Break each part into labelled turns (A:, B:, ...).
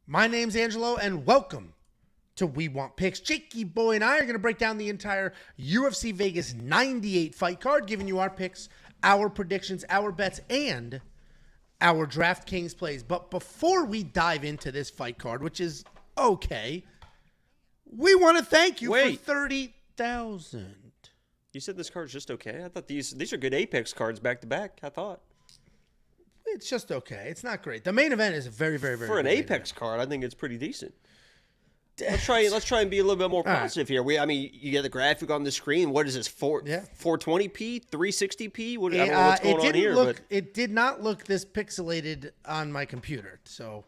A: My name's Angelo, and welcome to We Want Picks. Jakey Boy and I are going to break down the entire UFC Vegas 98 fight card, giving you our picks, our predictions, our bets, and our DraftKings plays. But before we dive into this fight card, which is okay, we want to thank you for 30,000.
B: You said this card's just okay? I thought these are good Apex cards back to back, I thought.
A: It's just okay. It's not great. The main event is very, very, very
B: for an Apex card, I think it's pretty decent. Let's try and be a little bit more positive here. You get the graphic on the screen. What is this? 420p, 360p? I don't know what's going on here.
A: It did not look this pixelated on my computer. So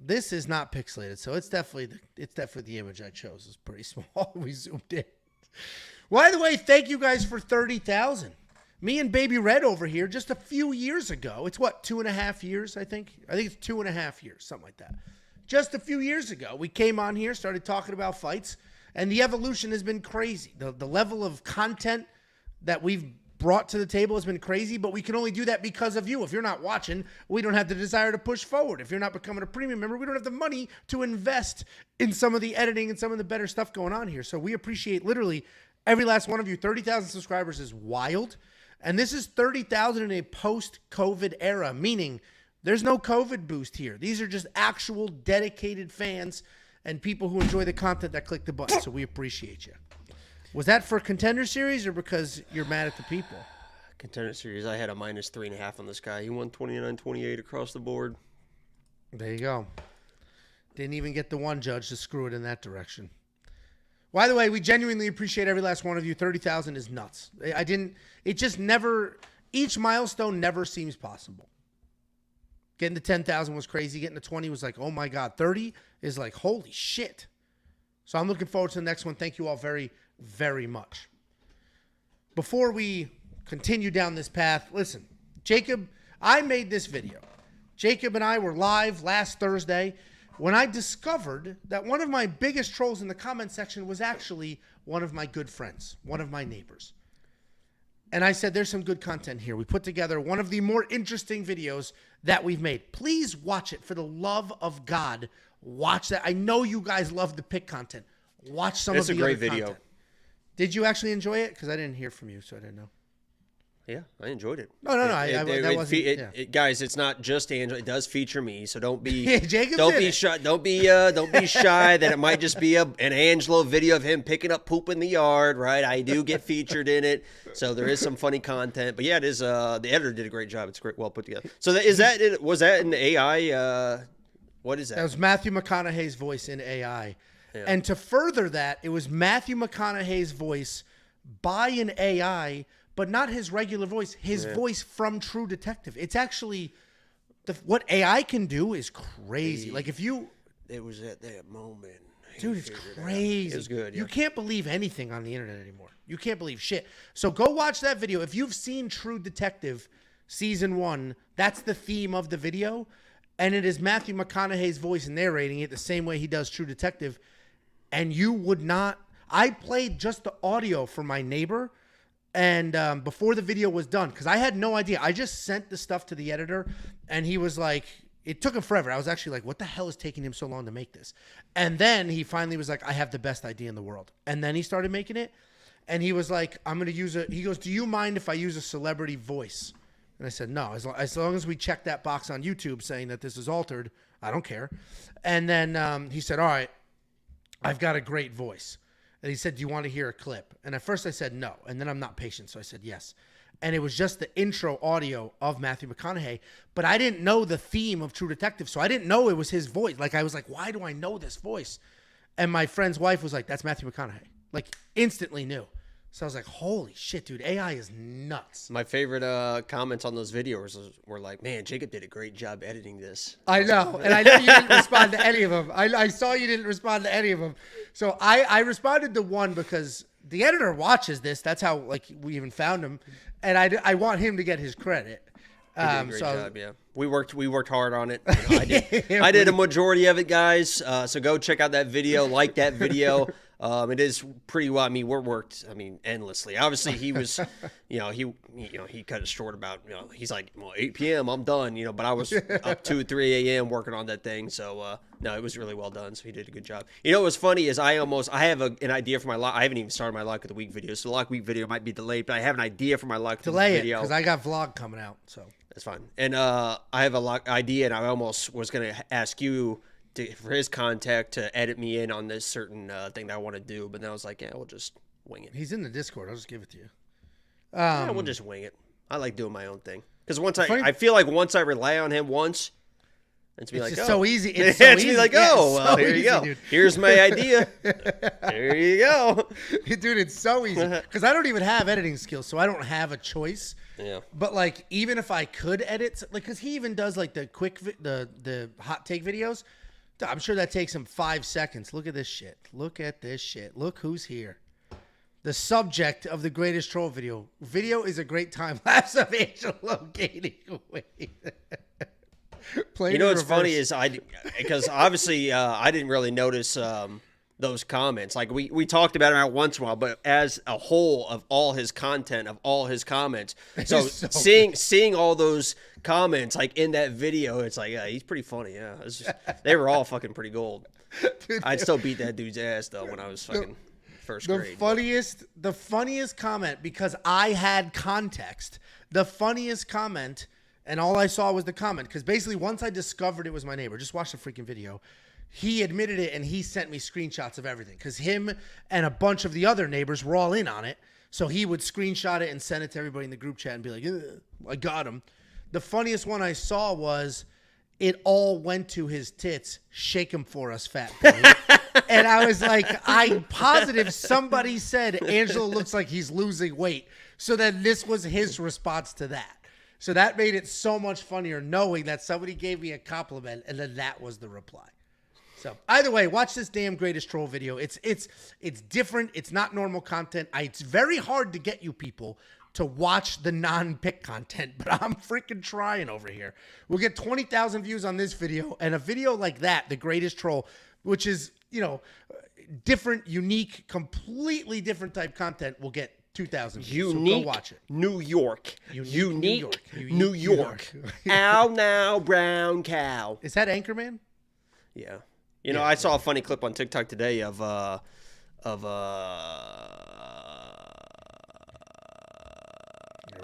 A: this is not pixelated. So it's definitely the image I chose. It's pretty small. We zoomed in. By the way, thank you guys for 30,000. Me and Baby Red over here just a few years ago. It's what, 2.5 years, I think? I think it's 2.5 years, something like that. Just a few years ago, we came on here, started talking about fights, and the evolution has been crazy. The level of content that we've brought to the table has been crazy, but we can only do that because of you. If you're not watching, we don't have the desire to push forward. If you're not becoming a premium member, we don't have the money to invest in some of the editing and some of the better stuff going on here. So we appreciate literally every last one of you. 30,000 subscribers is wild. And this is 30,000 in a post-COVID era, meaning there's no COVID boost here. These are just actual dedicated fans and people who enjoy the content that click the button. So we appreciate you. Was that for Contender Series or because you're mad at the people?
B: Contender Series, I had a -3.5 on this guy. He won 29-28 across the board.
A: There you go. Didn't even get the one judge to screw it in that direction. By the way, we genuinely appreciate every last one of you. 30,000 is nuts. Each milestone never seems possible. Getting to 10,000 was crazy. Getting to 20 was like, oh my God. 30 is like, holy shit. So I'm looking forward to the next one. Thank you all very, very much. Before we continue down this path, listen, Jacob, I made this video. Jacob and I were live last Thursday when I discovered that one of my biggest trolls in the comment section was actually one of my good friends, one of my neighbors. And I said, there's some good content here. We put together one of the more interesting videos that we've made. Please watch it. For the love of God, watch that. I know you guys love the pick content. Watch some of the other content. It's a great video. Did you actually enjoy it? Because I didn't hear from you, so I didn't know.
B: Yeah, I enjoyed it.
A: No.
B: Guys, it's not just Angela. It does feature me, so don't be
A: Jacob
B: don't be shy. Don't be shy that it might just be an Angelo video of him picking up poop in the yard. Right, I do get featured in it, so there is some funny content. But yeah, it is. The editor did a great job. It's great, well put together. So was that an AI? What is that?
A: That was Matthew McConaughey's voice in AI, and to further that, it was Matthew McConaughey's voice by an AI. But not his regular voice, his voice from True Detective. It's actually, what AI can do is crazy.
B: It was at that moment.
A: Dude, it's crazy.
B: It was good. Yeah.
A: You can't believe anything on the internet anymore. You can't believe shit. So go watch that video. If you've seen True Detective Season 1, that's the theme of the video. And it is Matthew McConaughey's voice narrating it the same way he does True Detective. And you would not, I played just the audio for my neighbor. And before the video was done, because I had no idea. I just sent the stuff to the editor, and he was like, it took him forever. I was actually like, what the hell is taking him so long to make this? And then he finally was like, I have the best idea in the world. And then he started making it, and he was like, I'm going to use he goes, do you mind if I use a celebrity voice? And I said, no, as long as we check that box on YouTube saying that this is altered, I don't care. And then he said, all right, I've got a great voice. And he said, do you want to hear a clip? And at first I said no. And then I'm not patient, so I said yes. And it was just the intro audio of Matthew McConaughey. But I didn't know the theme of True Detective, so I didn't know it was his voice. Like, I was like, why do I know this voice? And my friend's wife was like, that's Matthew McConaughey. Like, instantly knew. So I was like, holy shit, dude, AI is nuts.
B: My favorite comments on those videos were like, man, Jacob did a great job editing this.
A: I know, and I know you didn't respond to any of them. I saw you didn't respond to any of them. So I responded to one because the editor watches this. That's how we even found him. And I want him to get his credit.
B: He did a great job, yeah. We worked hard on it. I did a majority of it, guys. So go check out that video, like that video. It is pretty well. I mean, we're worked. I mean, endlessly. Obviously, he was, he cut it short about, he's like, well, 8 p.m. I'm done. But I was up 2, 3 a.m. working on that thing. So no, it was really well done. So he did a good job. What's funny is I have an idea for my lock. I haven't even started my lock of the week video, so the lock of the week video might be delayed. But I have an idea for my lock of the week video.
A: Delay it because I got vlog coming out. So
B: that's fine. And I have a lock idea, and I almost was gonna ask you for his contact to edit me in on this certain thing that I want to do, but then I was like, yeah, we'll just wing it.
A: He's in the Discord. I'll just give it to you.
B: Yeah, we'll just wing it. I like doing my own thing because I feel like once I rely on him once, it's be like,
A: just so easy.
B: It's
A: so
B: easy. Like, well, here you go. Dude. Here's my idea. Here you go,
A: dude. It's so easy because I don't even have editing skills, so I don't have a choice.
B: Yeah.
A: But like, even if I could edit, like, because he even does like the quick, the hot take videos. I'm sure that takes him 5 seconds. Look at this shit. Look at this shit. Look who's here. The subject of the greatest troll video. Video is a great time lapse of Angelo gaining weight.
B: What's funny is because obviously I didn't really notice those comments. Like we talked about him out once in a while, but as a whole of all his content, of all his comments. So seeing all those comments like in that video, it's like, yeah, he's pretty funny. Yeah, they were all fucking pretty gold. Dude, I'd still beat that dude's ass though when I was fucking first grade.
A: The funniest comment, because I had context. The funniest comment, and all I saw was the comment, because basically once I discovered it was my neighbor, just watch the freaking video. He admitted it, and he sent me screenshots of everything because him and a bunch of the other neighbors were all in on it. So he would screenshot it and send it to everybody in the group chat and be like, I got him. The funniest one I saw was it all went to his tits. Shake him for us, fat boy. And I was like, I'm positive somebody said Angelo looks like he's losing weight. So then this was his response to that. So that made it so much funnier knowing that somebody gave me a compliment and then that was the reply. So either way, watch this damn greatest troll video. It's different. It's not normal content. It's very hard to get you people to watch the non-pick content, but I'm freaking trying over here. We'll get 20,000 views on this video, and a video like that, the greatest troll, which is, different, unique, completely different type content, will get 2,000 views.
B: Unique,
A: so go watch it.
B: New York. Unique, New York. Ow now, brown cow.
A: Is that Anchorman?
B: Yeah. I saw a funny clip on TikTok today of there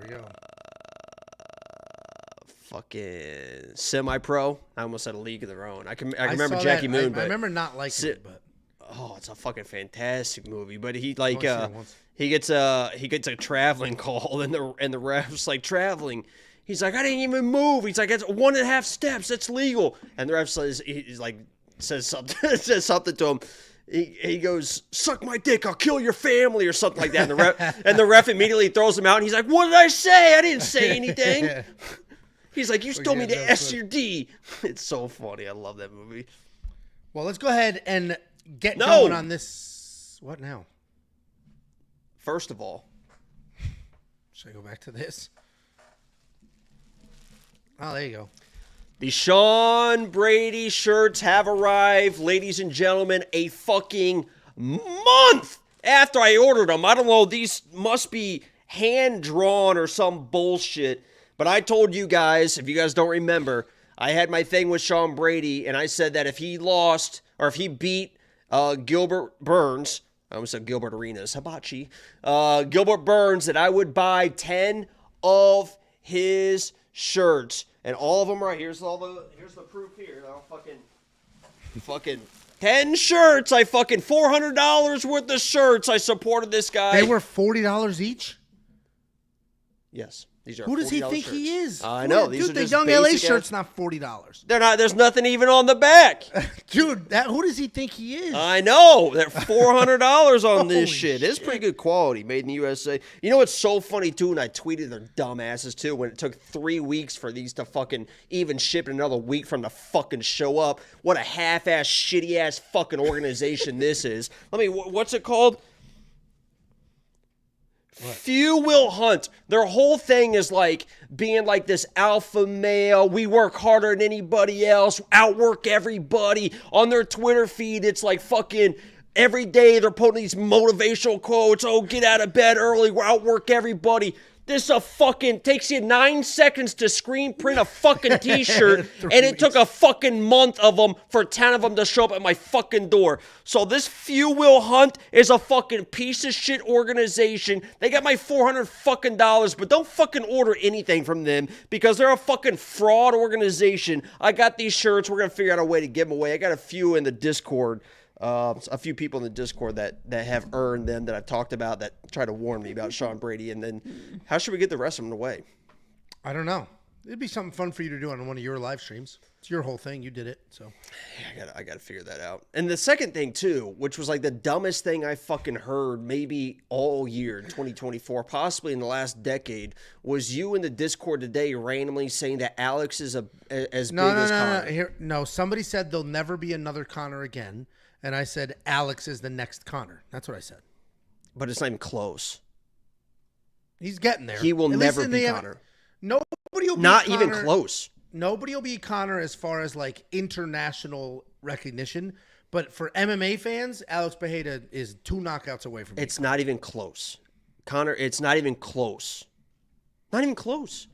B: we go. Fucking semi-pro. I almost said a league of their own. I remember Jackie Moon, but
A: I remember not liking it, but
B: it's a fucking fantastic movie. But he he gets a traveling call, and the ref's like, traveling. He's like, I didn't even move. He's like, it's 1.5 steps. That's legal. And the ref says something to him. He goes, suck my dick, I'll kill your family, or something like that. And the ref immediately throws him out, and he's like, what did I say? I didn't say anything. He's like, you told me to S your D. It's so funny. I love that movie.
A: Well, let's go ahead and get going on this. What now?
B: First of all.
A: Should I go back to this? Oh, there you go.
B: The Sean Brady shirts have arrived, ladies and gentlemen, a fucking month after I ordered them. I don't know, these must be hand-drawn or some bullshit, but I told you guys, if you guys don't remember, I had my thing with Sean Brady, and I said that if he lost, or if he beat Gilbert Burns, I almost said Gilbert Arenas, hibachi, Gilbert Burns, that I would buy 10 of his shirts. And all of them right here's the proof here. I'll fucking 10 shirts. I fucking $400 worth of shirts. I supported this guy.
A: They were $40 each?
B: Yes. These are
A: Who does he think
B: shirts.
A: He is?
B: I know. These
A: dude,
B: are
A: the
B: just
A: Young LA
B: basic
A: shirt's not $40.
B: They're not. There's nothing even on the back.
A: Dude, who does he think he is?
B: I know. They're $400 on this shit.
A: Shit.
B: It's pretty good quality. Made in the USA. You know what's so funny, too? And I tweeted their dumbasses, too, when it took 3 weeks for these to fucking even ship and another week from the fucking show up. What a half-ass, shitty-ass fucking organization this is. What's it called? What? Few will hunt. Their whole thing is like being like this alpha male. We work harder than anybody else. Outwork everybody. On their Twitter feed, it's like fucking Every day they're putting these motivational quotes. Oh, get out of bed early. Outwork everybody. This takes you 9 seconds to screen print a fucking t-shirt, and it took a fucking month of them for 10 of them to show up at my fucking door. So this Few Will Hunt is a fucking piece of shit organization. They got my $400 fucking dollars, but don't fucking order anything from them because they're a fucking fraud organization. I got these shirts. We're gonna figure out a way to give them away. I got a few in the Discord. A few people in the Discord that have earned them that I've talked about that try to warn me about Sean Brady. And then how should we get the rest of them away?
A: I don't know. It'd be something fun for you to do on one of your live streams. It's your whole thing. You did it. So
B: yeah, I gotta figure that out. And the second thing too, which was like the dumbest thing I fucking heard maybe all year in 2024, possibly in the last decade, was you in the Discord today randomly saying that Alex is as big as Conor.
A: No, somebody said there'll never be another Conor again. And I said, Alex is the next Conor. That's what I said.
B: But it's not even close.
A: He's getting there.
B: He will never be Conor.
A: Nobody will be
B: not
A: Conor.
B: Even close.
A: Nobody will be Conor as far as like international recognition. But for MMA fans, Alex Pereira is 2 knockouts away from
B: It's not even close. Conor, it's not even close. Not even close.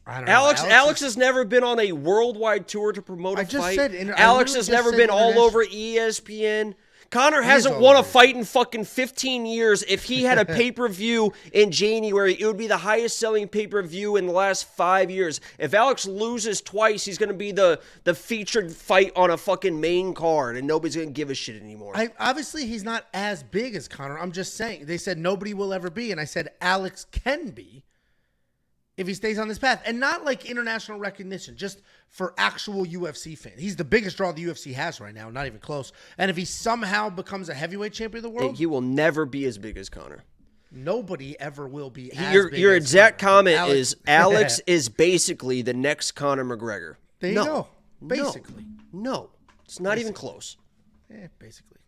A: I don't know.
B: Alex has never been on a worldwide tour to promote a fight. Alex has never been all over ESPN. Conor hasn't won a fight in fucking 15 years. If he had a pay-per-view in January, it would be the highest selling pay-per-view in the last 5 years. If Alex loses twice, he's going to be the featured fight on a fucking main card, and nobody's going to give a shit anymore.
A: Obviously, he's not as big as Conor. I'm just saying. They said nobody will ever be, and I said Alex can be. If he stays on this path, and not like international recognition, just for actual UFC fans. He's the biggest draw the UFC has right now, not even close. And if he somehow becomes a heavyweight champion of the world,
B: he will never be as big as Conor.
A: Nobody ever will be
B: your exact comment is Alex is basically the next Conor McGregor.
A: There you go. Basically.
B: No. It's not even close.
A: Basically.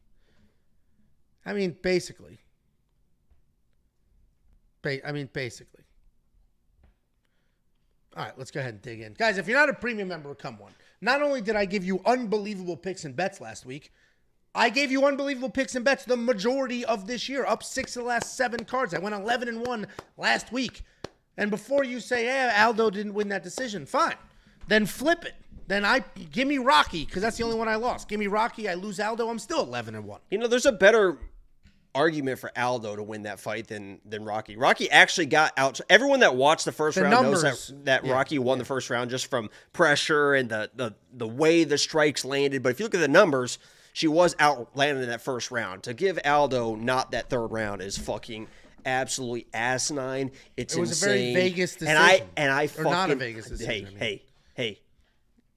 A: I mean, basically. Basically. All right, let's go ahead and dig in. Guys, if you're not a premium member, become one. Not only did I give you unbelievable picks and bets last week, I gave you unbelievable picks and bets the majority of this year, up 6 of the last 7 cards. I went 11-1 last week. And before you say, Aldo didn't win that decision, fine. Then flip it. Then give me Rocky, because that's the only one I lost. Give me Rocky, I lose Aldo, I'm still 11-1.
B: You know, there's a better argument for Aldo to win that fight than Rocky. Rocky actually got out. Everyone that watched the first round knows that Rocky won the first round just from pressure and the way the strikes landed. But if you look at the numbers, she was outlanded in that first round. To give Aldo not that third round is fucking absolutely asinine. It was
A: insane. A very Vegas decision.
B: And I fucking,
A: or not a Vegas decision.
B: Hey.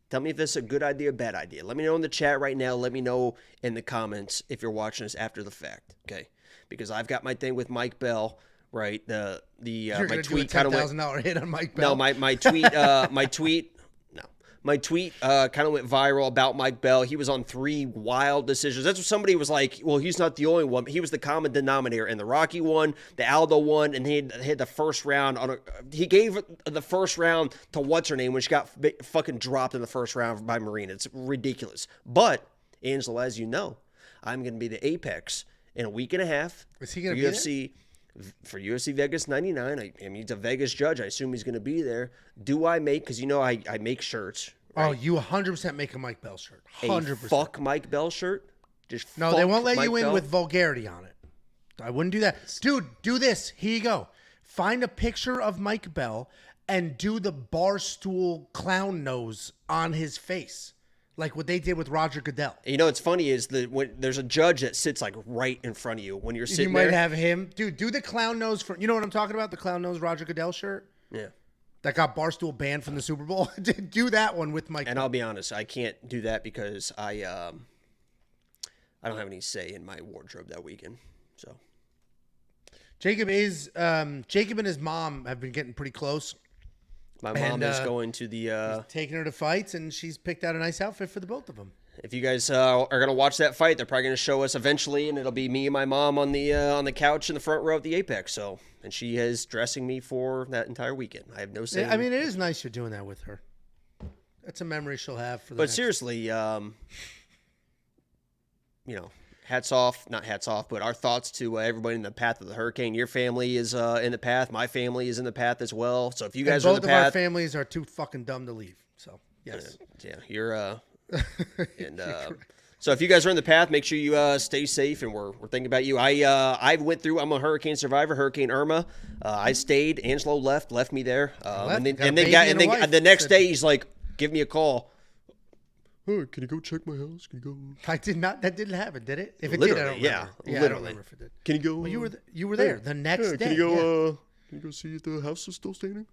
B: Tell me if this is a good idea or bad idea. Let me know in the chat right now. Let me know in the comments if you're watching this after the fact, okay? Because I've got my thing with Mike Bell, right?
A: You're
B: my tweet kind of went
A: $10,000 hit on Mike Bell.
B: No, my tweet kind of went viral about Mike Bell. He was on 3 wild decisions. That's what somebody was like, well, he's not the only one. He was the common denominator in the Rocky one, the Aldo one, and he had the first round. He gave the first round to what's-her-name, which got fucking dropped in the first round by Marina. It's ridiculous. But, Angela, as you know, I'm going to be the apex in a week and a half.
A: Is he going to be
B: UFC for UFC Vegas 99. I mean, he's a Vegas judge. I assume he's going to be there. Do I make, because you know I make shirts. Right?
A: Oh, you 100% make a Mike Bell shirt. 100%.
B: A fuck Mike Bell shirt?
A: No, they won't let you in with vulgarity on it. I wouldn't do that. Dude, do this. Here you go. Find a picture of Mike Bell and do the barstool clown nose on his face. Like what they did with Roger Goodell.
B: You know what's funny is that when there's a judge that sits like right in front of you when you're sitting there.
A: You might have him. Dude, do the clown nose for, you know what I'm talking about? The clown nose Roger Goodell shirt?
B: Yeah.
A: That got Barstool banned from the Super Bowl. Do that one with Mike.
B: And I'll be honest, I can't do that because I don't have any say in my wardrobe that weekend. So
A: Jacob and his mom have been getting pretty close.
B: My mom is going to the
A: taking her to fights, and she's picked out a nice outfit for the both of them.
B: If you guys are going to watch that fight, they're probably going to show us eventually, and it'll be me and my mom on the couch in the front row of the Apex. So, and she is dressing me for that entire weekend. I have no say.
A: I mean, it is nice you're doing that with her. That's a memory she'll have for the
B: But seriously, you know, hats off, not hats off, but our thoughts to everybody in the path of the hurricane. Your family is in the path. My family is in the path as well. So if you guys are in the path,
A: both of our families are too fucking dumb to leave. So yes,
B: yeah, you're and so if you guys are in the path, make sure you stay safe, and we're thinking about you. I went through. I'm a hurricane survivor, Hurricane Irma. I stayed. Angelo left me there, and then the next day he's like, give me a call. Oh, can you go check my house? Can you go?
A: I did not. That didn't happen, did it? If it
B: literally,
A: did, I don't remember.
B: Yeah,
A: I don't remember if it did.
B: Can you go?
A: Well, you were there the next day.
B: Can you go? Can you go see if the house is still standing?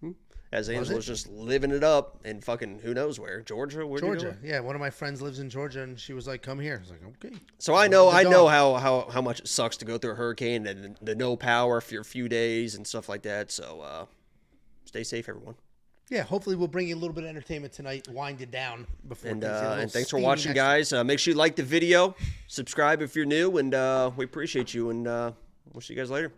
B: As Angelo's just living it up in fucking who knows where, Georgia.
A: Georgia, yeah. One of my friends lives in Georgia, and she was like, "Come here." I was like, "Okay."
B: So I know how much it sucks to go through a hurricane and the no power for a few days and stuff like that. So stay safe, everyone.
A: Yeah, hopefully we'll bring you a little bit of entertainment tonight, wind it down before.
B: And thanks for watching, guys. Make sure you like the video, subscribe if you're new, and we appreciate you. And we'll see you guys later.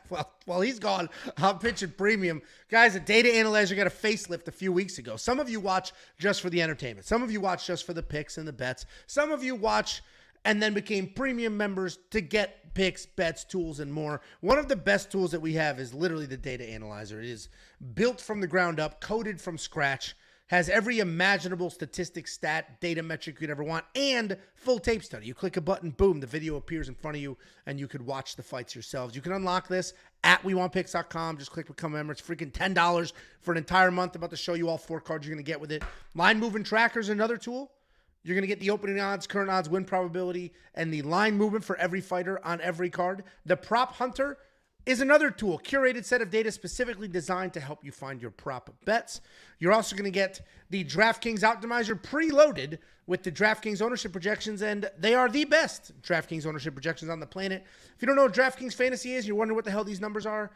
A: Well, while he's gone, I'm pitching premium. Guys, a data analyzer got a facelift a few weeks ago. Some of you watch just for the entertainment. Some of you watch just for the picks and the bets. Some of you watch and then became premium members to get picks, bets, tools, and more. One of the best tools that we have is literally the data analyzer. It is built from the ground up, coded from scratch, has every imaginable statistic, stat, data metric you'd ever want, and full tape study. You click a button, boom, the video appears in front of you, and you could watch the fights yourselves. You can unlock this at WeWantPicks.com. Just click Become a Member. It's freaking $10 for an entire month. I'm about to show you all 4 cards you're going to get with it. Line movement tracker is another tool. You're going to get the opening odds, current odds, win probability, and the line movement for every fighter on every card. The Prop Hunter is another tool, curated set of data specifically designed to help you find your prop bets. You're also going to get the DraftKings Optimizer preloaded with the DraftKings ownership projections, and they are the best DraftKings ownership projections on the planet. If you don't know what DraftKings Fantasy is, you're wondering what the hell these numbers are,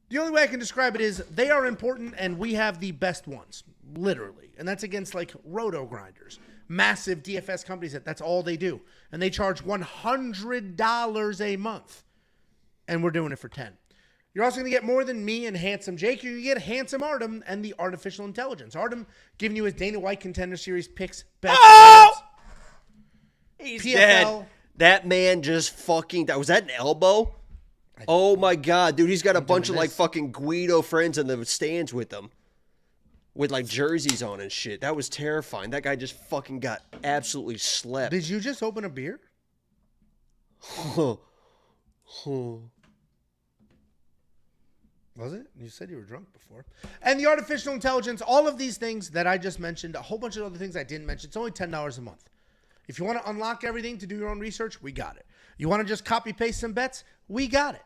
A: the only way I can describe it is they are important, and we have the best ones, literally. And that's against, like, roto grinders, massive DFS companies that's all they do. And they charge $100 a month. And we're doing it for 10. You're also going to get more than me and Handsome Jake. You're going to get Handsome Artem and the Artificial Intelligence. Artem giving you his Dana White Contender Series picks. Bets,
B: he's PFL. Dead. That man just fucking... Was that an elbow? Oh, my God. Dude, he's got a bunch of, like, fucking Guido friends in the stands with him. With, like, jerseys on and shit. That was terrifying. That guy just fucking got absolutely slept.
A: Did you just open a beer? Was it? You said you were drunk before. And the artificial intelligence, all of these things that I just mentioned, a whole bunch of other things I didn't mention. It's only $10 a month. If you want to unlock everything to do your own research, we got it. You want to just copy paste some bets, we got it.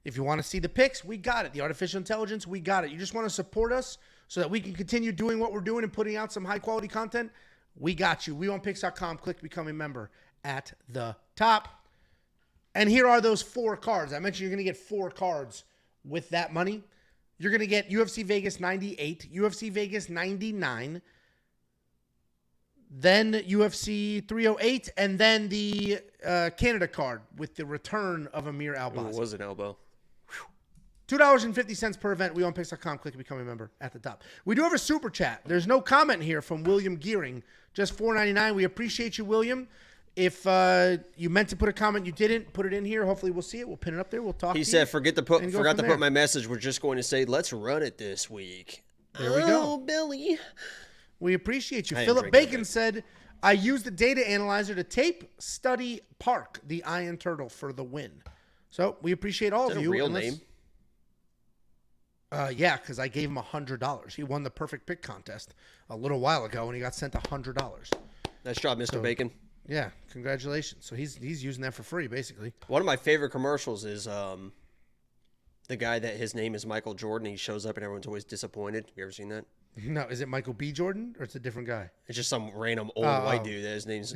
A: If you want to see the picks, we got it. The artificial intelligence, we got it. You just want to support us so that we can continue doing what we're doing and putting out some high quality content, we got you. WeWantPicks.com. Click Become a Member at the top. And here are those 4 cards. I mentioned you're going to get 4 cards with that money. You're going to get UFC Vegas 98, UFC Vegas 99, then UFC 308, and then the Canada card with the return of Amir Albazi.
B: It was an elbow.
A: $2.50 per event. WeWantPicks.com. Click Become a Member at the top. We do have a super chat. There's no comment here from William Gearing. Just $4.99. We appreciate you, William. If you meant to put a comment, you didn't, put it in here. Hopefully we'll see it. We'll pin it up there. We'll talk.
B: He said, forgot to put my message. We're just going to say, let's run it this week.
A: There we go.
B: Oh, Billy.
A: We appreciate you. Philip Bacon said, I used the data analyzer to tape study Park, the Iron Turtle, for the win. So we appreciate all of you.
B: Real name?
A: Yeah, because I gave him $100. He won the perfect pick contest a little while ago, and he got sent $100.
B: Nice job, Mr. Bacon.
A: Yeah, congratulations. So he's using that for free, basically.
B: One of my favorite commercials is the guy that his name is Michael Jordan. He shows up and everyone's always disappointed. You ever seen that?
A: No, is it Michael B. Jordan or it's a different guy?
B: It's just some random old white dude that his name's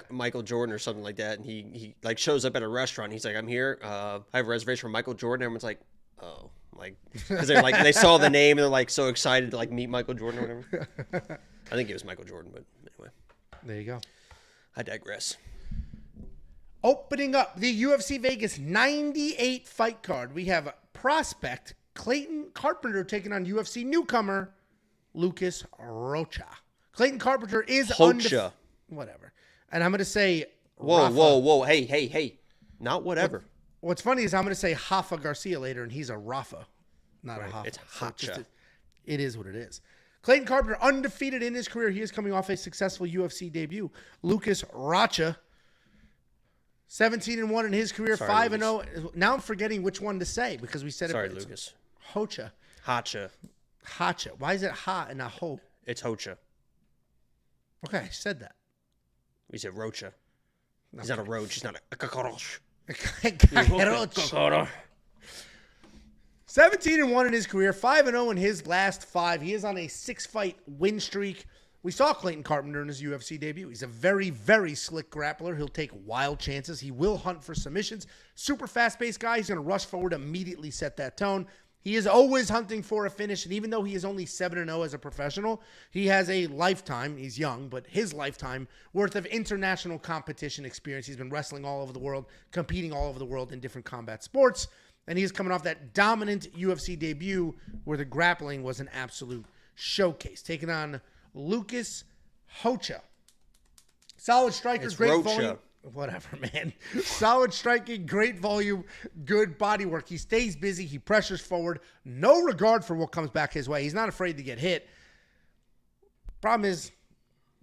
B: Michael Jordan or something like that. And he like shows up at a restaurant. He's like, I'm here. I have a reservation for Michael Jordan. Everyone's like, oh, like, because they're like, they saw the name and they're like so excited to like meet Michael Jordan or whatever. I think it was Michael Jordan, but anyway.
A: There you go.
B: I digress.
A: Opening up the UFC Vegas 98 fight card, we have prospect Clayton Carpenter taking on UFC newcomer Lucas Rocha. Clayton Carpenter is And I'm going to say
B: Whoa. Hey. Not whatever.
A: What's funny is I'm going to say Rafa Garcia later, and he's a Rafa, not a Rafa.
B: It's Hacha.
A: It is what it is. Clayton Carpenter, undefeated in his career. He is coming off a successful UFC debut. Lucas Rocha, 17-1 in his career, 5-0. Now I'm forgetting which one to say because we said
B: Sorry, Lucas.
A: Hocha.
B: Hacha.
A: Why is it ha and not ho?
B: It's Hocha.
A: Okay, I said that.
B: We said Rocha. He's not a roach. He's not a kakorosh.
A: 17-1 in his career, 5-0 in his last 5. He is on a 6-fight win streak. We saw Clayton Carpenter in his UFC debut. He's a very, very slick grappler. He'll take wild chances. He will hunt for submissions. Super fast-paced guy. He's going to rush forward, immediately set that tone. He is always hunting for a finish, and even though he is only 7-0 as a professional, he has a lifetime, he's young, but his lifetime worth of international competition experience. He's been wrestling all over the world, competing all over the world in different combat sports, and he is coming off that dominant UFC debut where the grappling was an absolute showcase. Taking on Lucas Rocha. Solid striker,
B: It's
A: great
B: Rocha.
A: volume. Whatever, man. Solid striking, great volume, good body work. He stays busy. He pressures forward. No regard for what comes back his way. He's not afraid to get hit. Problem is,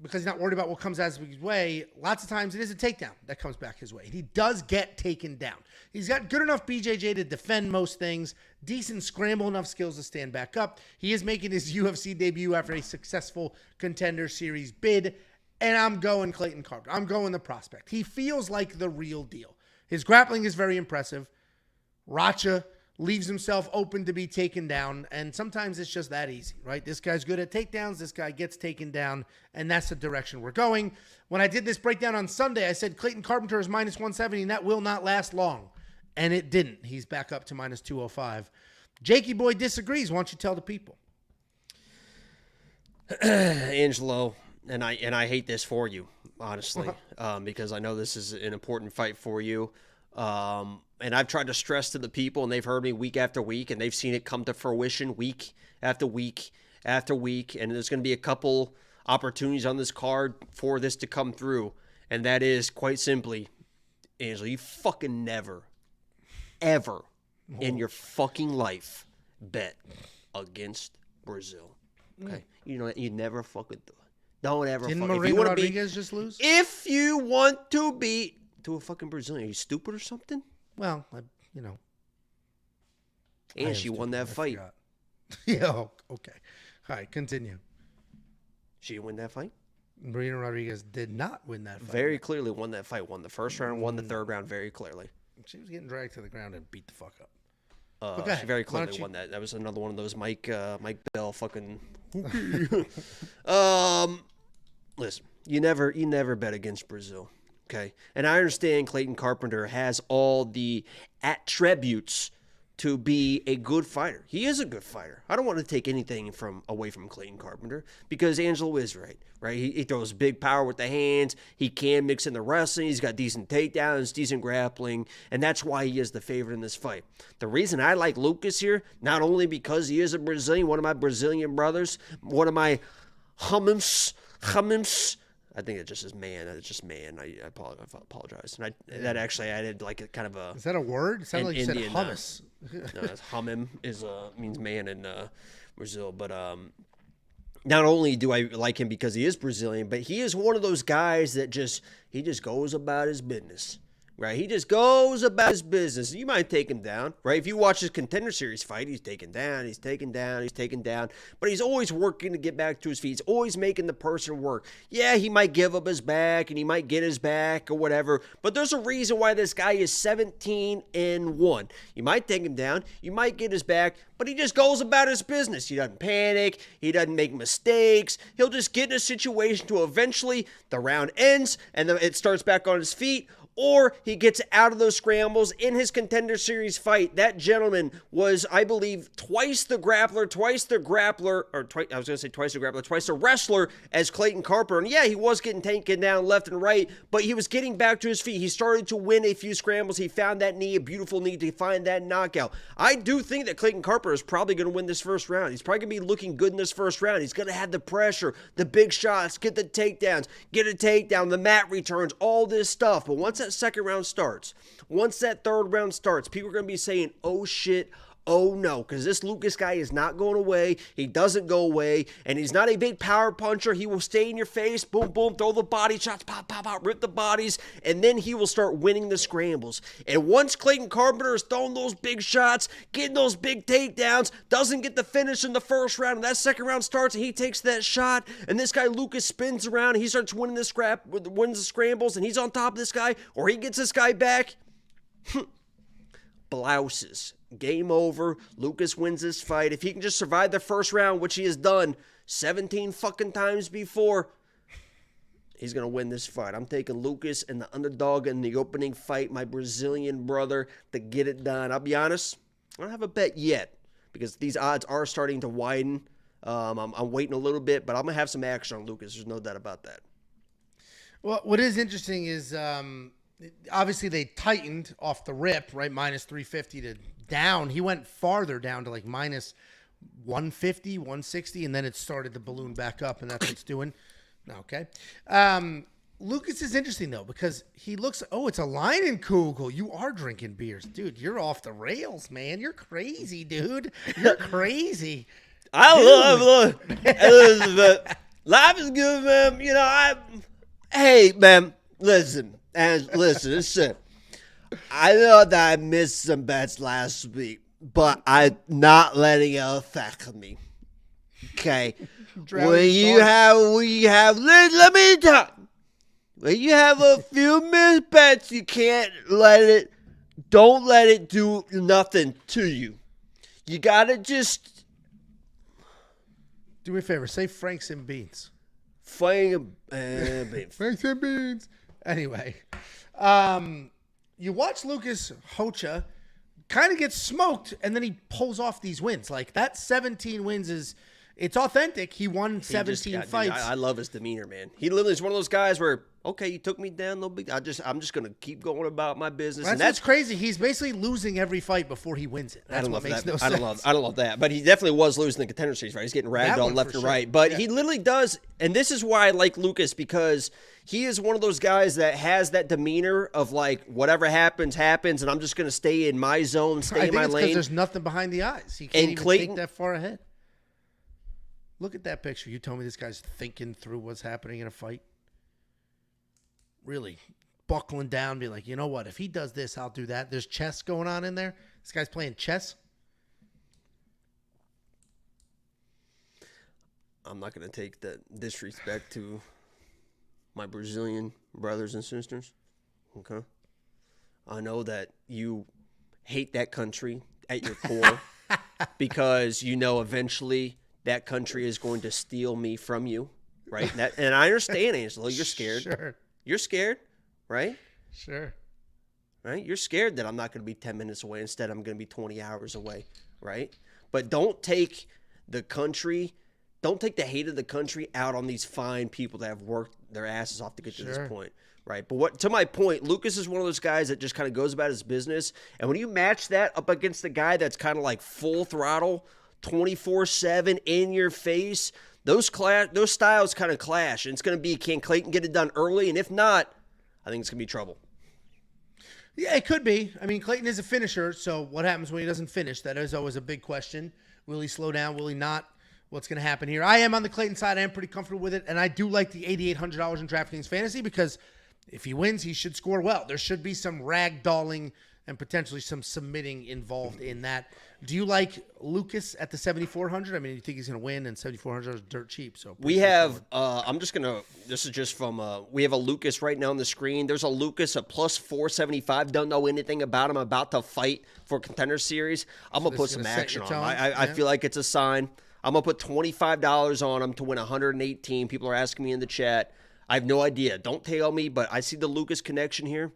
A: because he's not worried about what comes his way, lots of times it is a takedown that comes back his way. He does get taken down. He's got good enough BJJ to defend most things, decent scramble enough skills to stand back up. He is making his UFC debut after a successful Contender Series bid. And I'm going Clayton Carpenter. I'm going the prospect. He feels like the real deal. His grappling is very impressive. Rocha leaves himself open to be taken down. And sometimes it's just that easy, right? This guy's good at takedowns. This guy gets taken down. And that's the direction we're going. When I did this breakdown on Sunday, I said Clayton Carpenter is minus 170, and that will not last long. And it didn't. He's back up to minus 205. Jakey Boy disagrees. Why don't you tell the people?
B: Angelo. And I hate this for you, honestly, because I know this is an important fight for you. And I've tried to stress to the people, and they've heard me week after week, and they've seen it come to fruition week after week after week. And there's going to be a couple opportunities on this card for this to come through. And that is, quite simply, Angelo, you fucking never, ever in your fucking life bet against Brazil. Okay? You know, you never fucking do it. Don't ever.
A: Didn't
B: fuck.
A: Morono Rodriguez just lose?
B: If you want to beat to a fucking Brazilian, are you stupid or something?
A: Well,
B: And she won that fight.
A: Yeah. Okay. All right. Continue.
B: She didn't win that fight.
A: Marina Rodriguez did not win that fight.
B: Very clearly won that fight. Won the first round. Won the third round. Very clearly.
A: She was getting dragged to the ground and beat the fuck up.
B: She very clearly won that. That was another one of those Mike Bell fucking. Listen, you never bet against Brazil, okay? And I understand Clayton Carpenter has all the attributes to be a good fighter. He is a good fighter. I don't want to take anything away from Clayton Carpenter because Angelo is right? He throws big power with the hands. He can mix in the wrestling. He's got decent takedowns, decent grappling, and that's why he is the favorite in this fight. The reason I like Lucas here, not only because he is a Brazilian, one of my Brazilian brothers, one of my hummus. I think it just is man. It's just man. I apologize. And that actually added like a kind of a.
A: Is that a word? It sounded like you said
B: Indian,
A: hummus.
B: No, it's humim means man in Brazil. But not only do I like him because he is Brazilian, but he is one of those guys that he just goes about his business. Right, he just goes about his business. You might take him down, right? If you watch his Contender Series fight, he's taken down, but he's always working to get back to his feet. He's always making the person work. Yeah, he might give up his back, and he might get his back or whatever, but there's a reason why this guy is 17-1. You might take him down, you might get his back, but he just goes about his business. He doesn't panic, he doesn't make mistakes. He'll just get in a situation to eventually the round ends, and then it starts back on his feet, or he gets out of those scrambles in his Contender Series fight. That gentleman was, I believe, twice the wrestler as Clayton Carpenter. And yeah, he was getting taken down left and right, but he was getting back to his feet. He started to win a few scrambles. He found that knee, a beautiful knee, to find that knockout. I do think that Clayton Carpenter is probably going to win this first round. He's probably going to be looking good in this first round. He's going to have the pressure, the big shots, get the takedowns, get a takedown, the mat returns, all this stuff. But once that second round starts, once that third round starts, people are going to be saying, oh shit, oh no, because this Lucas guy is not going away. He doesn't go away, and he's not a big power puncher. He will stay in your face, boom, boom, throw the body shots, pop, pop, pop, rip the bodies, and then he will start winning the scrambles. And once Clayton Carpenter is throwing those big shots, getting those big takedowns, doesn't get the finish in the first round, and that second round starts, and he takes that shot, and this guy Lucas spins around, and he starts winning wins the scrambles, and he's on top of this guy, or he gets this guy back, blouses. Game over. Lucas wins this fight. If he can just survive the first round, which he has done 17 fucking times before, he's going to win this fight. I'm taking Lucas and the underdog in the opening fight, my Brazilian brother, to get it done. I'll be honest, I don't have a bet yet because these odds are starting to widen. I'm waiting a little bit, but I'm going to have some action on Lucas. There's no doubt about that.
A: Well, what is interesting is obviously they tightened off the rip, right? Minus 350 to down. He went farther down to like minus 150, 160, and then it started to balloon back up, and that's what it's doing. Okay. Lucas is interesting, though, because he looks, it's a line in Kugel. You are drinking beers. Dude, you're off the rails, man. You're crazy, dude. You're crazy.
B: I love Elizabeth. Life is good, man. You know, hey, man, listen. I know that I missed some bets last week, but I'm not letting it affect me. Okay. When you have let me talk. When you have a few missed bets, you don't let it do nothing to you. You gotta just
A: do me a favor. Say Franks and Beans.
B: Franks
A: and Beans. Anyway, you watch Lucas Rocha kind of get smoked, and then he pulls off these wins. Like, that 17 wins it's authentic. He won 17 fights.
B: I love his demeanor, man. He literally is one of those guys where, okay, you took me down, no big. I'm just gonna keep going about my business.
A: That's crazy. He's basically losing every fight before he wins it. That's what makes no sense.
B: I don't love that. But he definitely was losing the Contender Series, right? He's getting ragged on left and right. But he literally does, and this is why I like Lucas, because he is one of those guys that has that demeanor of like, whatever happens, happens, and I'm just gonna stay in my zone, stay in my lane.
A: Because there's nothing behind the eyes. He can't even think that far ahead. Look at that picture. You told me this guy's thinking through what's happening in a fight. Really buckling down, being like, you know what? If he does this, I'll do that. There's chess going on in there. This guy's playing chess.
B: I'm not going to take the disrespect to my Brazilian brothers and sisters. Okay? I know that you hate that country at your core because you know eventually that country is going to steal me from you, right? And I understand, Angelo. You're scared.
A: Sure.
B: You're scared, right?
A: Sure.
B: Right? You're scared that I'm not going to be 10 minutes away. Instead, I'm going to be 20 hours away, right? But don't take the hate of the country out on these fine people that have worked their asses off to get to this point, right? But to my point, Lucas is one of those guys that just kind of goes about his business. And when you match that up against the guy that's kind of like full throttle, 24/7 in your face, those styles kind of clash, and it's going to be, can Clayton get it done early? And if not, I think it's going to be trouble.
A: Yeah, it could be. I mean, Clayton is a finisher, so what happens when he doesn't finish? That is always a big question. Will he slow down? Will he not? What's going to happen here? I am on the Clayton side. I am pretty comfortable with it, and I do like the $8,800 in DraftKings Fantasy because if he wins, he should score well. There should be some ragdolling and potentially some submitting involved in that. Do you like Lucas at the 7,400? I mean, you think he's going to win, and 7,400 is dirt cheap. So
B: we have, this is just from, we have a Lucas right now on the screen. There's a Lucas at plus 475. Don't know anything about him. About to fight for Contender Series. I'm going to put some action on him. I feel like it's a sign. I'm going to put $25 on him to win 118. People are asking me in the chat. I have no idea. Don't tell me, but I see the Lucas connection here.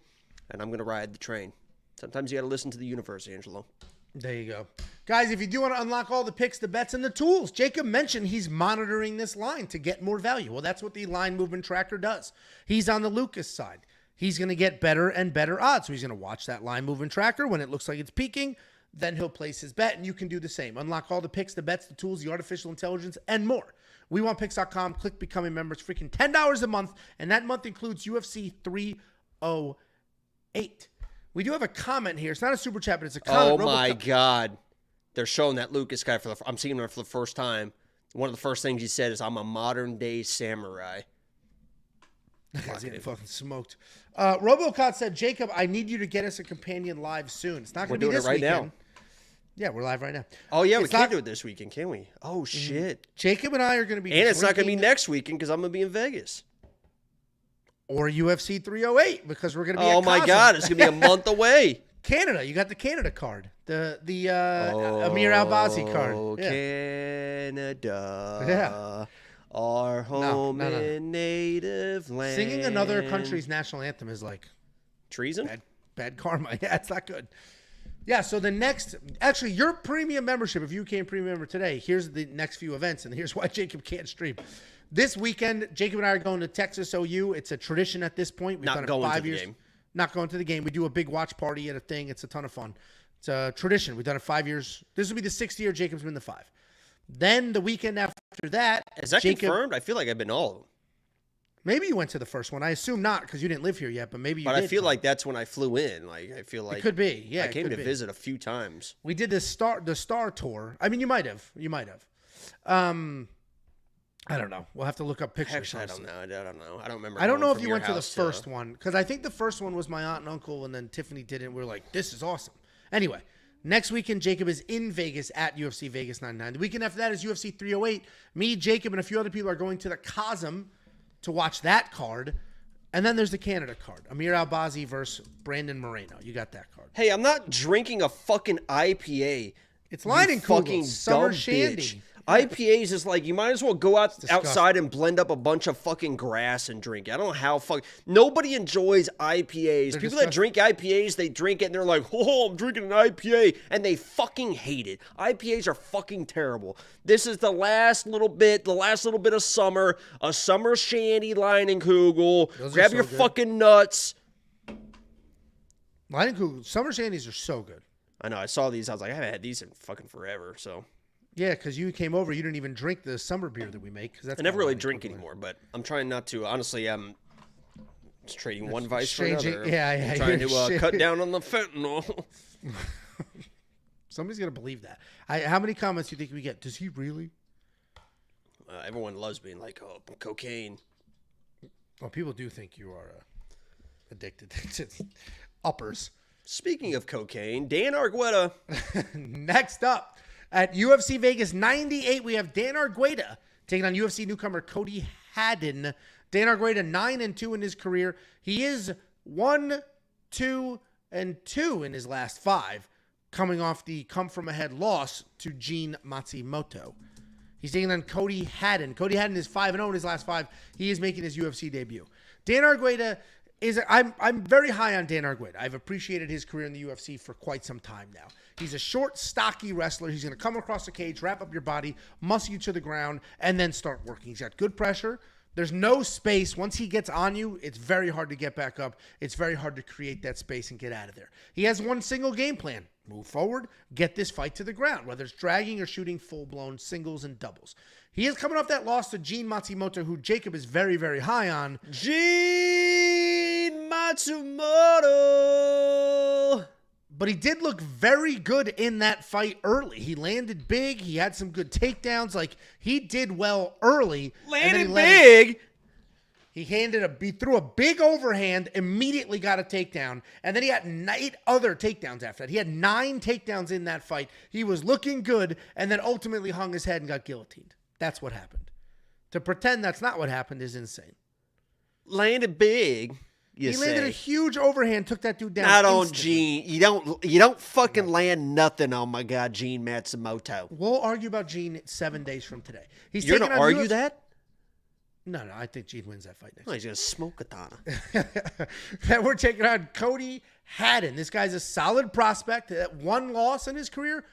B: and I'm going to ride the train. Sometimes you got to listen to the universe, Angelo.
A: There you go. Guys, if you do want to unlock all the picks, the bets, and the tools, Jacob mentioned he's monitoring this line to get more value. Well, that's what the line movement tracker does. He's on the Lucas side. He's going to get better and better odds. So he's going to watch that line movement tracker. When it looks like it's peaking, then he'll place his bet, and you can do the same. Unlock all the picks, the bets, the tools, the artificial intelligence, and more. WeWantPicks.com. Click Become a Member. It's freaking $10 a month, and that month includes UFC 308. We do have a comment here. It's not a super chat, but it's a comment.
B: Oh, my God. They're showing that Lucas guy I'm seeing him for the first time. One of the first things he said is, I'm a modern-day samurai.
A: That guy's getting fucking smoked. Robocot said, Jacob, I need you to get us a companion live soon. It's not going to be this weekend. We're doing it right now. Yeah, we're live right now.
B: Oh, yeah, we can't do it this weekend, can we? Oh, shit.
A: Jacob and I are going to be
B: And it's not going to be next weekend because I'm going to be in Vegas.
A: Or UFC 308 because we're going to be
B: Oh, my God. It's going to be a month away.
A: Canada. You got the Canada card. The Amir Albazi card.
B: Oh, yeah. Canada. Yeah. Our home and native land.
A: Singing another country's national anthem is like
B: treason.
A: Bad karma. Yeah, it's not good. Yeah, so the next, actually, your premium membership, if you became premium member today, here's the next few events, and here's why Jacob can't stream. This weekend, Jacob and I are going to Texas OU. It's a tradition at this point. We've done it 5 years. Not going to the game. We do a big watch party at a thing. It's a ton of fun. It's a tradition. We've done it 5 years. This will be the 6th year Jacob's been the 5. Then the weekend after that.
B: Is that confirmed? I feel like I've been all of them.
A: Maybe you went to the first one. I assume not because you didn't live here yet, but maybe you did.
B: But I feel like that's when I flew in. Like I feel like
A: it could be. Yeah,
B: I came to visit a few times.
A: We did the star tour. I mean, you might have. I don't know. We'll have to look up pictures.
B: Actually, I don't know. I don't remember.
A: I don't know if you went to the first one because I think the first one was my aunt and uncle, and then Tiffany did it. And we were like, "This is awesome." Anyway, next weekend Jacob is in Vegas at UFC Vegas 99. The weekend after that is UFC 308. Me, Jacob, and a few other people are going to the Cosm to watch that card. And then there's the Canada card. Amir Albazi versus Brandon Moreno. You got that card.
B: Hey, I'm not drinking a fucking IPA.
A: It's Leinenkugel. Summer Shandy.
B: Bitch. IPAs is like, you might as well go outside and blend up a bunch of fucking grass and drink it. I don't know how nobody enjoys IPAs. People that drink IPAs, they drink it and they're like, oh, I'm drinking an IPA. And they fucking hate it. IPAs are fucking terrible. This is the last little bit of summer. A summer shandy Leinenkugel. Grab your fucking nuts.
A: Leinenkugel, summer shandies are so good.
B: I know. I saw these. I was like, I haven't had these in fucking forever, so.
A: Yeah, because you came over, you didn't even drink the summer beer that we make.
B: I never really drink anymore, but I'm trying not to. Honestly, I'm just trading one vice for another.
A: Yeah.
B: I'm trying to cut down on the fentanyl.
A: Somebody's going to believe that. How many comments do you think we get? Does he really?
B: Everyone loves being like, oh, cocaine.
A: Well, people do think you are addicted to uppers.
B: Speaking of cocaine, Dan Argueta.
A: Next up. At UFC Vegas 98, we have Dan Argueta taking on UFC newcomer Cody Haddon. Dan Argueta 9-2 in his career. He is 1-2-2 in his last 5, coming off the come-from-ahead loss to Gene Matsumoto. He's taking on Cody Haddon. Cody Haddon is 5-0 in his last 5. He is making his UFC debut. Dan Argueta I'm very high on Dan Argueta. I've appreciated his career in the UFC for quite some time now. He's a short, stocky wrestler. He's going to come across the cage, wrap up your body, muscle you to the ground, and then start working. He's got good pressure. There's no space. Once he gets on you, it's very hard to get back up. It's very hard to create that space and get out of there. He has one single game plan. Move forward, get this fight to the ground, whether it's dragging or shooting full-blown singles and doubles. He is coming off that loss to Gene Matsumoto, who Jacob is very, very high on.
B: Gene Matsumoto!
A: But he did look very good in that fight early. He landed big. He had some good takedowns. Like, he did well early.
B: Landed big?
A: He threw a big overhand, immediately got a takedown, and then he had 8 other takedowns after that. He had 9 takedowns in that fight. He was looking good, and then ultimately hung his head and got guillotined. That's what happened. To pretend that's not what happened is insane.
B: Landed big.
A: He landed a huge overhand, took that dude down.
B: Not on Gene. You don't fucking land nothing on my guy Gene Matsumoto.
A: We'll argue about Gene 7 days from today.
B: You're gonna argue that?
A: No, I think Gene wins that fight next.
B: Oh, he's going to smoke Katana.
A: Then we're taking on Cody Haddon. This guy's a solid prospect. One loss in his career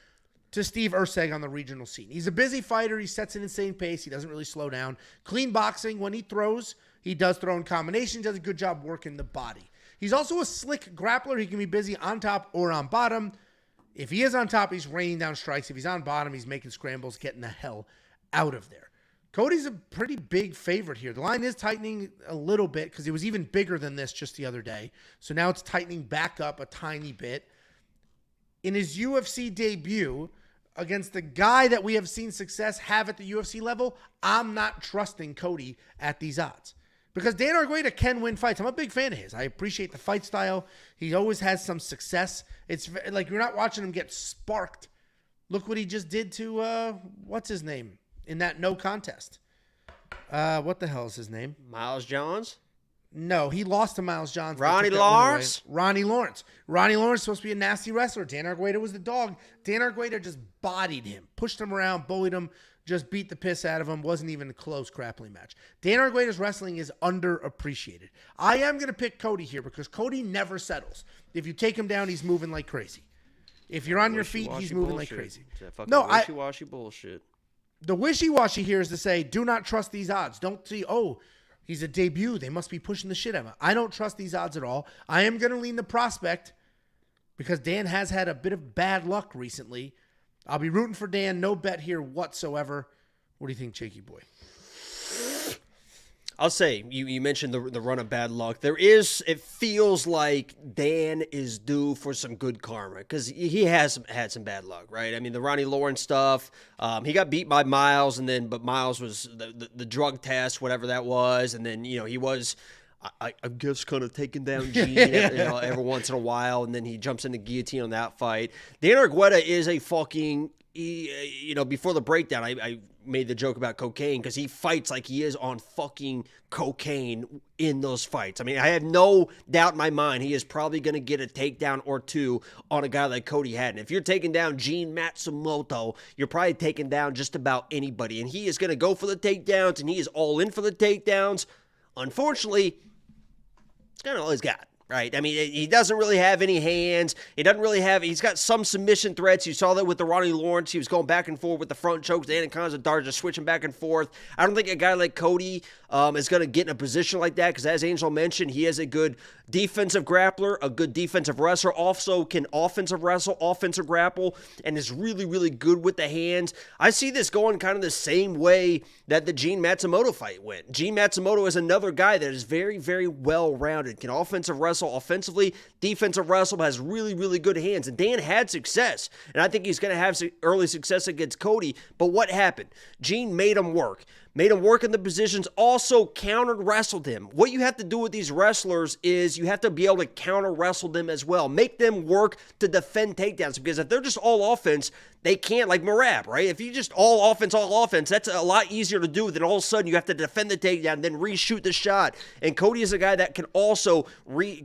A: to Steve Erceg on the regional scene. He's a busy fighter. He sets an insane pace. He doesn't really slow down. Clean boxing. When he throws, he does throw in combinations. Does a good job working the body. He's also a slick grappler. He can be busy on top or on bottom. If he is on top, he's raining down strikes. If he's on bottom, he's making scrambles, getting the hell out of there. Cody's a pretty big favorite here. The line is tightening a little bit because it was even bigger than this just the other day. So now it's tightening back up a tiny bit. In his UFC debut against the guy that we have seen success have at the UFC level, I'm not trusting Cody at these odds. Because Dan Argueta can win fights. I'm a big fan of his. I appreciate the fight style. He always has some success. It's like you're not watching him get sparked. Look what he just did to, what's his name? In that no contest. What the hell is his name?
B: Miles Johns?
A: No, he lost to Miles Johns.
B: Ronnie Lawrence?
A: Ronnie Lawrence. Ronnie Lawrence is supposed to be a nasty wrestler. Dan Argueta was the dog. Dan Argueta just bodied him, pushed him around, bullied him, just beat the piss out of him. Wasn't even a close grappling match. Dan Argueta's wrestling is underappreciated. I am going to pick Cody here because Cody never settles. If you take him down, he's moving like crazy. If you're on your feet, he's moving like crazy.
B: No, wishy-washy bullshit.
A: The wishy-washy here is to say, do not trust these odds. Don't see, oh, he's a debut. They must be pushing the shit out of him. I don't trust these odds at all. I am going to lean the prospect because Dan has had a bit of bad luck recently. I'll be rooting for Dan. No bet here whatsoever. What do you think, Cheeky Boy?
B: I'll say, you mentioned the run of bad luck. It feels like Dan is due for some good karma because he has had some bad luck, right? I mean, the Ronnie Lawrence stuff, he got beat by Miles, but Miles was the drug test, whatever that was, and then, he was, I guess, kind of taking down Gene every once in a while, and then he jumps in the guillotine on that fight. Dan Argueta is a fucking... before the breakdown, I made the joke about cocaine because he fights like he is on fucking cocaine in those fights. I mean, I have no doubt in my mind he is probably going to get a takedown or two on a guy like Cody Haddon. If you're taking down Gene Matsumoto, you're probably taking down just about anybody, and he is going to go for the takedowns, and he is all in for the takedowns. Unfortunately, it's kind of all he's got. Right. I mean, he doesn't really have any hands. He's got some submission threats. You saw that with the Ronnie Lawrence. He was going back and forth with the front chokes. The anaconda darts just switching back and forth. I don't think a guy like Cody is going to get in a position like that because, as Angel mentioned, he is a good defensive grappler, a good defensive wrestler, also can offensive wrestle, offensive grapple, and is really, really good with the hands. I see this going kind of the same way that the Gene Matsumoto fight went. Gene Matsumoto is another guy that is very, very well-rounded, can offensive wrestle offensively, defensive wrestle, but has really, really good hands. And Dan had success, and I think he's going to have early success against Cody. But what happened? Gene made him work in the positions, also counter-wrestled him. What you have to do with these wrestlers is you have to be able to counter-wrestle them as well. Make them work to defend takedowns, because if they're just all offense, they can't, like Marab, right? If you just all offense, that's a lot easier to do than all of a sudden you have to defend the takedown, then reshoot the shot. And Cody is a guy that can also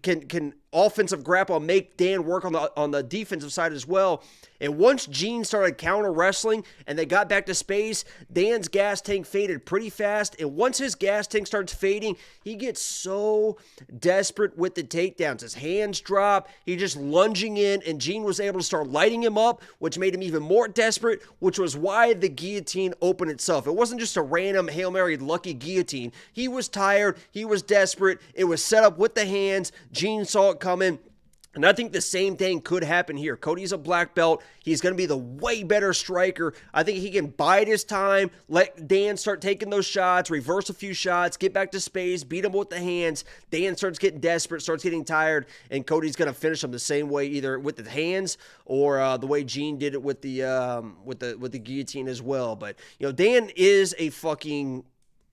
B: can offensive grapple and make Dan work on the defensive side as well. And once Gene started counter wrestling and they got back to space, Dan's gas tank faded pretty fast. And once his gas tank starts fading, he gets so desperate with the takedowns. His hands drop. He's just lunging in, and Gene was able to start lighting him up, which made him even more desperate, which was why the guillotine opened itself. It wasn't just a random Hail Mary lucky guillotine. He was tired. He was desperate. It was set up with the hands. Gene saw it coming. And I think the same thing could happen here. Cody's a black belt. He's going to be the way better striker. I think he can bide his time, let Dan start taking those shots, reverse a few shots, get back to space, beat him with the hands. Dan starts getting desperate, starts getting tired, and Cody's going to finish him the same way, either with the hands or the way Gene did it with the guillotine as well. But Dan is a fucking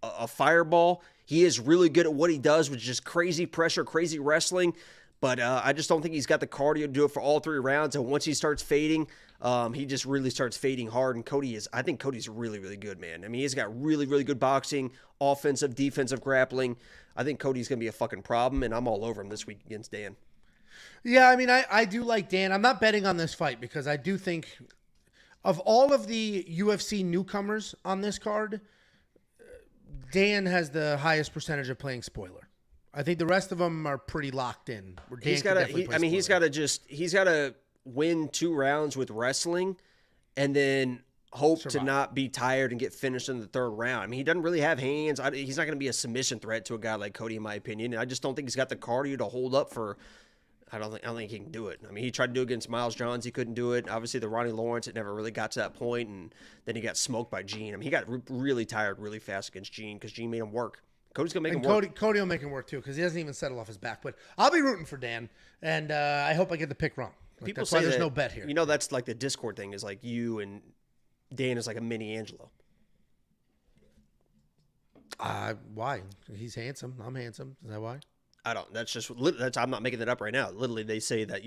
B: a fireball. He is really good at what he does, which is just crazy pressure, crazy wrestling. But I just don't think he's got the cardio to do it for all 3 rounds. And once he starts fading, he just really starts fading hard. And I think Cody's really, really good, man. I mean, he's got really, really good boxing, offensive, defensive grappling. I think Cody's going to be a fucking problem, and I'm all over him this week against Dan.
A: Yeah, I mean, I do like Dan. I'm not betting on this fight because I do think of all of the UFC newcomers on this card, Dan has the highest percentage of playing spoiler. I think the rest of them are pretty locked in.
B: He's got to win 2 rounds with wrestling and then hope to not be tired and get finished in the 3rd round. I mean, he doesn't really have hands. He's not going to be a submission threat to a guy like Cody, in my opinion. And I just don't think he's got the cardio to hold up for. I don't think he can do it. I mean, he tried to do it against Miles Johns. He couldn't do it. Obviously, the Ronnie Lawrence, it never really got to that point, and then he got smoked by Gene. I mean, he got really tired really fast against Gene because Gene made him work. Cody's going to make him work.
A: Cody will make him work, too, because he doesn't even settle off his back. But I'll be rooting for Dan, and I hope I get the pick wrong.
B: People
A: that's
B: say
A: why there's no bet here.
B: You know, that's like the Discord thing is like you and Dan is like a mini Angelo.
A: Why? He's handsome. I'm handsome. Is that why?
B: I don't. I'm not making that up right now. Literally, they say that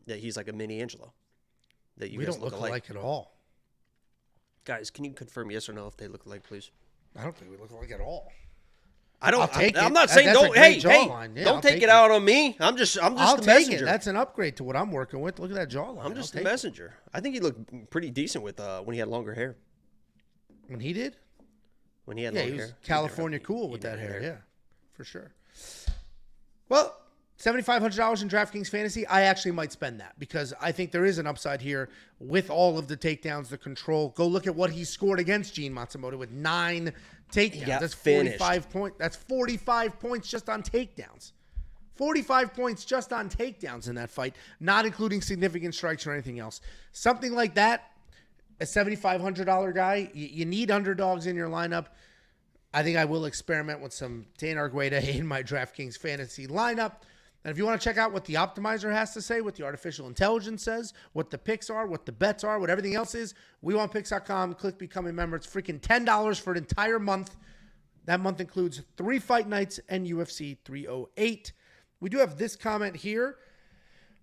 B: he's like a mini Angelo. That you
A: we
B: guys
A: don't look alike at all.
B: Guys, can you confirm yes or no if they look alike, please?
A: I don't think we look alike at all.
B: I'm not saying don't. Hey, don't take it out on me. I'm just the messenger.
A: That's an upgrade to what I'm working with. Look at that jawline.
B: I'm just the messenger. I think he looked pretty decent with when he had longer hair.
A: When he did?
B: When he had longer hair.
A: He was California cool with that hair. Yeah, for sure. Well, $7,500 in DraftKings Fantasy. I actually might spend that because I think there is an upside here with all of the takedowns, the control. Go look at what he scored against Gene Matsumoto with 9 takedowns. That's 45 points. That's 45 points just on takedowns. 45 points just on takedowns in that fight, not including significant strikes or anything else. Something like that, a $7,500 guy, you need underdogs in your lineup. I think I will experiment with some Dan Argueta in my DraftKings Fantasy lineup. And if you want to check out what the optimizer has to say, what the artificial intelligence says, what the picks are, what the bets are, what everything else is, WeWantPicks.com. Click Become a Member. It's freaking $10 for an entire month. That month includes 3 fight nights and UFC 308. We do have this comment here.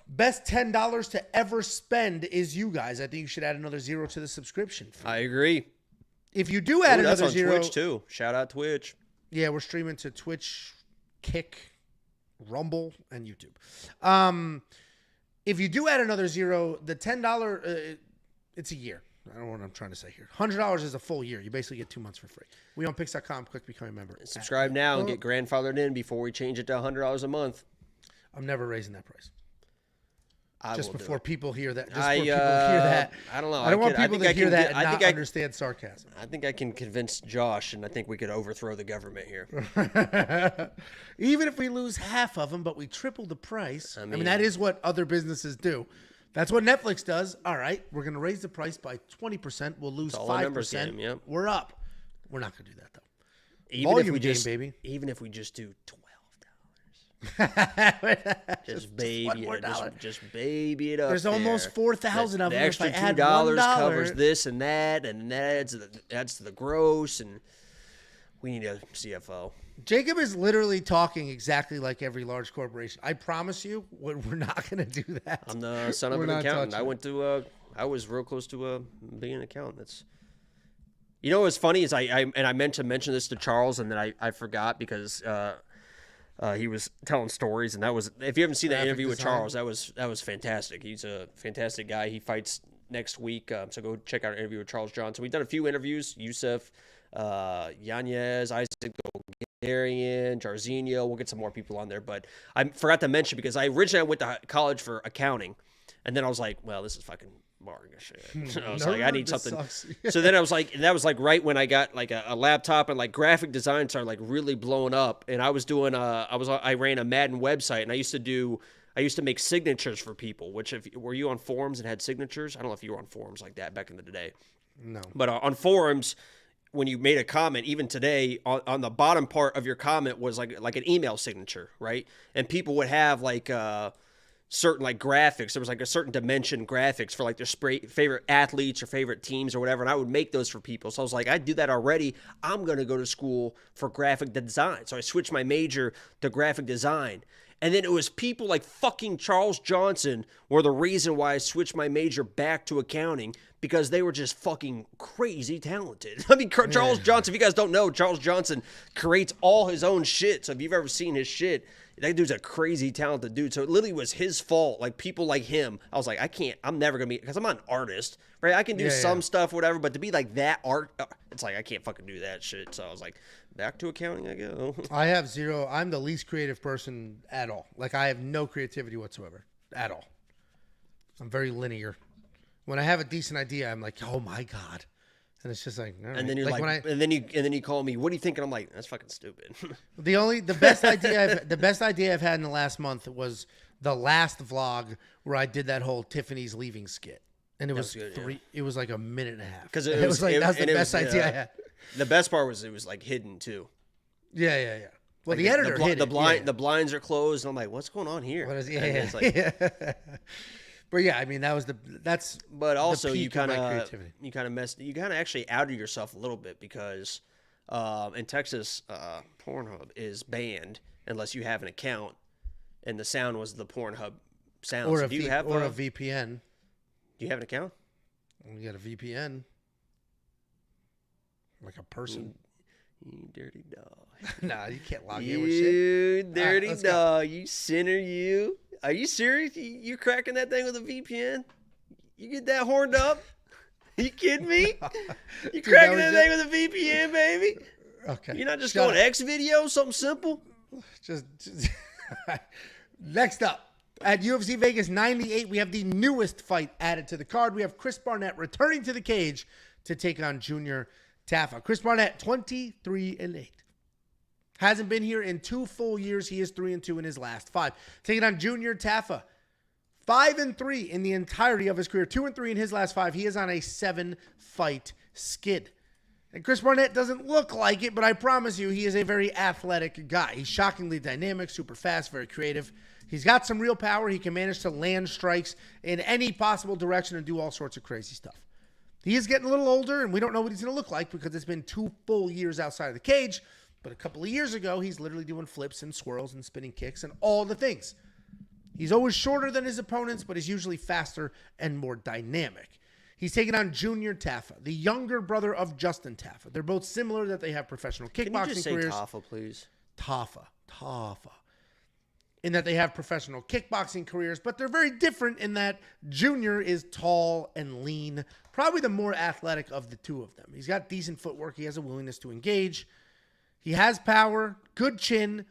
A: Best $10 to ever spend is you guys. I think you should add another 0 to the subscription fee.
B: I agree.
A: If you do add another
B: that's on
A: 0,
B: Twitch too. Shout out Twitch.
A: Yeah, we're streaming to Twitch, Kick, Rumble, and YouTube. If you do add another 0, the $10, it's a year. I don't know what I'm trying to say here. $100 is a full year. You basically get 2 months for free. WeOwnPicks.com. Click Become a Member.
B: Subscribe now and get grandfathered in before we change it to $100 a month.
A: I'm never raising that price. Just before people hear that.
B: I don't know.
A: I don't want people to hear that and not understand sarcasm.
B: I think I can convince Josh, and I think we could overthrow the government here.
A: Even if we lose half of them, but we triple the price. I mean, that is what other businesses do. That's what Netflix does. All right, we're going to raise the price by 20%. We'll lose 5%.
B: Yep.
A: We're up. We're not going to do that, though.
B: Even if we just do $12. just baby it up.
A: There's almost 4,000 of them.
B: The extra $2 covers this and that, and that adds to the gross. And we need a CFO.
A: Jacob is literally talking exactly like every large corporation. I promise you, we're not going to do that.
B: I'm the son of an accountant. I was real close to being an accountant. That's. You know what's funny is I meant to mention this to Charles, and then I forgot because. He was telling stories, and that was, if you haven't seen that interview with Charles, that was fantastic. He's a fantastic guy. He fights next week, so go check out an interview with Charles Johnson. We've done a few interviews, Yusuf, Yanez, Isaac Bulgarian, Jarzinho. We'll get some more people on there, but I forgot to mention because I originally went to college for accounting, and then I was like, well, this is fucking boring as shit. So I was like, I need something. So then I was like, and that was like right when I got like a laptop and like graphic design started like really blowing up. And I was doing I ran a Madden website, and I used to make signatures for people. Which were you on forums and had signatures? I don't know if you were on forums like that back in the day.
A: No.
B: But on forums, when you made a comment, even today, on the bottom part of your comment was like an email signature, right? And people would have like certain like graphics. There was like a certain dimension graphics for like their favorite athletes or favorite teams or whatever, and I would make those for people. So I was like, I do that already. I'm going to go to school for graphic design. So I switched my major to graphic design. And then it was people like fucking Charles Johnson were the reason why I switched my major back to accounting, because they were just fucking crazy talented. I mean, Charles Johnson, if you guys don't know, Charles Johnson creates all his own shit. So if you've ever seen his shit, that dude's a crazy talented dude. So it literally was his fault. Like people like him, I was like, I'm never going to be, because I'm not an artist. right? I can do some stuff, whatever, but to be like that art, it's like I can't fucking do that shit. So I was like, back to accounting I go.
A: I have zero. I'm the least creative person at all. Like, I have no creativity whatsoever at all. I'm very linear. When I have a decent idea, I'm like, oh my God. And it's just like,
B: and then you're like, and then you call me, what do you think? And I'm like, that's fucking stupid.
A: the best idea I've had in the last month was the last vlog where I did that whole Tiffany's leaving skit, and it was good, It was like a minute and a half
B: because
A: it was like that's the best idea I had.
B: The best part was it was like hidden too.
A: Yeah. Well,
B: like
A: the editor hid
B: the blinds are closed, and I'm like, what's going on here?
A: What is It's like, But yeah, I mean that's.
B: But also you kind of actually outed yourself a little bit because in Texas, Pornhub is banned unless you have an account, and the sound was the Pornhub sound.
A: Or
B: so
A: a VPN.
B: Do you have an account?
A: You got a VPN, like a person.
B: You dirty dog.
A: Nah, you can't log in with shit.
B: You dirty dog. You sinner, you. Are you serious? You cracking that thing with a VPN? You get that horned up? You kidding me? You cracking that thing with a VPN, baby?
A: Okay.
B: You're not just going X video, something simple?
A: Just Next up, at UFC Vegas 98, we have the newest fight added to the card. We have Chris Barnett returning to the cage to take on Junior Tafa. Chris Barnett, 23-8. Hasn't been here in 2 full years. He is 3-2 in his last 5. Taking on Junior Tafa, 5-3 in the entirety of his career. 2-3 in his last 5. He is on a 7-fight skid. And Chris Barnett doesn't look like it, but I promise you, he is a very athletic guy. He's shockingly dynamic, super fast, very creative. He's got some real power. He can manage to land strikes in any possible direction and do all sorts of crazy stuff. He is getting a little older, and we don't know what he's going to look like because it's been 2 full years outside of the cage. But a couple of years ago, he's literally doing flips and swirls and spinning kicks and all the things. He's always shorter than his opponents, but is usually faster and more dynamic. He's taking on Junior Tafa, the younger brother of Justin Tafa. They're both similar that they have professional kickboxing
B: careers. Can you just say
A: careers.
B: Tafa, please?
A: Tafa. In that they have professional kickboxing careers, but they're very different in that Junior is tall and lean, probably the more athletic of the two of them. He's got decent footwork. He has a willingness to engage. He has power, good chin,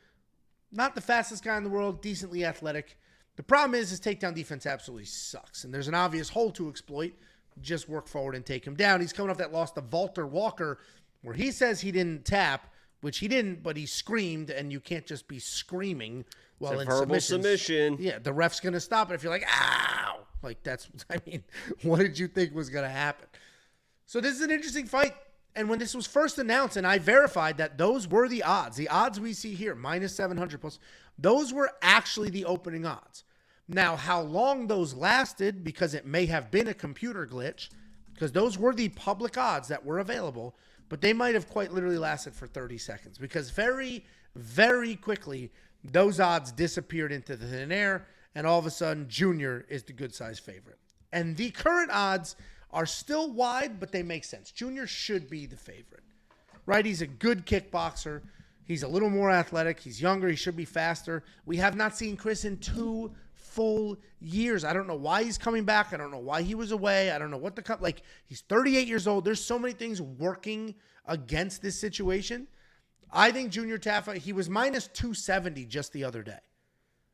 A: not the fastest guy in the world, decently athletic. The problem is his takedown defense absolutely sucks, and there's an obvious hole to exploit. Just work forward and take him down. He's coming off that loss to Walter Walker, where he says he didn't tap, which he didn't, but he screamed, and you can't just be screaming while in
B: verbal submission.
A: Yeah, the ref's going to stop it if you're like, ow. Like, that's, I mean, what did you think was going to happen? So this is an interesting fight. And when this was first announced, and I verified that those were the odds we see here, minus 700 plus, those were actually the opening odds. Now, how long those lasted, because it may have been a computer glitch, because those were the public odds that were available, but they might have quite literally lasted for 30 seconds, because very, very quickly, those odds disappeared into the thin air, and all of a sudden, Junior is the good size favorite. And the current odds are still wide, but they make sense. Junior should be the favorite, right? He's a good kickboxer. He's a little more athletic. He's younger. He should be faster. We have not seen Chris in 2 full years. I don't know why he's coming back. I don't know why he was away. I don't know what like, he's 38 years old. There's so many things working against this situation. I think Junior Tafa, he was minus 270 just the other day.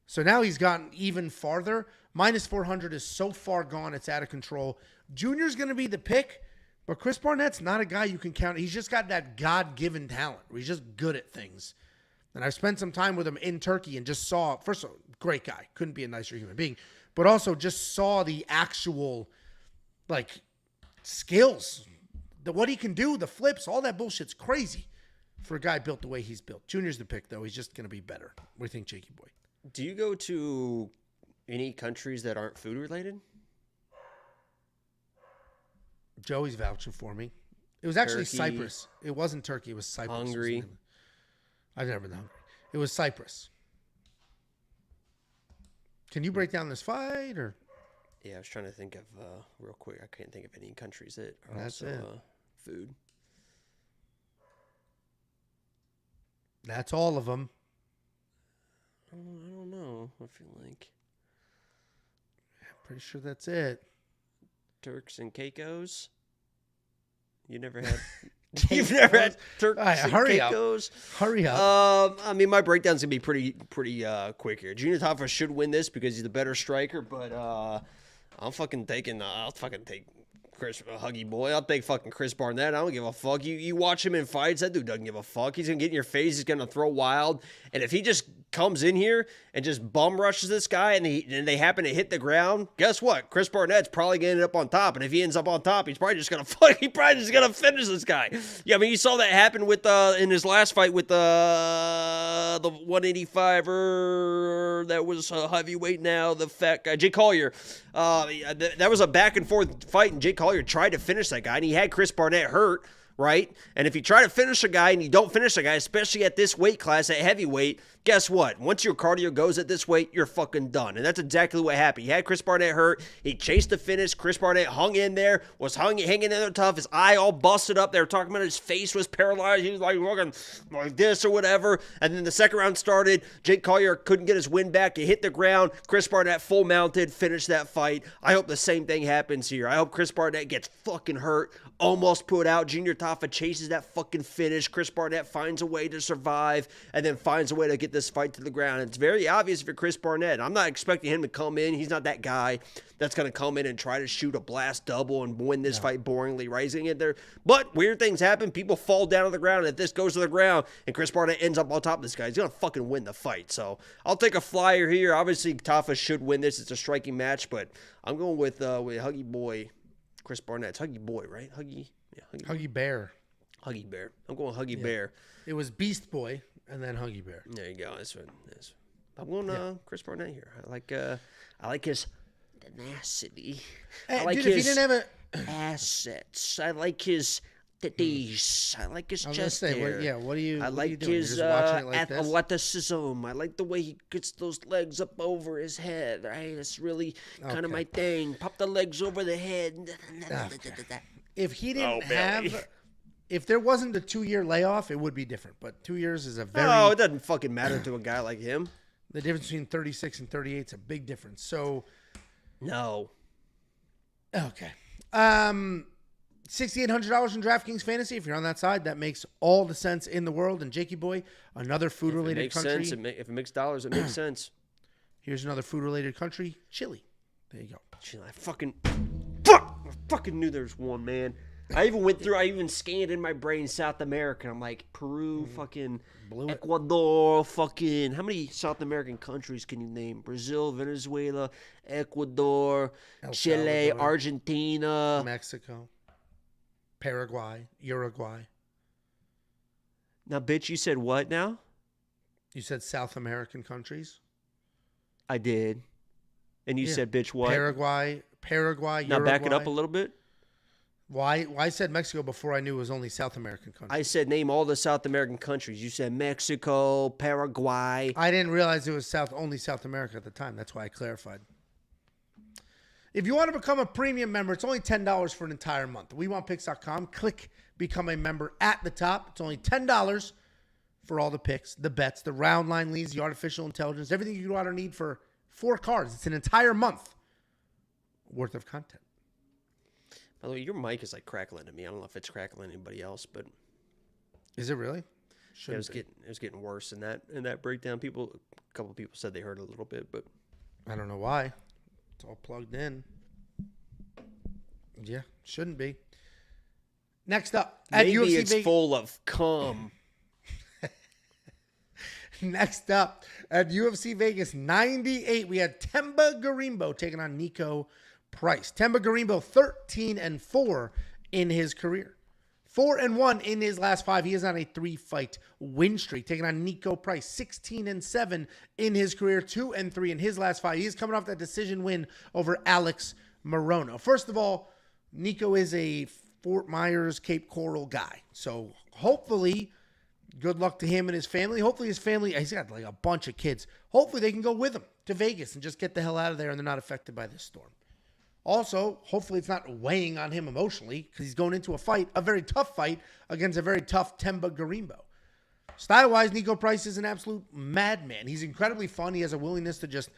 A: So now he's gotten even farther. Minus 400 is so far gone, it's out of control. Junior's going to be the pick, but Chris Barnett's not a guy you can count. He's just got that God-given talent where he's just good at things. And I've spent some time with him in Turkey and just saw, first of all, great guy. Couldn't be a nicer human being. But also just saw the actual, like, skills. What he can do, the flips, all that bullshit's crazy for a guy built the way he's built. Junior's the pick, though. He's just going to be better. What do you think, Jakey boy?
B: Do you go to any countries that aren't food related?
A: Joey's vouching for me. It was actually
B: Turkey.
A: Cyprus. It wasn't Turkey. It was Cyprus.
B: Hungary.
A: I've never been to Hungary. It was Cyprus. Can you break down this fight? Or
B: Yeah, I was trying to think of, real quick, I can't think of any countries that are
A: That's
B: also food.
A: That's all of them.
B: I don't know. I feel like
A: Pretty sure that's it.
B: Turks and Caicos. You never had. You've never had Turks and Caicos.
A: Hurry up.
B: I mean, my breakdown's gonna be pretty quick here. Junior Tafa should win this because he's the better striker, but I'm fucking taking. I'll fucking take Chris Huggy Boy. I'll take fucking Chris Barnett. I don't give a fuck. You watch him in fights. That dude doesn't give a fuck. He's gonna get in your face. He's gonna throw wild. And if he just comes in here and just bum rushes this guy and they happen to hit the ground, guess what? Chris Barnett's probably gonna end up on top. And if he ends up on top, he's probably just gonna finish this guy. Yeah, I mean, you saw that happen with in his last fight with the 185er that was heavyweight now, the fat guy, Jake Collier. That was a back and forth fight, and Jake Collier tried to finish that guy, and he had Chris Barnett hurt, right? And if you try to finish a guy and you don't finish a guy, especially at this weight class, at heavyweight, guess what? Once your cardio goes at this weight, you're fucking done. And that's exactly what happened. He had Chris Barnett hurt. He chased the finish. Chris Barnett hung in there, was hanging in there tough. His eye all busted up. They were talking about his face was paralyzed. He was like looking like this or whatever. And then the second round started. Jake Collier couldn't get his win back. He hit the ground. Chris Barnett full mounted, finished that fight. I hope the same thing happens here. I hope Chris Barnett gets fucking hurt, almost put out. Junior Tafa chases that fucking finish. Chris Barnett finds a way to survive and then finds a way to get this fight to the ground. It's very obvious for Chris Barnett. I'm not expecting him to come in. He's not that guy that's going to come in and try to shoot a blast double and win this fight boringly, rising it there. But weird things happen. People fall down to the ground. And if this goes to the ground and Chris Barnett ends up on top of this guy, he's going to fucking win the fight. So I'll take a flyer here. Obviously, Tafa should win this. It's a striking match, but I'm going with Huggy Boy, Chris Barnett. It's Huggy Boy, right? Huggy
A: Bear.
B: Huggy Bear. I'm going Huggy Bear.
A: It was Beast Boy and then Huggy Bear.
B: There you go. That's what it is. I'm going Chris Barnett here. I like his tenacity.
A: Hey,
B: I like
A: dude,
B: his
A: if he didn't have
B: assets. I like his titties. I like his chest hair.
A: What are you?
B: I like his athleticism. I like the way he gets those legs up over his head. Right, that's really kind of my thing. Pop the legs over the head.
A: If he didn't if there wasn't a 2-year layoff, it would be different. But 2 years is a very.
B: Oh, it doesn't fucking matter to a guy like him.
A: The difference between 36 and 38 is a big difference. So.
B: No.
A: Okay. $6,800 in DraftKings Fantasy. If you're on that side, that makes all the sense in the world. And Jakey Boy, another food-related country.
B: Sense, if it makes dollars, it makes sense.
A: Here's another food-related country, Chile. There you go.
B: Chile. I fucking knew there was one, man. I even scanned in my brain South America. I'm like, Peru, fucking Ecuador, fucking. How many South American countries can you name? Brazil, Venezuela, Ecuador, Chile,
A: Salvador,
B: Argentina,
A: Mexico, Paraguay, Uruguay.
B: Now, bitch, you said what now?
A: You said South American countries?
B: I did. And you said, bitch, what?
A: Paraguay,
B: now
A: Uruguay.
B: Back it up a little bit.
A: Why I said Mexico before I knew it was only South American countries.
B: I said name all the South American countries. You said Mexico, Paraguay.
A: I didn't realize it was only South America at the time. That's why I clarified. If you want to become a premium member, it's only $10 for an entire month. WeWantPicks.com. Click Become a Member at the top. It's only $10 for all the picks, the bets, the round line leads, the artificial intelligence, everything you ought to need for 4 cards. It's an entire month worth of content.
B: By the way, your mic is like crackling to me. I don't know if it's crackling to anybody else, but
A: is it really?
B: It was getting worse in that breakdown. A couple of people said they heard a little bit, but
A: I don't know why. It's all plugged in. Yeah, shouldn't be. Next up, at
B: maybe
A: UFC
B: it's full of cum.
A: Next up, at UFC Vegas 98, we had Themba Gorimbo taking on Niko Price. Themba Gorimbo 13-4 in his career. 4-1 in his last 5. He is on a 3-fight win streak. Taking on Niko Price 16-7 in his career. 2-3 in his last 5. He is coming off that decision win over Alex Morono. First of all, Niko is a Fort Myers, Cape Coral guy. So hopefully, good luck to him and his family. Hopefully his family, he's got like a bunch of kids. Hopefully they can go with him to Vegas and just get the hell out of there and they're not affected by this storm. Also, hopefully it's not weighing on him emotionally because he's going into a fight, a very tough fight against a very tough Themba Gorimbo. Style-wise, Niko Price is an absolute madman. He's incredibly fun. He has a willingness to just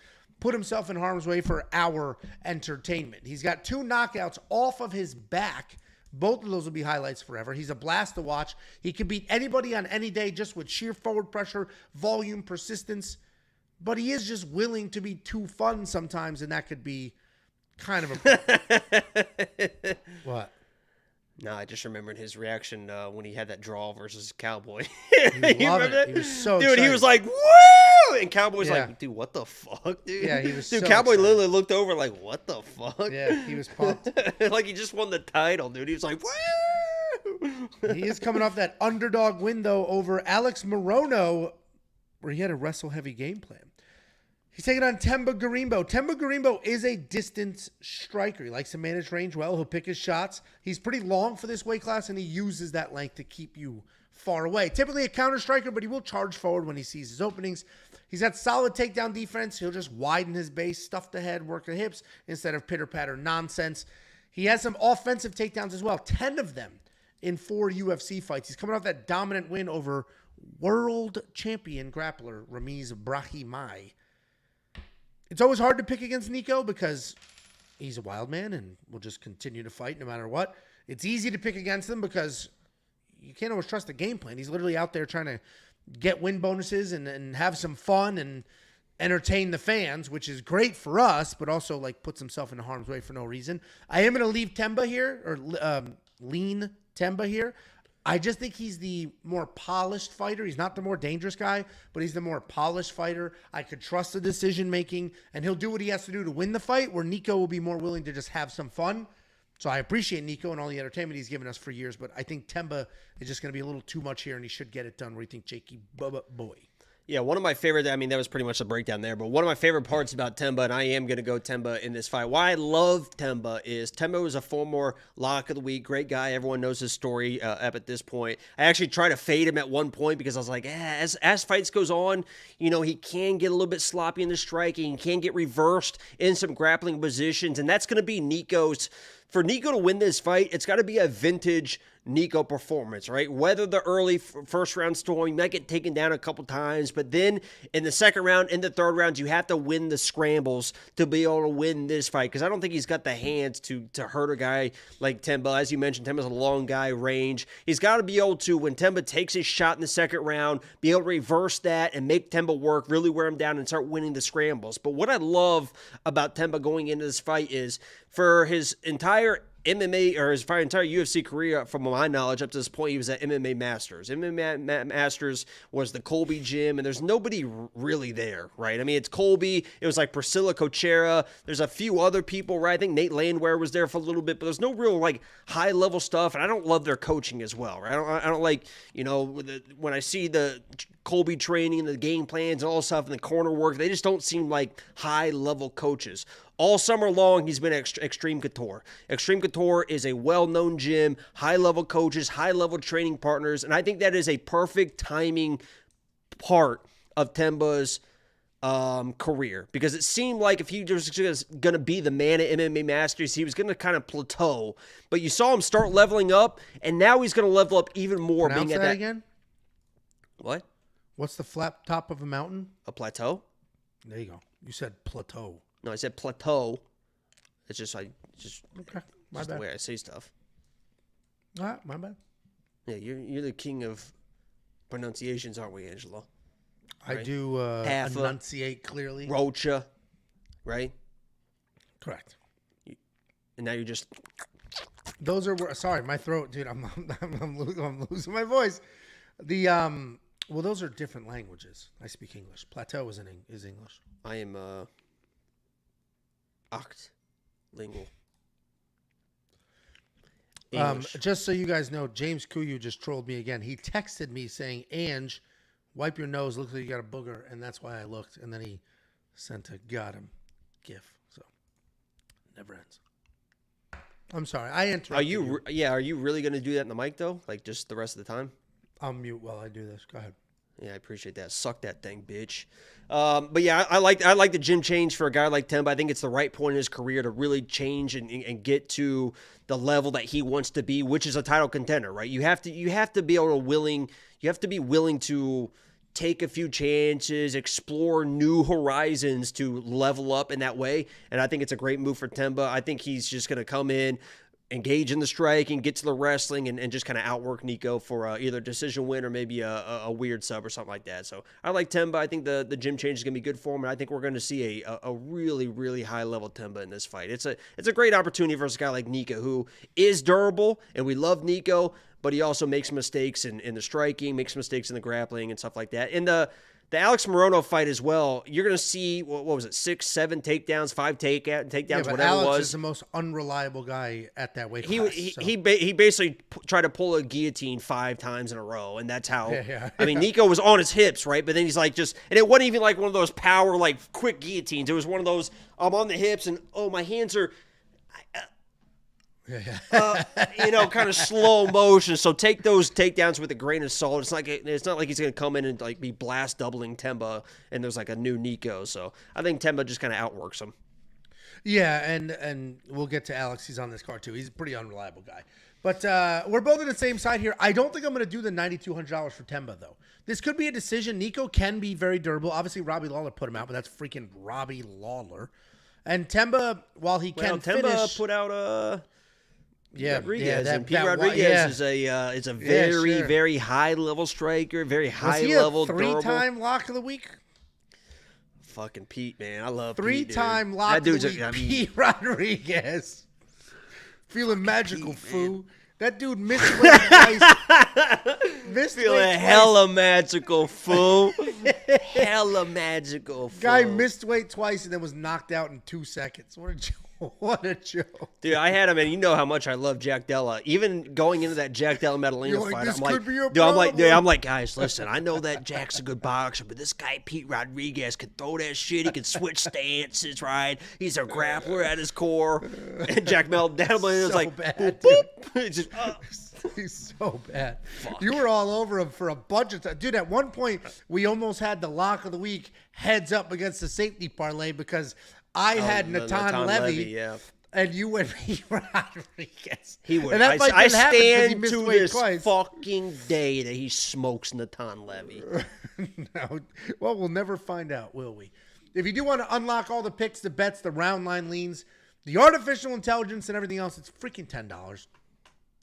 A: put himself in harm's way for our entertainment. He's got 2 knockouts off of his back. Both of those will be highlights forever. He's a blast to watch. He can beat anybody on any day just with sheer forward pressure, volume, persistence. But he is just willing to be too fun sometimes, and that could be kind of a... What?
B: No, I just remembered his reaction when he had that draw versus Cowboy.
A: He loved it. He was so
B: dude,
A: excited.
B: He was like, woo! And Cowboy's like, dude, what the fuck, dude?
A: Yeah, he was
B: dude,
A: so
B: Cowboy
A: excited.
B: literally looked over like, what the fuck?
A: Yeah, he was pumped.
B: Like he just won the title, dude. He was like, woo!
A: He is coming off that underdog win, though, over Alex Morono, where he had a wrestle-heavy game plan. He's taking on Themba Gorimbo. Themba Gorimbo is a distance striker. He likes to manage range well. He'll pick his shots. He's pretty long for this weight class, and he uses that length to keep you far away. Typically a counter striker, but he will charge forward when he sees his openings. He's got solid takedown defense. He'll just widen his base, stuff the head, work the hips, instead of pitter-patter nonsense. He has some offensive takedowns as well, 10 of them in 4 UFC fights. He's coming off that dominant win over world champion grappler Ramiz Brahimaj. It's always hard to pick against Niko because he's a wild man and will just continue to fight no matter what. It's easy to pick against him because you can't always trust the game plan. He's literally out there trying to get win bonuses and have some fun and entertain the fans, which is great for us, but also like puts himself in harm's way for no reason. I am going to leave Themba here, or lean Themba here. I just think he's the more polished fighter. He's not the more dangerous guy, but he's the more polished fighter. I could trust the decision-making, and he'll do what he has to do to win the fight, where Niko will be more willing to just have some fun. So I appreciate Niko and all the entertainment he's given us for years, but I think Themba is just going to be a little too much here, and he should get it done where you think Jakey Bubba Boy.
B: Yeah, one of my favorite, I mean, that was pretty much the breakdown there, but one of my favorite parts about Themba, and I am going to go Themba in this fight, why I love Themba is Themba was a former lock of the week, great guy, everyone knows his story up at this point. I actually tried to fade him at one point because I was like, as fights goes on, you know, he can get a little bit sloppy in the striking, can get reversed in some grappling positions, and that's going to be Niko's. For Niko to win this fight, it's got to be a vintage Niko performance, right? Whether the early first round storm, you might get taken down a couple times, but then in the second round, in the third round, you have to win the scrambles to be able to win this fight, because I don't think he's got the hands to hurt a guy like Themba. As you mentioned, Themba's a long guy, range. He's got to be able to, when Themba takes his shot in the second round, be able to reverse that and make Themba work, really wear him down and start winning the scrambles. But what I love about Themba going into this fight is for his entire MMA, or his entire UFC career, from my knowledge up to this point, he was at MMA Masters. MMA Masters was the Colby gym, and there's nobody really there, right? I mean, it's Colby. It was like Priscilla Cochera. There's a few other people, right? I think Nate Landwehr was there for a little bit, but there's no real like high level stuff, and I don't love their coaching as well, right? I don't like, you know, when I see the Colby training and the game plans and all stuff and the corner work, they just don't seem like high level coaches. All summer long, he's been at Extreme Couture. Extreme Couture is a well-known gym, high-level coaches, high-level training partners, and I think that is a perfect timing part of Themba's career, because it seemed like if he was just going to be the man at MMA Masters, he was going to kind of plateau, but you saw him start leveling up, and now he's going to level up even more.
A: Pronounce
B: being at
A: that again?
B: What?
A: What's the flat top of a mountain?
B: A plateau?
A: There you go. You said plateau.
B: No, I said plateau. It's just
A: Okay, my
B: just
A: bad.
B: the way I say stuff.
A: My bad.
B: Yeah, you're the king of pronunciations, aren't we, Angelo?
A: I
B: Right.
A: do
B: Tafa,
A: enunciate clearly.
B: Rocha, right?
A: Correct.
B: And now you're just
A: Those are sorry, my throat, dude. I'm losing my voice. The well, those are different languages. I speak English. Plateau is English.
B: I am octlingual. English.
A: Just so you guys know, James Kuyu just trolled me again. He texted me saying, "Ange, wipe your nose. Looks like you got a booger," and that's why I looked. And then he sent a got him gif. So never ends. I'm sorry, I interrupted.
B: Are you really gonna do that in the mic though? Like just the rest of the time?
A: I'll mute while I do this. Go ahead.
B: Yeah, I appreciate that. Suck that thing, bitch. But yeah, I like the gym change for a guy like Themba. I think it's the right point in his career to really change and get to the level that he wants to be, which is a title contender, right? You have to be willing to take a few chances, explore new horizons to level up in that way. And I think it's a great move for Themba. I think he's just going to come in, engage in the striking, get to the wrestling, and just kind of outwork Niko for either a decision win or maybe a weird sub or something like that. So I like Themba. I think the gym change is going to be good for him, and I think we're going to see a really, really high-level Themba in this fight. It's a great opportunity versus a guy like Niko, who is durable, and we love Niko, but he also makes mistakes in the striking, makes mistakes in the grappling and stuff like that. In the Alex Morono fight as well, you're going to see, what was it, 6, 7 takedowns, 5 takedowns, whatever
A: Alex
B: it was.
A: Is the most unreliable guy at that weight
B: class. He basically tried to pull a guillotine 5 times in a row, and that's how. I mean, Niko was on his hips, right? But then he's like and it wasn't even like one of those power, like quick guillotines. It was one of those, I'm on the hips, and my hands are. Kind of slow motion. So take those takedowns with a grain of salt. It's not like he's going to come in and like be blast doubling Themba, and there's like a new Niko. So I think Themba just kind of outworks him.
A: Yeah, and we'll get to Alex. He's on this card too. He's a pretty unreliable guy. But we're both on the same side here. I don't think I'm going to do the $9,200 for Themba though. This could be a decision. Niko can be very durable. Obviously, Robbie Lawler put him out, but that's freaking Robbie Lawler. And Themba, while he can
B: Themba put out Rodriguez,
A: and
B: Pete Rodriguez is a very, very high level striker, very high level durable.
A: 3-time lock of the week.
B: Fucking Pete, man, I love
A: 3-time lock of the week. Pete Rodriguez, feeling magical, fool. That dude missed weight twice.
B: Feeling hella magical, fool. Hella magical, fool.
A: Guy missed weight twice and then was knocked out in 2 seconds. What a joke. What a joke.
B: Dude, I had him, and you know how much I love Jack Della. Even going into that Jack Della Medellino fight, I'm like, guys, listen, I know that Jack's a good boxer, but this guy, Pete Rodriguez, can throw that shit. He can switch stances, right? He's a grappler at his core. And Jack Medellino was like,
A: bad,
B: boop, boop. Just,
A: He's so bad.
B: Fuck.
A: You were all over him for a bunch of time. Dude, at one point, we almost had the lock of the week heads up against the safety parlay because I had Natan Levy, and you went Pete Rodriguez.
B: He would.
A: And that
B: I stand to this
A: twice.
B: fucking day that he smokes Natan Levy.
A: No. Well, we'll never find out, will we? If you do want to unlock all the picks, the bets, the round line leans, the artificial intelligence, and everything else, it's freaking $10.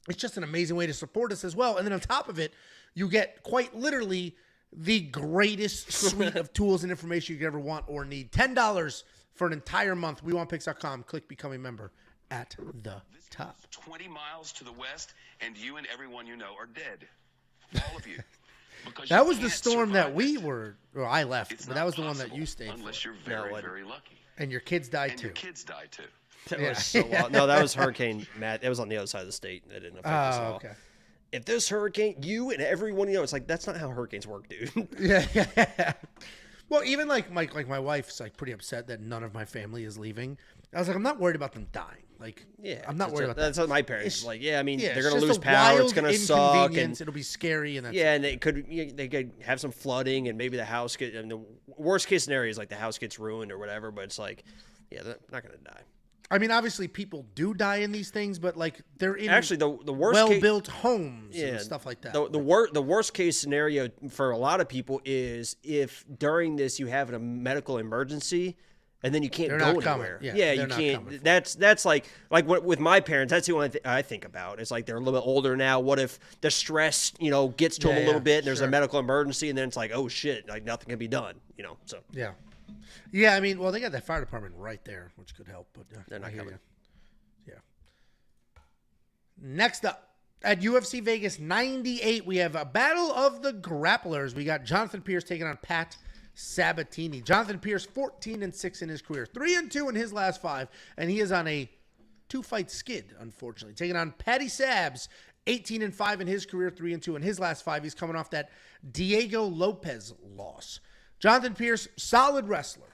A: It's just an amazing way to support us as well. And then on top of it, you get quite literally the greatest suite of tools and information you could ever want or need. $10 for an entire month. WeWantPicks.com. Click Become a Member at the top.
C: 20 miles to the west, and you and everyone you know are dead. All of you.
A: That was the storm that we were, or I left, but that was the one that you stayed
C: unless
A: for.
C: You're very, very lucky.
A: And your kids died too.
C: Your kids died too.
B: That was so wild. No, that was Hurricane Matt. It was on the other side of the state. That didn't affect us at all.
A: Okay.
B: If this hurricane, you and everyone you know, it's like, that's not how hurricanes work, dude.
A: Yeah. Well, even like my wife's like pretty upset that none of my family is leaving. I was like, I'm not worried about them dying. Like, yeah, I'm not worried about that.
B: That's what my parents like. Yeah, I mean, they're gonna
A: just
B: lose power. It's gonna suck, and
A: it'll be scary. And
B: and they could have some flooding, and maybe the house get. And the worst case scenario is like the house gets ruined or whatever. But it's like, yeah, they're not gonna die.
A: I mean, obviously, people do die in these things, but like they're in
B: the worst
A: well-built homes and stuff like that.
B: The worst case scenario for a lot of people is if during this you have a medical emergency and then you can't go anywhere. Yeah, you can't. That's like with my parents. That's the only thing I think about. It's like they're a little bit older now. What if the stress gets to them a little bit? And there's a medical emergency, and then it's like, oh shit, like nothing can be done. So
A: yeah. Yeah, I mean, well, they got that fire department right there, which could help, but
B: they're not coming.
A: Yeah. Next up, at UFC Vegas 98, we have a battle of the grapplers. We got Jonathan Pearce taking on Pat Sabatini. Jonathan Pearce, 14-6 in his career, 3-2 in his last 5, and he is on a 2-fight skid, unfortunately. Taking on Patty Sabs, 18-5 in his career, 3-2 in his last 5. He's coming off that Diego Lopez loss. Jonathan Pearce, solid wrestler.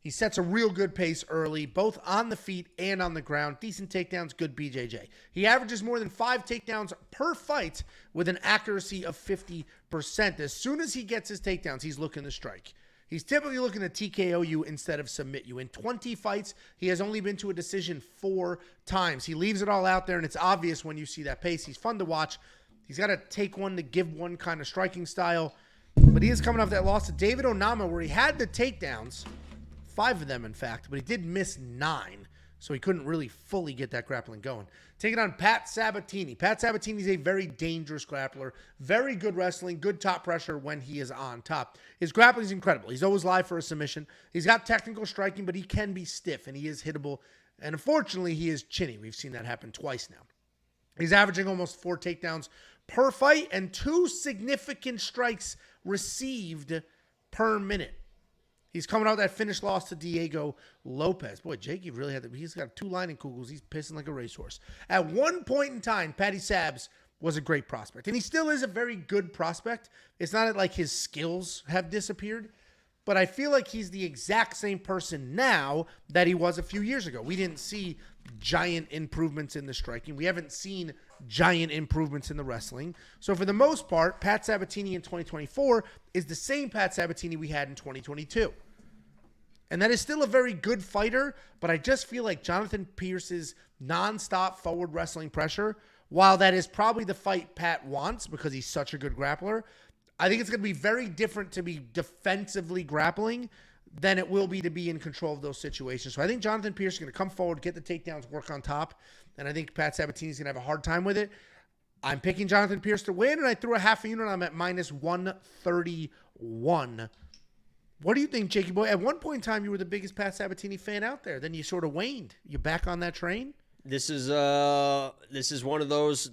A: He sets a real good pace early, both on the feet and on the ground. Decent takedowns, good BJJ. He averages more than 5 takedowns per fight with an accuracy of 50%. As soon as he gets his takedowns, he's looking to strike. He's typically looking to TKO you instead of submit you. In 20 fights, he has only been to a decision 4 times. He leaves it all out there, and it's obvious when you see that pace. He's fun to watch. He's got to take one to give one kind of striking style. But he is coming off that loss to David Onama where he had the takedowns, 5 of them in fact, but he did miss 9. So he couldn't really fully get that grappling going. Taking on Pat Sabatini. Pat Sabatini is a very dangerous grappler. Very good wrestling, good top pressure when he is on top. His grappling is incredible. He's always live for a submission. He's got technical striking, but he can be stiff, and he is hittable. And unfortunately, he is chinny. We've seen that happen twice now. He's averaging almost 4 takedowns per fight and 2 significant strikes received per minute. He's coming out that finish loss to Diego Lopez. Boy, Jakey really he's got 2 lining kugels. He's pissing like a racehorse. At one point in time, Patty Sabs was a great prospect. And he still is a very good prospect. It's not like his skills have disappeared. But I feel like he's the exact same person now that he was a few years ago. We didn't see giant improvements in the striking. We haven't seen giant improvements in the wrestling. So for the most part, Pat Sabatini in 2024 is the same Pat Sabatini we had in 2022. And that is still a very good fighter, but I just feel like Jonathan Pearce's nonstop forward wrestling pressure, while that is probably the fight Pat wants because he's such a good grappler, I think it's going to be very different to be defensively grappling than it will be to be in control of those situations. So I think Jonathan Pearce is going to come forward, get the takedowns, work on top, and I think Pat Sabatini is going to have a hard time with it. I'm picking Jonathan Pearce to win, and I threw a half a unit. I'm at minus 131. What do you think, Jakey boy? At one point in time, you were the biggest Pat Sabatini fan out there. Then you sort of waned. You back on that train?
B: This is one of those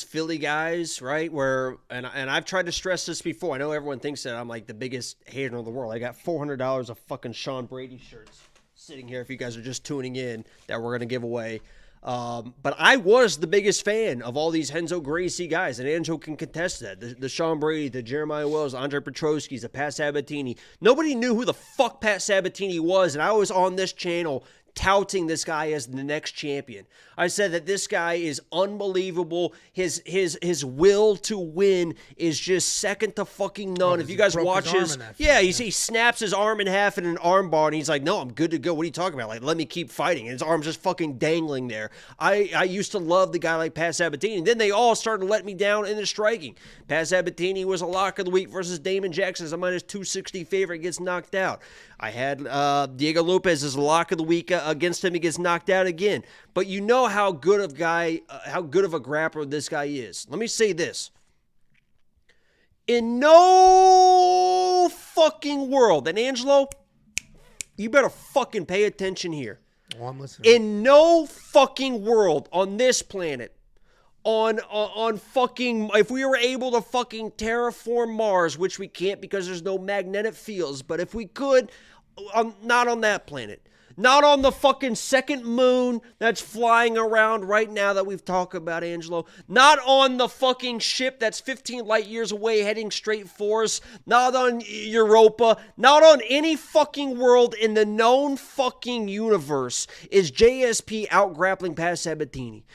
B: Philly guys, right? Where and I've tried to stress this before. I know everyone thinks that I'm like the biggest hater in the world. I got $400 of fucking Sean Brady shirts sitting here. If you guys are just tuning in, that we're gonna give away. But I was the biggest fan of all these Renzo Gracie guys, and Anjo can contest that. The Sean Brady, the Jeremiah Wells, Andre Petroski's, the Pat Sabatini. Nobody knew who the fuck Pat Sabatini was, and I was on this channel touting this guy as the next champion. I said that this guy is unbelievable. His will to win is just second to fucking none. If you guys watch his he snaps his arm in half in an arm bar, and he's like, no, I'm good to go. What are you talking about? Like, let me keep fighting. And his arm's just fucking dangling there. I used to love the guy like Pat Sabatini. Then they all started to let me down in the striking. Pat Sabatini was a lock of the week versus Damon Jackson as a minus 260 favorite, gets knocked out. I had Diego Lopez as a lock of the week against him. He gets knocked out again. But you know how good of a grappler this guy is. Let me say this. In no fucking world, and Angelo, you better fucking pay attention here.
A: Oh, I'm listening.
B: In no fucking world on this planet, on fucking, if we were able to fucking terraform Mars, which we can't because there's no magnetic fields, but if we could, not on that planet. Not on the fucking second moon that's flying around right now that we've talked about, Angelo. Not on the fucking ship that's 15 light years away heading straight for us. Not on Europa. Not on any fucking world in the known fucking universe is JSP out-grappling Pat Sabatini.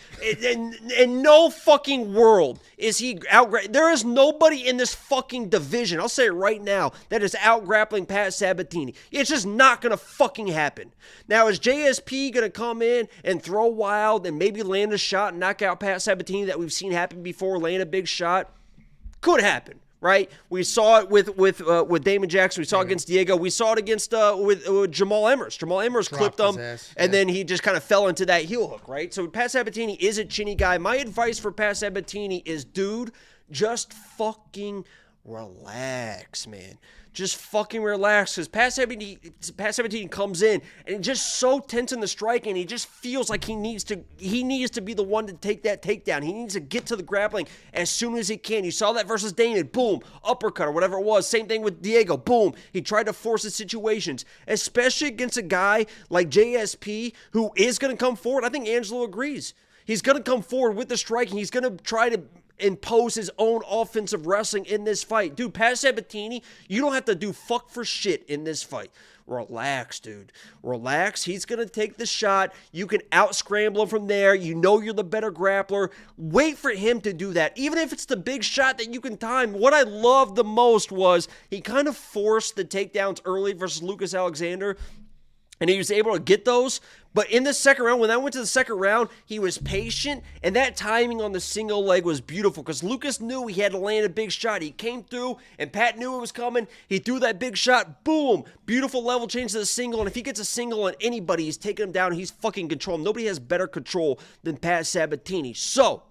B: In no fucking world is he out-grappling. There is nobody in this fucking division, I'll say it right now, that is out-grappling Pat Sabatini. It's just not going to fucking happen. Now, is JSP going to come in and throw wild and maybe land a shot and knock out Pat Sabatini that we've seen happen before, land a big shot? Could happen, right? We saw it with Damon Jackson. We saw it against Diego. We saw it against with Jamal Emmers. Jamal Emmers clipped him, and then he just kind of fell into that heel hook, right? So Pat Sabatini is a chinny guy. My advice for Pat Sabatini is, dude, just fucking relax, man. Just fucking relax, because Pat Sabatini comes in and he's just so tense in the striking. He just feels like he needs to be the one to take that takedown. He needs to get to the grappling as soon as he can. You saw that versus Damon, boom, uppercut or whatever it was. Same thing with Diego, boom. He tried to force the situations, especially against a guy like JSP who is going to come forward. I think Angelo agrees. He's going to come forward with the striking. He's going to try to impose his own offensive wrestling in this fight. Dude, Pat Sabatini, you don't have to do fuck for shit in this fight. Relax, dude. Relax. He's going to take the shot. You can out-scramble him from there. You know you're the better grappler. Wait for him to do that. Even if it's the big shot that you can time. What I loved the most was he kind of forced the takedowns early versus Lucas Alexander. And he was able to get those. But in the second round, when I went to the second round, he was patient. And that timing on the single leg was beautiful because Lucas knew he had to land a big shot. He came through, and Pat knew it was coming. He threw that big shot. Boom. Beautiful level change to the single. And if he gets a single on anybody, he's taking him down. He's fucking control. Nobody has better control than Pat Sabatini. So,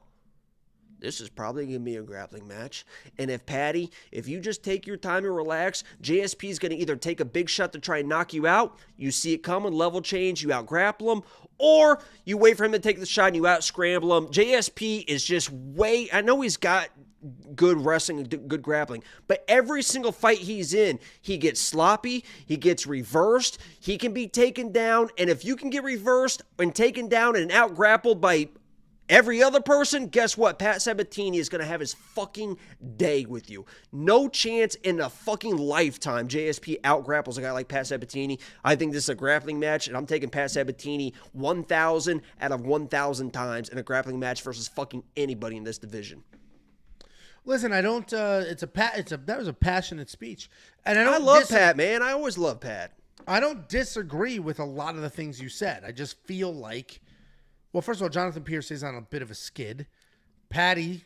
B: this is probably going to be a grappling match. And if you just take your time and relax, JSP is going to either take a big shot to try and knock you out, you see it coming, level change, you out-grapple him, or you wait for him to take the shot and you out-scramble him. JSP is just I know he's got good wrestling and good grappling, but every single fight he's in, he gets sloppy, he gets reversed, he can be taken down, and if you can get reversed and taken down and out-grappled by every other person, guess what? Pat Sabatini is going to have his fucking day with you. No chance in a fucking lifetime JSP out-grapples a guy like Pat Sabatini. I think this is a grappling match, and I'm taking Pat Sabatini 1,000 out of 1,000 times in a grappling match versus fucking anybody in this division.
A: Listen, I don't. That was a passionate speech, and I
B: love Pat, man. I always love Pat.
A: I don't disagree with a lot of the things you said. I just feel like, well, first of all, Jonathan Pearce is on a bit of a skid. Patty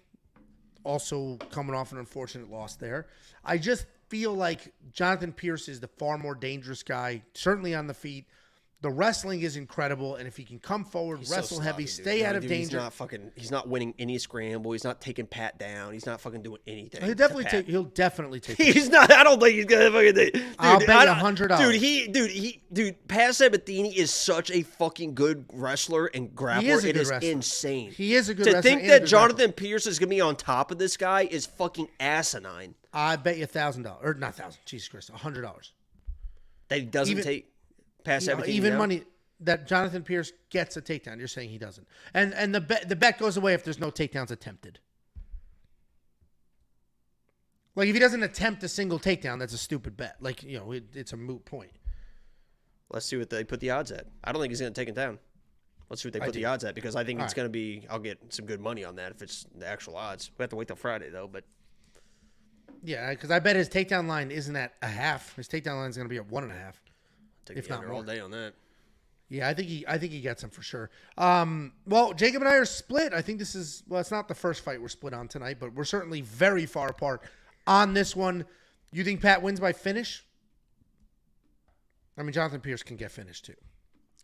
A: also coming off an unfortunate loss there. I just feel like Jonathan Pearce is the far more dangerous guy, certainly on the feet. The wrestling is incredible, and if he can come forward, wrestle heavy, stay out of danger.
B: He's not winning any scramble. He's not taking Pat down. He's not fucking doing anything.
A: He'll definitely take.
B: He's not. I don't think he's gonna fucking. Dude,
A: I'll bet you $100.
B: Dude, Pat Sabatini is such a fucking good wrestler and grappler. It is insane.
A: He is a good wrestler.
B: To think that Jonathan Pearce is gonna be on top of this guy is fucking asinine.
A: I bet you $1,000 or not $1,000. Jesus Christ, $100.
B: That he doesn't take. Pass
A: even money that Jonathan Pearce gets a takedown. You're saying he doesn't, and the bet goes away if there's no takedowns attempted. Like if he doesn't attempt a single takedown, that's a stupid bet. Like it's a moot point.
B: Let's see what they put the odds at. I don't think he's going to take it down. Let's see what they put the odds at because I think it's going to be. I'll get some good money on that if it's the actual odds. We have to wait till Friday though, but.
A: Yeah, because I bet his takedown line isn't at a half. His takedown line is going to be at 1.5.
B: If not more. All day on that.
A: Yeah, I think he gets him for sure. Well, Jacob and I are split. I think this is it's not the first fight we're split on tonight, but we're certainly very far apart on this one. You think Pat wins by finish? I mean, Jonathan Pearce can get finished too.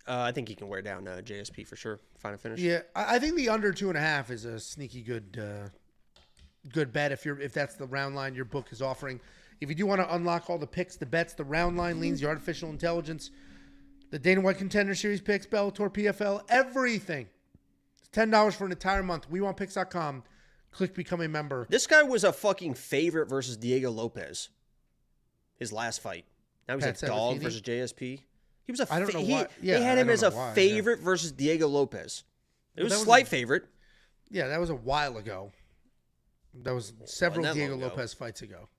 B: I think he can wear down JSP for sure. Final finish.
A: Yeah, I think the under 2.5 is a sneaky good bet if that's the round line your book is offering. If you do want to unlock all the picks, the bets, the round line leans, the artificial intelligence, the Dana White Contender Series picks, Bellator, PFL, everything. It's $10 for an entire month. WeWantPicks.com. Click Become a Member.
B: This guy was a fucking favorite versus Diego Lopez. His last fight. Now he's a dog versus JSP. He was a.
A: I don't know why. Yeah,
B: they had him as a favorite versus Diego Lopez. It was a slight favorite.
A: Yeah, that was a while ago. That was several Diego Lopez fights ago.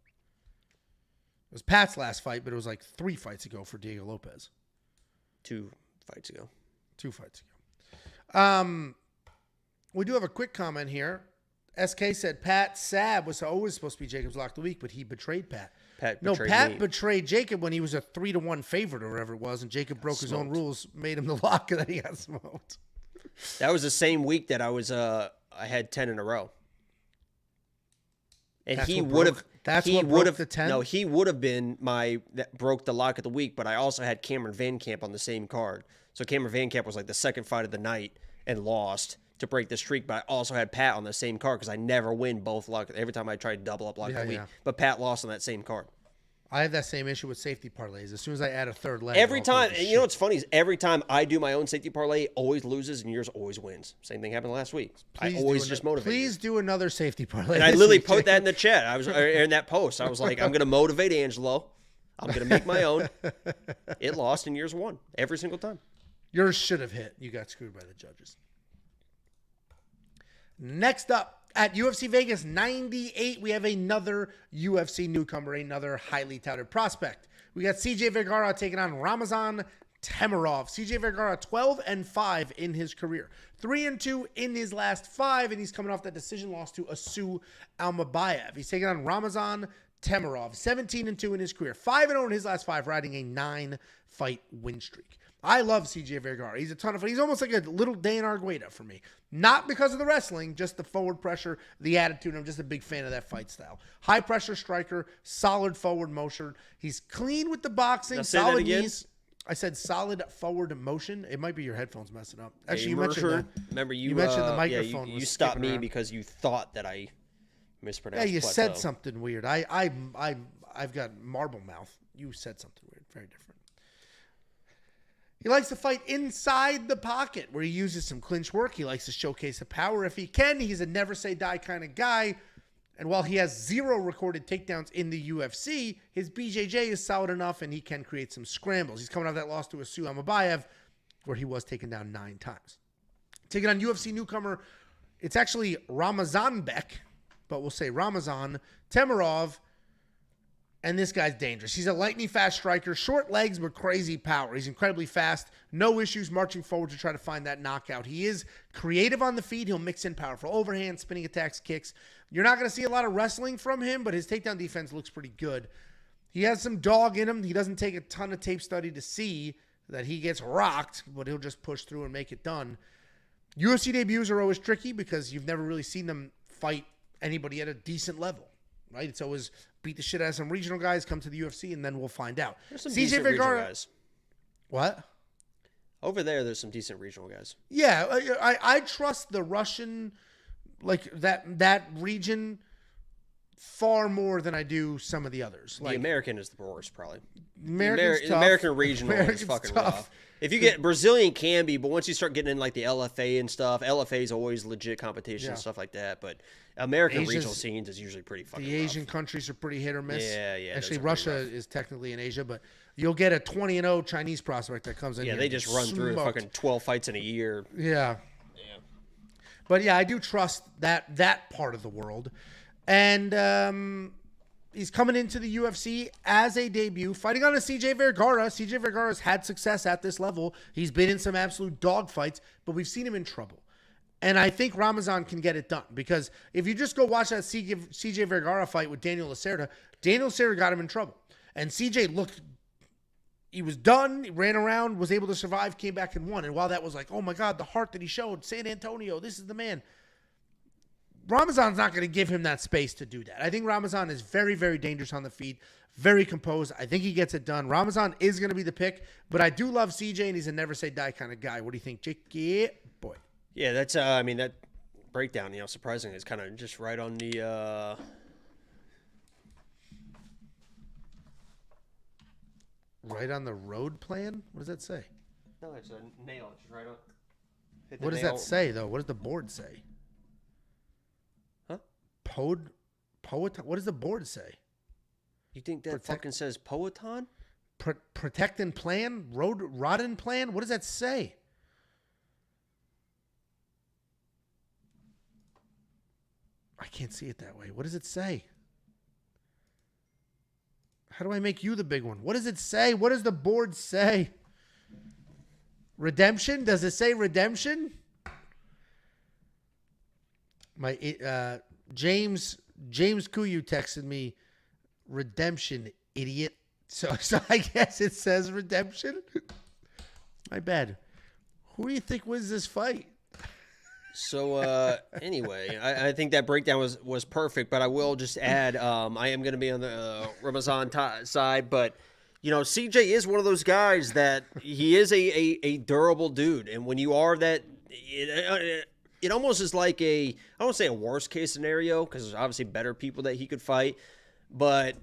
A: It was Pat's last fight, but it was like 3 fights ago for Diego Lopez.
B: 2 fights ago.
A: 2 fights ago. We do have a quick comment here. SK said Pat Sab was always supposed to be Jacob's lock of the week, but he betrayed Pat. Pat betrayed Jacob when he was a 3-1 favorite or whatever it was, and Jacob broke his own rules, made him the lock, and then he got smoked.
B: That was the same week that I had 10 in a row. And he would have. He would have the 10. No, he would have been that broke the lock of the week. But I also had Cameron Van Camp on the same card. So Cameron Van Camp was like the second fight of the night and lost to break the streak. But I also had Pat on the same card because I never win both lock. Every time I try to double up lock of the week, but Pat lost on that same card.
A: I have that same issue with safety parlays. As soon as I add a third leg,
B: every time, you know what's funny is every time I do my own safety parlay, it always loses and yours always wins. Same thing happened last week. I always just motivate.
A: Please do another safety parlay.
B: And I literally put that in the chat. I was in that post. I was like, I'm going to motivate Angelo. I'm going to make my own. It lost and yours won every single time.
A: Yours should have hit. You got screwed by the judges. Next up. At UFC Vegas 98, we have another UFC newcomer, another highly touted prospect. We got CJ Vergara taking on Ramazan Temirov. CJ Vergara 12-5 in his career. 3-2 in his last 5, and he's coming off that decision loss to Asu Almabayev. He's taking on Ramazan Temirov, 17-2 in his career, 5-0 in his last 5, riding a 9-fight win streak. I love CJ Vergara. He's a ton of fun. He's almost like a little Dan Argueta for me. Not because of the wrestling, just the forward pressure, the attitude. I'm just a big fan of that fight style. High pressure striker, solid forward motion. He's clean with the boxing,
B: Now say
A: solid
B: that again.
A: knees. I said solid forward motion. It might be your headphones messing up. Actually, you
B: Immersion.
A: mentioned
B: Remember,
A: you mentioned the microphone.
B: You
A: was
B: stopped
A: skipping
B: me
A: around.
B: because you thought that I mispronounced.
A: Yeah, you
B: plateau.
A: said something weird. I've got marble mouth. You said something weird. Very different. He likes to fight inside the pocket where he uses some clinch work. He likes to showcase the power if he can. He's a never say die kind of guy. And while he has 0 recorded takedowns in the UFC, his BJJ is solid enough and he can create some scrambles. He's coming off that loss to Asu Amabayev where he was taken down 9 times. Taking on UFC newcomer, it's actually Ramazan Bek, but we'll say Ramazan Temirov. And this guy's dangerous. He's a lightning fast striker, short legs but crazy power. He's incredibly fast. No issues marching forward to try to find that knockout. He is creative on the feet. He'll mix in powerful overhand, spinning attacks, kicks. You're not going to see a lot of wrestling from him, but his takedown defense looks pretty good. He has some dog in him. He doesn't take a ton of tape study to see that he gets rocked, but he'll just push through and make it done. UFC debuts are always tricky because you've never really seen them fight anybody at a decent level, right? It's always beat the shit out of some regional guys, come to the UFC, and then we'll find out.
B: There's some
A: CJ
B: decent regional
A: Vergara,
B: guys.
A: what?
B: Over there's some decent regional guys.
A: Yeah, I trust the Russian, like that region, far more than I do some of the others. Like
B: The American is the worst, probably.
A: American's
B: The
A: tough.
B: American regional is
A: American's
B: fucking
A: tough.
B: rough. If you get Brazilian can be, but once you start getting in like the LFA and stuff, LFA is always legit competition and stuff like that. But American
A: Asia's-
B: regional scenes is usually pretty fucking
A: The
B: Asian
A: Asian countries are pretty hit or miss.
B: Yeah, yeah,
A: Actually,
B: those are
A: Russia
B: pretty rough.
A: is technically in Asia, but you'll get a 20-0 Chinese prospect that comes in.
B: Yeah,
A: here
B: they
A: and
B: just
A: gets
B: run through
A: smoked.
B: fucking 12 fights in a year.
A: Yeah. But yeah, I do trust that part of the world. And he's coming into the UFC as a debut, fighting on a CJ Vergara. CJ Vergara's had success at this level. He's been in some absolute dogfights, but we've seen him in trouble. And I think Ramazan can get it done because if you just go watch that CJ Vergara fight with Daniel Lacerda got him in trouble. And CJ looked, he was done, he ran around, was able to survive, came back and won. And while that was like, oh my God, the heart that he showed, San Antonio, this is the man. Ramazan's not going to give him that space to do that. I think Ramazan is very, very dangerous on the feet, very composed. I think he gets it done. Ramazan is going to be the pick, but I do love CJ, and he's a never say die kind of guy. What do you think, Jake? Yeah, boy.
B: Yeah, that's I mean that breakdown, surprisingly, is kind of just right on the
A: Right on the road plan? What does that say?
B: No, it's a nail. It's right on. Hit the
A: What does
B: nail.
A: that say, though? What does the board say?
B: Huh?
A: Poet? What does the board say?
B: You think that fucking says Poeton?
A: Protect and plan? Rodden plan? What does that say? I can't see it that way. What does it say? How do I make you the big one? What does it say? What does the board say? Redemption? Does it say redemption? My James Kuyu texted me, redemption, idiot. So I guess it says redemption. My bad. Who do you think wins this fight?
B: So anyway, I think that breakdown was perfect, but I will just add I am going to be on the Ramazan side, but CJ is one of those guys that he is a durable dude, and when you are that, it almost is like I don't say a worst case scenario because there's obviously better people that he could fight, but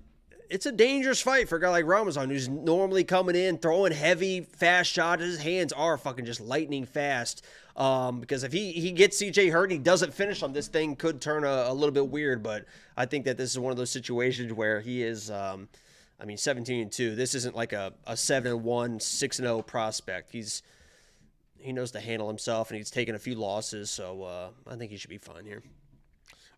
B: it's a dangerous fight for a guy like Ramazan who's normally coming in, throwing heavy, fast shots. His hands are fucking just lightning fast. Because if he gets CJ hurt and he doesn't finish him, this thing could turn a little bit weird. But I think that this is one of those situations where he is, 17-2. This isn't like a 7-1, 6-0 prospect. He knows to handle himself, and he's taken a few losses. So I think he should be fine here.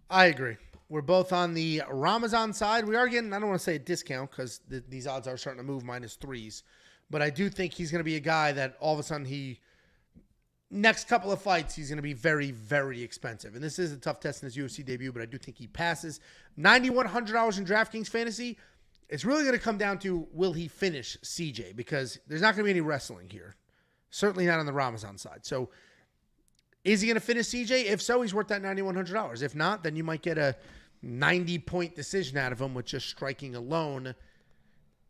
A: I agree. We're both on the Ramazan side. We are getting, I don't want to say a discount because these odds are starting to move -3s. But I do think he's going to be a guy that all of a sudden he next couple of fights, he's going to be very, very expensive. And this is a tough test in his UFC debut, but I do think he passes. $9,100 in DraftKings Fantasy. It's really going to come down to, will he finish CJ? Because there's not going to be any wrestling here. Certainly not on the Ramazan side. So is he going to finish CJ? If so, he's worth that $9,100. If not, then you might get a 90-point decision out of him with just striking alone.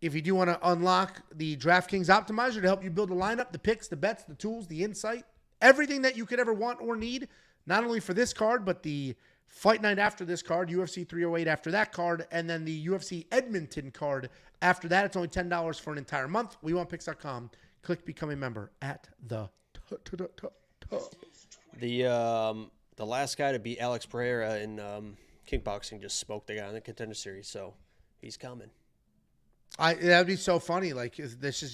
A: If you do want to unlock the DraftKings Optimizer to help you build a lineup, the picks, the bets, the tools, the insight, everything that you could ever want or need, not only for this card, but the fight night after this card, UFC 308 after that card, and then the UFC Edmonton card after that. It's only $10 for an entire month. WeWantPicks.com. Click Become a Member at the top.
B: The last guy to beat Alex Pereira in kickboxing just smoked the guy in the Contender Series, so he's coming.
A: That'd be so funny. Like, this is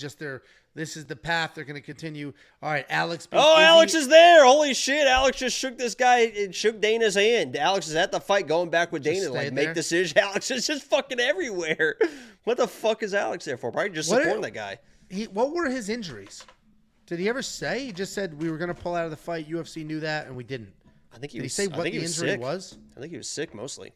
A: the path they're going to continue. All right, Alex.
B: Alex is there. Holy shit. Alex just shook this guy and shook Dana's hand. Alex is at the fight going back with Dana. Like, make decisions. Alex is just fucking everywhere. What the fuck is Alex there for? Probably just supporting that guy.
A: What were his injuries? Did he ever say? He just said we were going to pull out of the fight. UFC knew that, and we didn't.
B: Did
A: he say what the injury was?
B: I think he was sick mostly.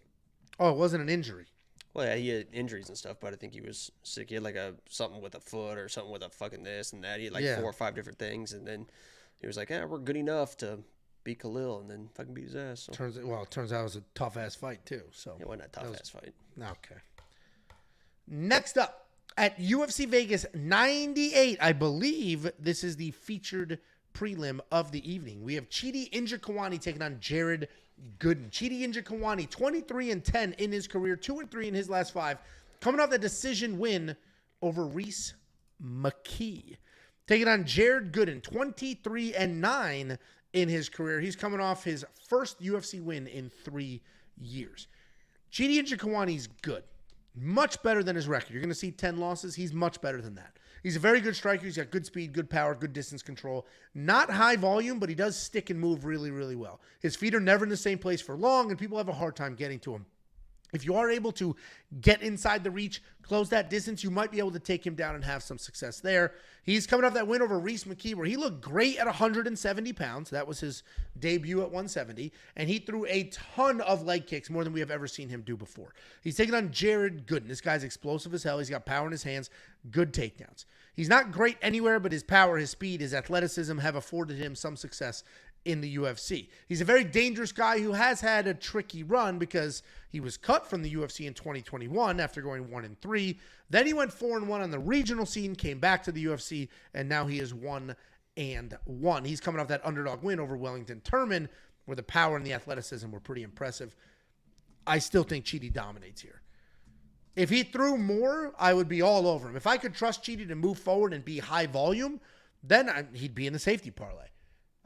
A: Oh, it wasn't an injury.
B: Well, yeah, he had injuries and stuff, but I think he was sick. He had like something with a foot or something with a fucking this and that. He had like 4 or 5 different things, and then he was like, we're good enough to beat Khalil, and then fucking beat his ass. So.
A: It turns out it was a tough-ass fight, too. So
B: it wasn't a tough-ass fight.
A: Okay. Next up, at UFC Vegas 98, I believe this is the featured prelim of the evening. We have Chidi Njokuani taking on Jared Gooden. Chidi Njokuani, 23-10 in his career, 2-3 in his last 5, coming off the decision win over Reese McKee. Taking on Jared Gooden, 23-9 in his career. He's coming off his first UFC win in 3 years. Chidi Njokuani's good. Much better than his record. You're going to see 10 losses. He's much better than that. He's a very good striker. He's got good speed, good power, good distance control. Not high volume, but he does stick and move really, really well. His feet are never in the same place for long, and people have a hard time getting to him. If you are able to get inside the reach, close that distance, you might be able to take him down and have some success there. He's coming off that win over Reese McKee, where he looked great at 170 pounds. That was his debut at 170. And he threw a ton of leg kicks, more than we have ever seen him do before. He's taking on Jared Gooden. This guy's explosive as hell. He's got power in his hands, good takedowns. He's not great anywhere, but his power, his speed, his athleticism have afforded him some success in the UFC. He's a very dangerous guy who has had a tricky run because he was cut from the UFC in 2021 after going 1-3. Then he went 4-1 on the regional scene, came back to the UFC, and now he is 1-1. He's coming off that underdog win over Wellington Turman, where the power and the athleticism were pretty impressive. I still think Chidi dominates here. If he threw more, I would be all over him. If I could trust Chidi to move forward and be high volume, then he'd be in the safety parlay.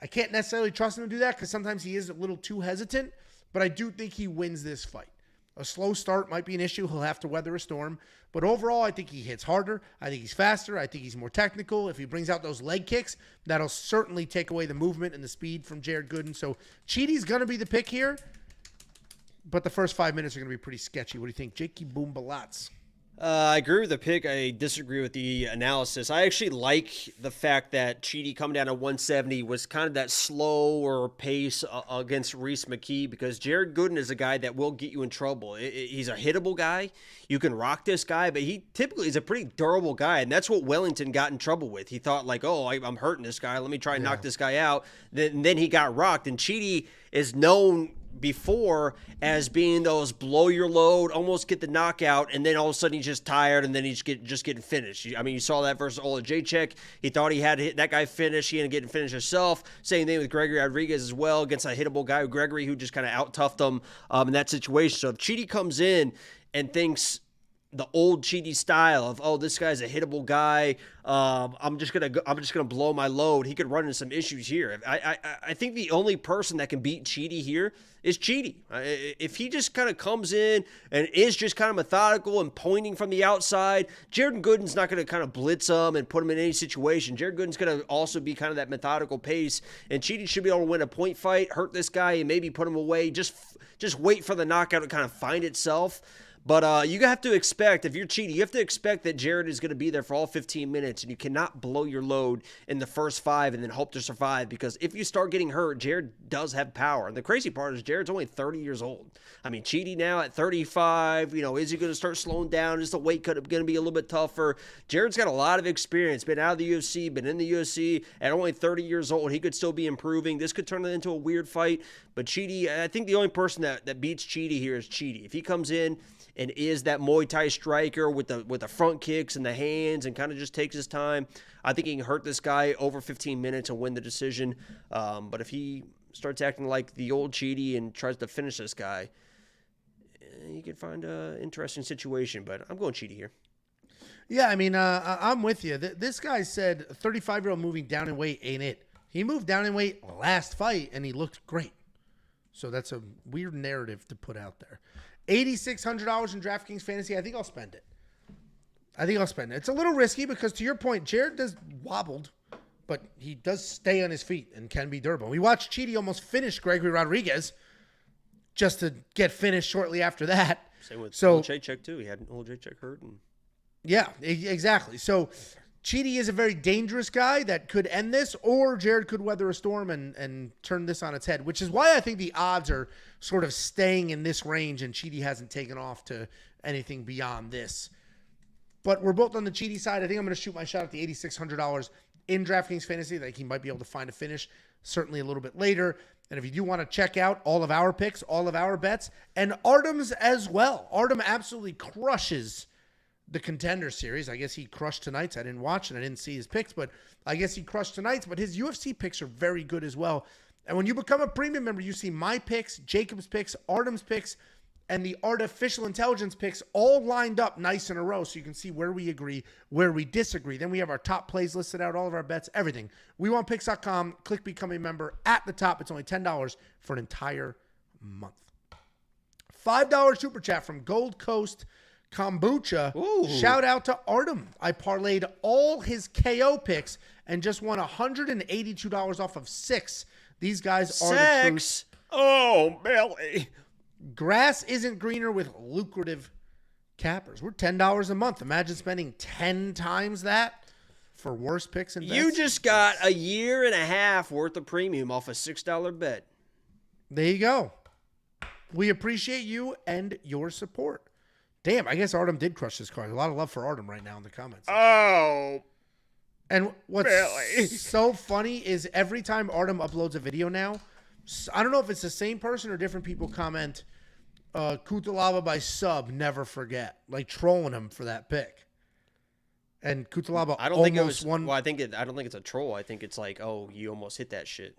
A: I can't necessarily trust him to do that because sometimes he is a little too hesitant, but I do think he wins this fight. A slow start might be an issue. He'll have to weather a storm. But overall, I think he hits harder. I think he's faster. I think he's more technical. If he brings out those leg kicks, that'll certainly take away the movement and the speed from Jared Gooden. So Chidi's going to be the pick here, but the first 5 minutes are going to be pretty sketchy. What do you think, Jakey Boom Balats?
B: I agree with the pick. I disagree with the analysis. I actually like the fact that Chidi coming down to 170 was kind of that slower pace against Reese McKee, because Jared Gooden is a guy that will get you in trouble. He's a hittable guy. You can rock this guy, but he typically is a pretty durable guy, and that's what Wellington got in trouble with. He thought like, I'm hurting this guy. Let me try and knock this guy out. Then he got rocked, and Chidi is known before as being those blow your load, almost get the knockout, and then all of a sudden he's just tired, and then he's just getting finished. I mean, you saw that versus Ola Jacek. He thought he had that guy finished. He ended up getting finished himself. Same thing with Gregory Rodriguez as well, against a hittable guy, Gregory, who just kind of out-toughed him in that situation. So if Chidi comes in and thinks the old Chidi style of, this guy's a hittable guy, I'm just gonna blow my load, he could run into some issues here. I think the only person that can beat Chidi here is Chidi. If he just kind of comes in and is just kind of methodical and pointing from the outside, Jared Gooden's not going to kind of blitz him and put him in any situation. Jared Gooden's going to also be kind of that methodical pace, and Chidi should be able to win a point fight, hurt this guy, and maybe put him away. Just wait for the knockout to kind of find itself. But you have to expect, if you're Chidi, you have to expect that Jared is going to be there for all 15 minutes, and you cannot blow your load in the first 5 and then hope to survive, because if you start getting hurt, Jared does have power. And the crazy part is Jared's only 30 years old. I mean, Chidi now at 35, is he going to start slowing down? Is the weight cut going to be a little bit tougher? Jared's got a lot of experience, been out of the UFC, been in the UFC at only 30 years old. He could still be improving. This could turn into a weird fight. But Chidi, I think the only person that beats Chidi here is Chidi. If he comes in and is that Muay Thai striker with the front kicks and the hands and kind of just takes his time, I think he can hurt this guy over 15 minutes and win the decision. But if he starts acting like the old Chidi and tries to finish this guy, you can find an interesting situation. But I'm going Chidi here.
A: Yeah, I mean, I'm with you. This guy said 35-year-old moving down in weight ain't it. He moved down in weight last fight, and he looked great. So that's a weird narrative to put out there. $8,600 in DraftKings Fantasy. I think I'll spend it. It's a little risky because, to your point, Jared does wobbled, but he does stay on his feet and can be durable. We watched Chidi almost finish Gregory Rodriguez just to get finished shortly after that.
B: Same with Olajaychuk, too. He had Olajaychuk hurt.
A: Yeah, exactly. So Chidi is a very dangerous guy that could end this, or Jared could weather a storm and turn this on its head, which is why I think the odds are sort of staying in this range, and Chidi hasn't taken off to anything beyond this. But we're both on the Chidi side. I think I'm going to shoot my shot at the $8,600 in DraftKings Fantasy. I think he might be able to find a finish certainly a little bit later. And if you do want to check out all of our picks, all of our bets, and Artem's as well. Artem absolutely crushes the Contender Series. I guess he crushed tonight's. I didn't watch it. I didn't see his picks, but I guess he crushed tonight's. But his UFC picks are very good as well. And when you become a premium member, you see my picks, Jacob's picks, Artem's picks, and the Artificial Intelligence picks all lined up nice in a row, so you can see where we agree, where we disagree. Then we have our top plays listed out, all of our bets, everything. WeWantPicks.com. Click Become a Member. At the top, it's only $10 for an entire month. $5 super chat from Gold Coast Kombucha.
B: Ooh.
A: Shout out to Artem. I parlayed all his KO picks and just won $182 off of 6. These guys are the truth.
B: Oh, Billy.
A: Grass isn't greener with lucrative cappers. We're $10 a month. Imagine spending 10 times that for worse picks and bets.
B: You just got a year and a half worth of premium off a $6 bet.
A: There you go. We appreciate you and your support. Damn, I guess Artem did crush this card. A lot of love for Artem right now in the comments.
B: Oh,
A: and what's
B: really?
A: so funny is every time Artem uploads a video now, I don't know if it's the same person or different people comment, Kutalava by sub, never forget. Like trolling him for that pick. And Kutalava
B: I don't think it was
A: won.
B: Well, I don't think it's a troll. I think it's like, oh, you almost hit that shit.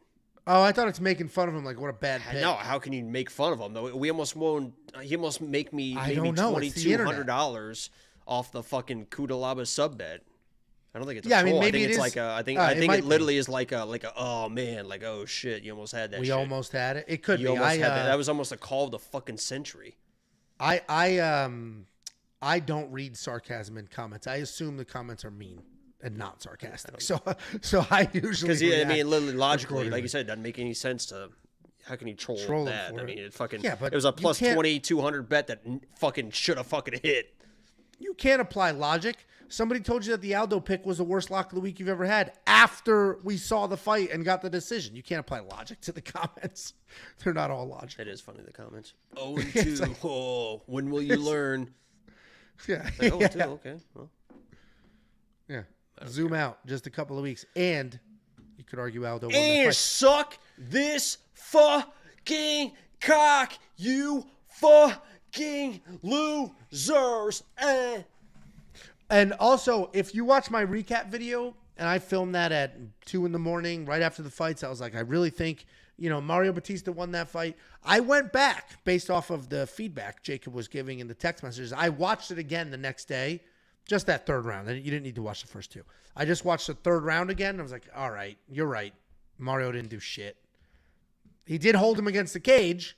A: Oh, I thought it's making fun of him. Like, what a bad pick.
B: No, how can you make fun of him? Though we almost won. He almost made me $2,200 off the fucking Kutalaba sub bet. I don't think it's a troll. I mean, maybe I think it's like a. I think it literally is like a oh man, like oh shit, you almost had that. We
A: almost had it. It could be.
B: Almost had that. That was almost a call of the fucking century.
A: I don't read sarcasm in comments. I assume the comments are mean and not sarcastic. So I usually
B: because literally logically, like you said, it doesn't make any sense to. How can you troll that? I mean, it fucking. Yeah, but it was a plus 2,200 bet that fucking should have fucking hit.
A: You can't apply logic. Somebody told you that the Aldo pick was the worst lock of the week you've ever had after we saw the fight and got the decision. You can't apply logic to the comments. They're not all logical.
B: It is funny, the comments. 0-2. Like, oh, when will you learn?
A: Yeah.
B: Like, 0-2, okay. Well.
A: Yeah. Zoom out just a couple of weeks. And you could argue Aldo won the
B: fight. And suck this fucking cock, you fucking losers.
A: And also, if you watch my recap video, and I filmed that at 2 a.m, right after the fights, I was like, I really think, Mario Batista won that fight. I went back based off of the feedback Jacob was giving in the text messages. I watched it again the next day, just that third round. You didn't need to watch the first 2. I just watched the third round again, and I was like, all right, you're right. Mario didn't do shit. He did hold him against the cage,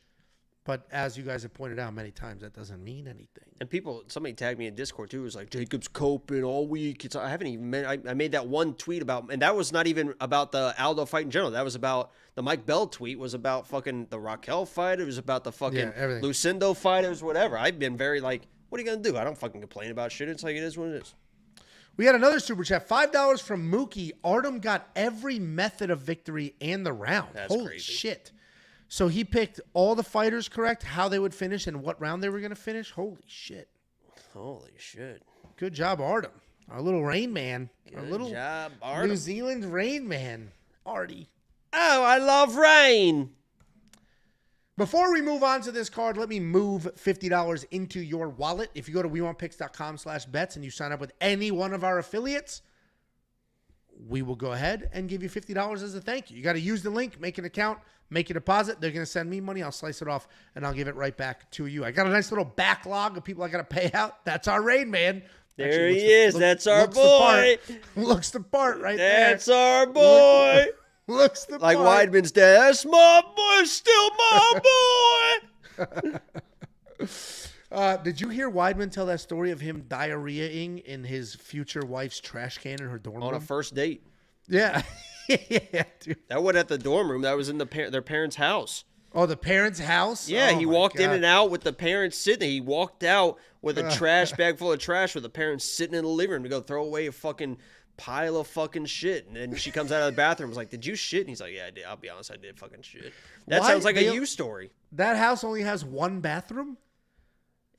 A: but as you guys have pointed out many times, that doesn't mean anything.
B: And somebody tagged me in Discord too. It was like, Jacob's coping all week. I haven't even, I made that one tweet about, and that was not even about the Aldo fight in general. That was about, the Mike Bell tweet was about fucking the Raquel fight. It was about the fucking Lucindo fight. It was whatever. I've been very like, What are you going to do? I don't fucking complain about shit. It's like it is what it is.
A: We had another super chat, $5 from Mookie. Artem got every method of victory and the round.
B: That's
A: Holy
B: crazy.
A: shit. So he picked all the fighters correct, how they would finish, and what round they were going to finish. Holy shit.
B: Holy shit.
A: Good job, Artem. Our little Rain Man. Our little
B: job, Artem.
A: New Zealand Rain Man. Artie.
B: Oh, I love rain.
A: Before we move on to this card, let me move $50 into your wallet. If you go to WeWantPicks.com/bets and you sign up with any one of our affiliates, we will go ahead and give you $50 as a thank you. You got to use the link, make an account, make a deposit. They're going to send me money. I'll slice it off, and I'll give it right back to you. I got a nice little backlog of people I got to pay out. That's our Rain Man.
B: There
A: Actually,
B: he is. That's our boy.
A: Looks the part right there.
B: That's our boy.
A: Looks the
B: Like
A: part.
B: Weidman's dad. That's my boy. Still my boy.
A: Did you hear Weidman tell that story of him diarrheaing in his future wife's trash can in her dorm
B: On
A: room?
B: a first date.
A: Yeah. Yeah, dude.
B: That wasn't at the dorm room. That was in their parents' house.
A: Oh, the parents' house?
B: Yeah,
A: Oh,
B: he
A: my
B: walked in
A: God.
B: and out with the parents sitting. He walked out with a trash bag full of trash with the parents sitting in the living room to go throw away a fucking pile of fucking shit. And then she comes out of the bathroom and was like, did you shit? And he's like, yeah, I did. I'll be honest, I did fucking shit. That
A: Why-
B: sounds like
A: they-
B: a you story.
A: That house only has one bathroom?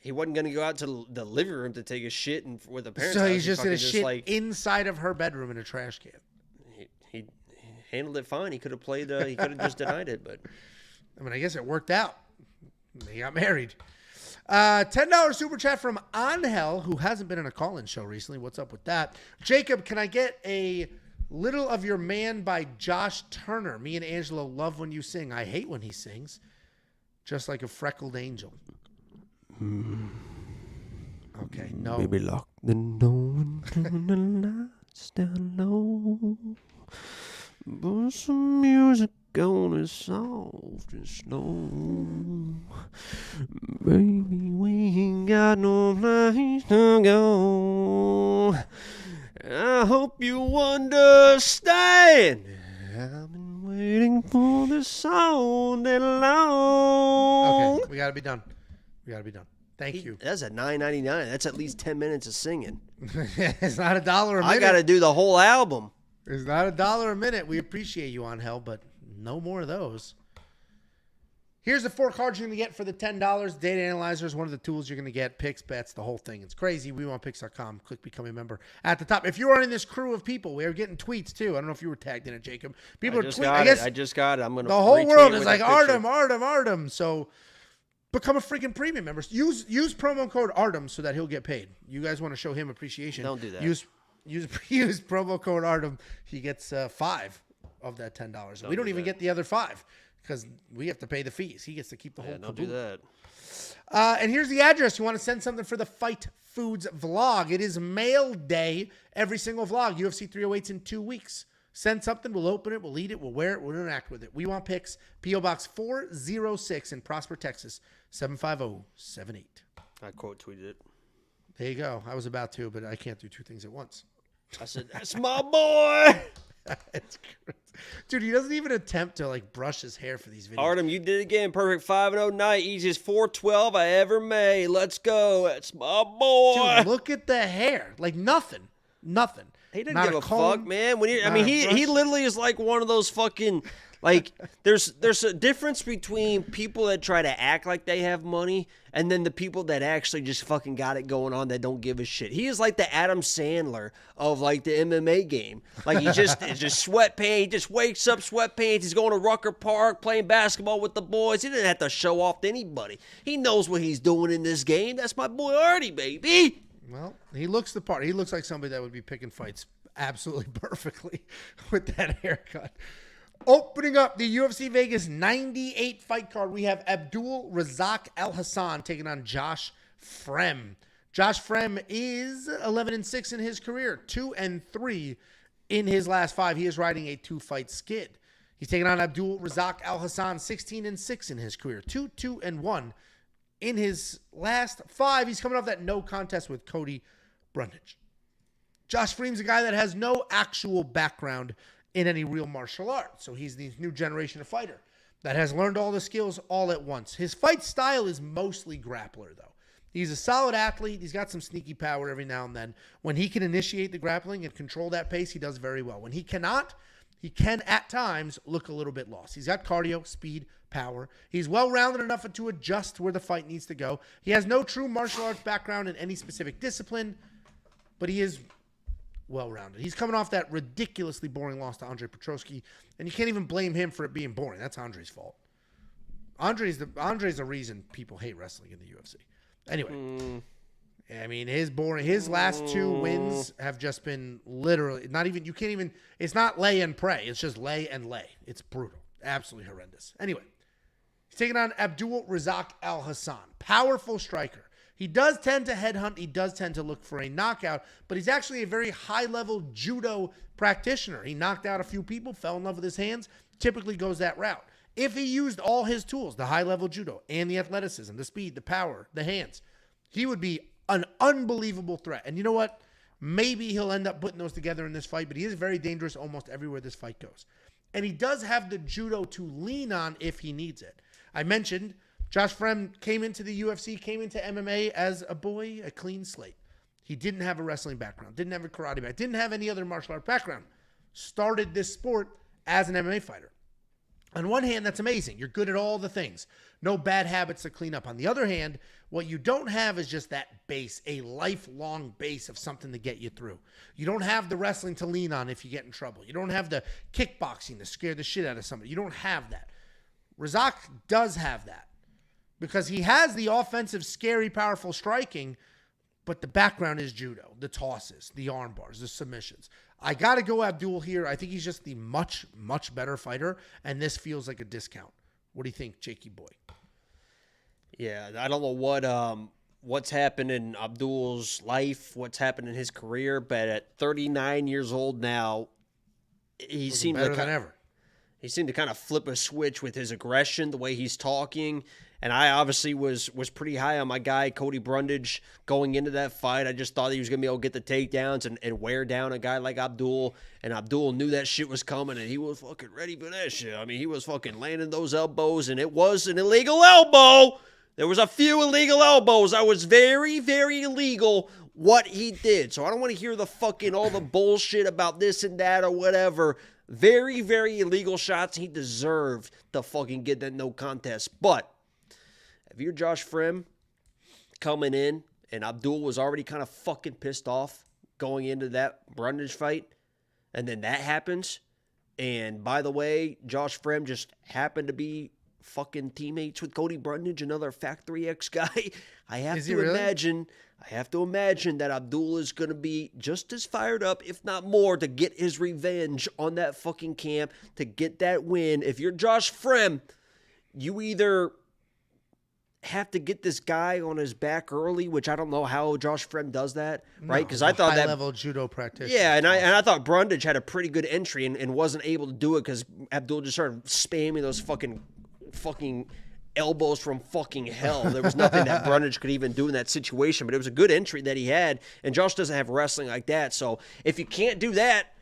B: He wasn't going to go out to the living room to take a shit and with the parents.
A: So
B: house.
A: he's
B: He
A: just going
B: fucking
A: to shit
B: like,
A: inside of her bedroom in a trash can.
B: he handled it fine. He could have played. He could have just denied it, but
A: I mean, I guess it worked out. They got married. $10 super chat from Angel, who hasn't been in a call-in show recently. What's up with that? Jacob, can I get a Little of Your Man by Josh Turner? Me and Angelo love when you sing. I hate when he sings. Just like a freckled angel. Okay, no.
B: Baby, lock the door and turn the lights down low. Put some music on it soft and slow. Baby, we ain't got no place to go. I hope you understand. I've been waiting for this song that long.
A: Okay, we got to be done. Thank you.
B: That's at $9.99. That's at least 10 minutes of singing.
A: It's not $1 a minute.
B: I got to do the whole album.
A: It's not $1 a minute. We appreciate you, Angel, but no more of those. Here's the 4 cards you're going to get for the $10. Data Analyzer is one of the tools you're going to get. Picks, bets, the whole thing. It's crazy. WeWantPicks.com. Click Become a Member at the top. If you are in this crew of people, we are getting tweets, too. I don't know if you were tagged in it, Jacob. People are tweeting. I guess
B: I just got it. I'm going to
A: the whole world is like, Artem. So become a freaking premium member. Use promo code Artem so that he'll get paid. You guys want to show him appreciation.
B: Don't do that.
A: Use promo code Artem. He gets 5 of that $10. We don't even get the other 5 because we have to pay the fees. He gets to keep the whole
B: Don't do
A: caboodle.
B: that.
A: And here's the address. You want to send something for the Fight Foods vlog. It is mail day. Every single vlog. UFC 308's in 2 weeks. Send something. We'll open it. We'll eat it. We'll wear it. We'll interact with it. We Want Picks. P.O. Box 406 in Prosper, Texas. 75078.
B: I quote tweeted it.
A: There you go. I was about to, but I can't do 2 things at once.
B: I said, that's my boy.
A: It's crazy. Dude, he doesn't even attempt to like brush his hair for these videos.
B: Artem, you did it again. Perfect 5-0 night. Easiest 412 I ever made. Let's go. That's my boy.
A: Dude, look at the hair. Like nothing.
B: He doesn't
A: Not
B: give a
A: comb,
B: fuck, man. When
A: not a
B: he
A: brush.
B: literally is like one of those fucking like there's a difference between people that try to act like they have money and then the people that actually just fucking got it going on that don't give a shit. He is like the Adam Sandler of like the MMA game. Like he just is just sweatpants. He just wakes up sweatpants. He's going to Rucker Park playing basketball with the boys. He didn't have to show off to anybody. He knows what he's doing in this game. That's my boy Artie, baby.
A: Well, he looks the part. He looks like somebody that would be picking fights absolutely perfectly with that haircut. Opening up the UFC Vegas 98 fight card, we have Abdul Razak Alhassan taking on Josh Fremd. Josh Fremd is 11-6 in his career, 2-3 in his last 5. He is riding a 2-fight skid. He's taking on Abdul Razak Alhassan, 16-6 in his career, 2-1 in his last 5. He's coming off that no contest with Cody Brundage. Josh Fremd's a guy that has no actual background in any real martial arts. So he's the new generation of fighter that has learned all the skills all at once. His fight style is mostly grappler, though. He's a solid athlete. He's got some sneaky power every now and then. When he can initiate the grappling and control that pace, he does very well. When he cannot, he can at times look a little bit lost. He's got cardio, speed, power. He's well-rounded enough to adjust where the fight needs to go. He has no true martial arts background in any specific discipline, but he is well-rounded. He's coming off that ridiculously boring loss to Andre Petroski, and you can't even blame him for it being boring. That's Andre's fault. Andre's the reason people hate wrestling in the UFC. Anyway, I mean, his last 2 wins have just been literally you can't even, it's not lay and pray. It's just lay and lay. It's brutal. Absolutely horrendous. Anyway, he's taking on Abdul Razak Alhassan. Powerful striker. He does tend to headhunt. He does tend to look for a knockout, but he's actually a very high-level judo practitioner. He knocked out a few people, fell in love with his hands, typically goes that route. If he used all his tools, the high-level judo and the athleticism, the speed, the power, the hands, he would be an unbelievable threat. And you know what? Maybe he'll end up putting those together in this fight, but he is very dangerous almost everywhere this fight goes. And he does have the judo to lean on if he needs it. I mentioned Josh Fremd came into the UFC, came into MMA as a boy, a clean slate. He didn't have a wrestling background, didn't have a karate background, didn't have any other martial art background. Started this sport as an MMA fighter. On one hand, that's amazing. You're good at all the things. No bad habits to clean up. On the other hand, what you don't have is just that base, a lifelong base of something to get you through. You don't have the wrestling to lean on if you get in trouble. You don't have the kickboxing to scare the shit out of somebody. You don't have that. Razak does have that because he has the offensive, scary, powerful striking, but the background is judo, the tosses, the arm bars, the submissions. I got to go Abdul here. I think he's just the much, much better fighter, and this feels like a discount. What do you think, Jakey boy?
B: Yeah, I don't know what's happened in Abdul's life, what's happened in his career, but at 39 years old now, he seemed
A: better than ever.
B: He seemed to kind of flip a switch with his aggression, the way he's talking. And I obviously was pretty high on my guy, Cody Brundage, going into that fight. I just thought he was going to be able to get the takedowns and wear down a guy like Abdul. And Abdul knew that shit was coming, and he was fucking ready for that shit. I mean, he was fucking landing those elbows, and it was an illegal elbow. There was a few illegal elbows. I was very, very illegal what he did. So I don't want to hear the fucking all the bullshit about this and that or whatever. Very, very illegal shots. He deserved to fucking get that no contest. But if you're Josh Fremd coming in and Abdul was already kind of fucking pissed off going into that Brundage fight, and then that happens, and by the way, Josh Fremd just happened to be fucking teammates with Cody Brundage, another Factory X guy, I have to imagine that Abdul is going to be just as fired up, if not more, to get his revenge on that fucking camp, to get that win. If you're Josh Fremd, you either have to get this guy on his back early, which I don't know how Josh Fremd does that, right? Because I thought
A: high-level judo practitioner.
B: Yeah, and I thought Brundage had a pretty good entry and wasn't able to do it because Abdul just started spamming those fucking elbows from fucking hell. There was nothing that Brundage could even do in that situation, but it was a good entry that he had, and Josh doesn't have wrestling like that. So if you can't do that,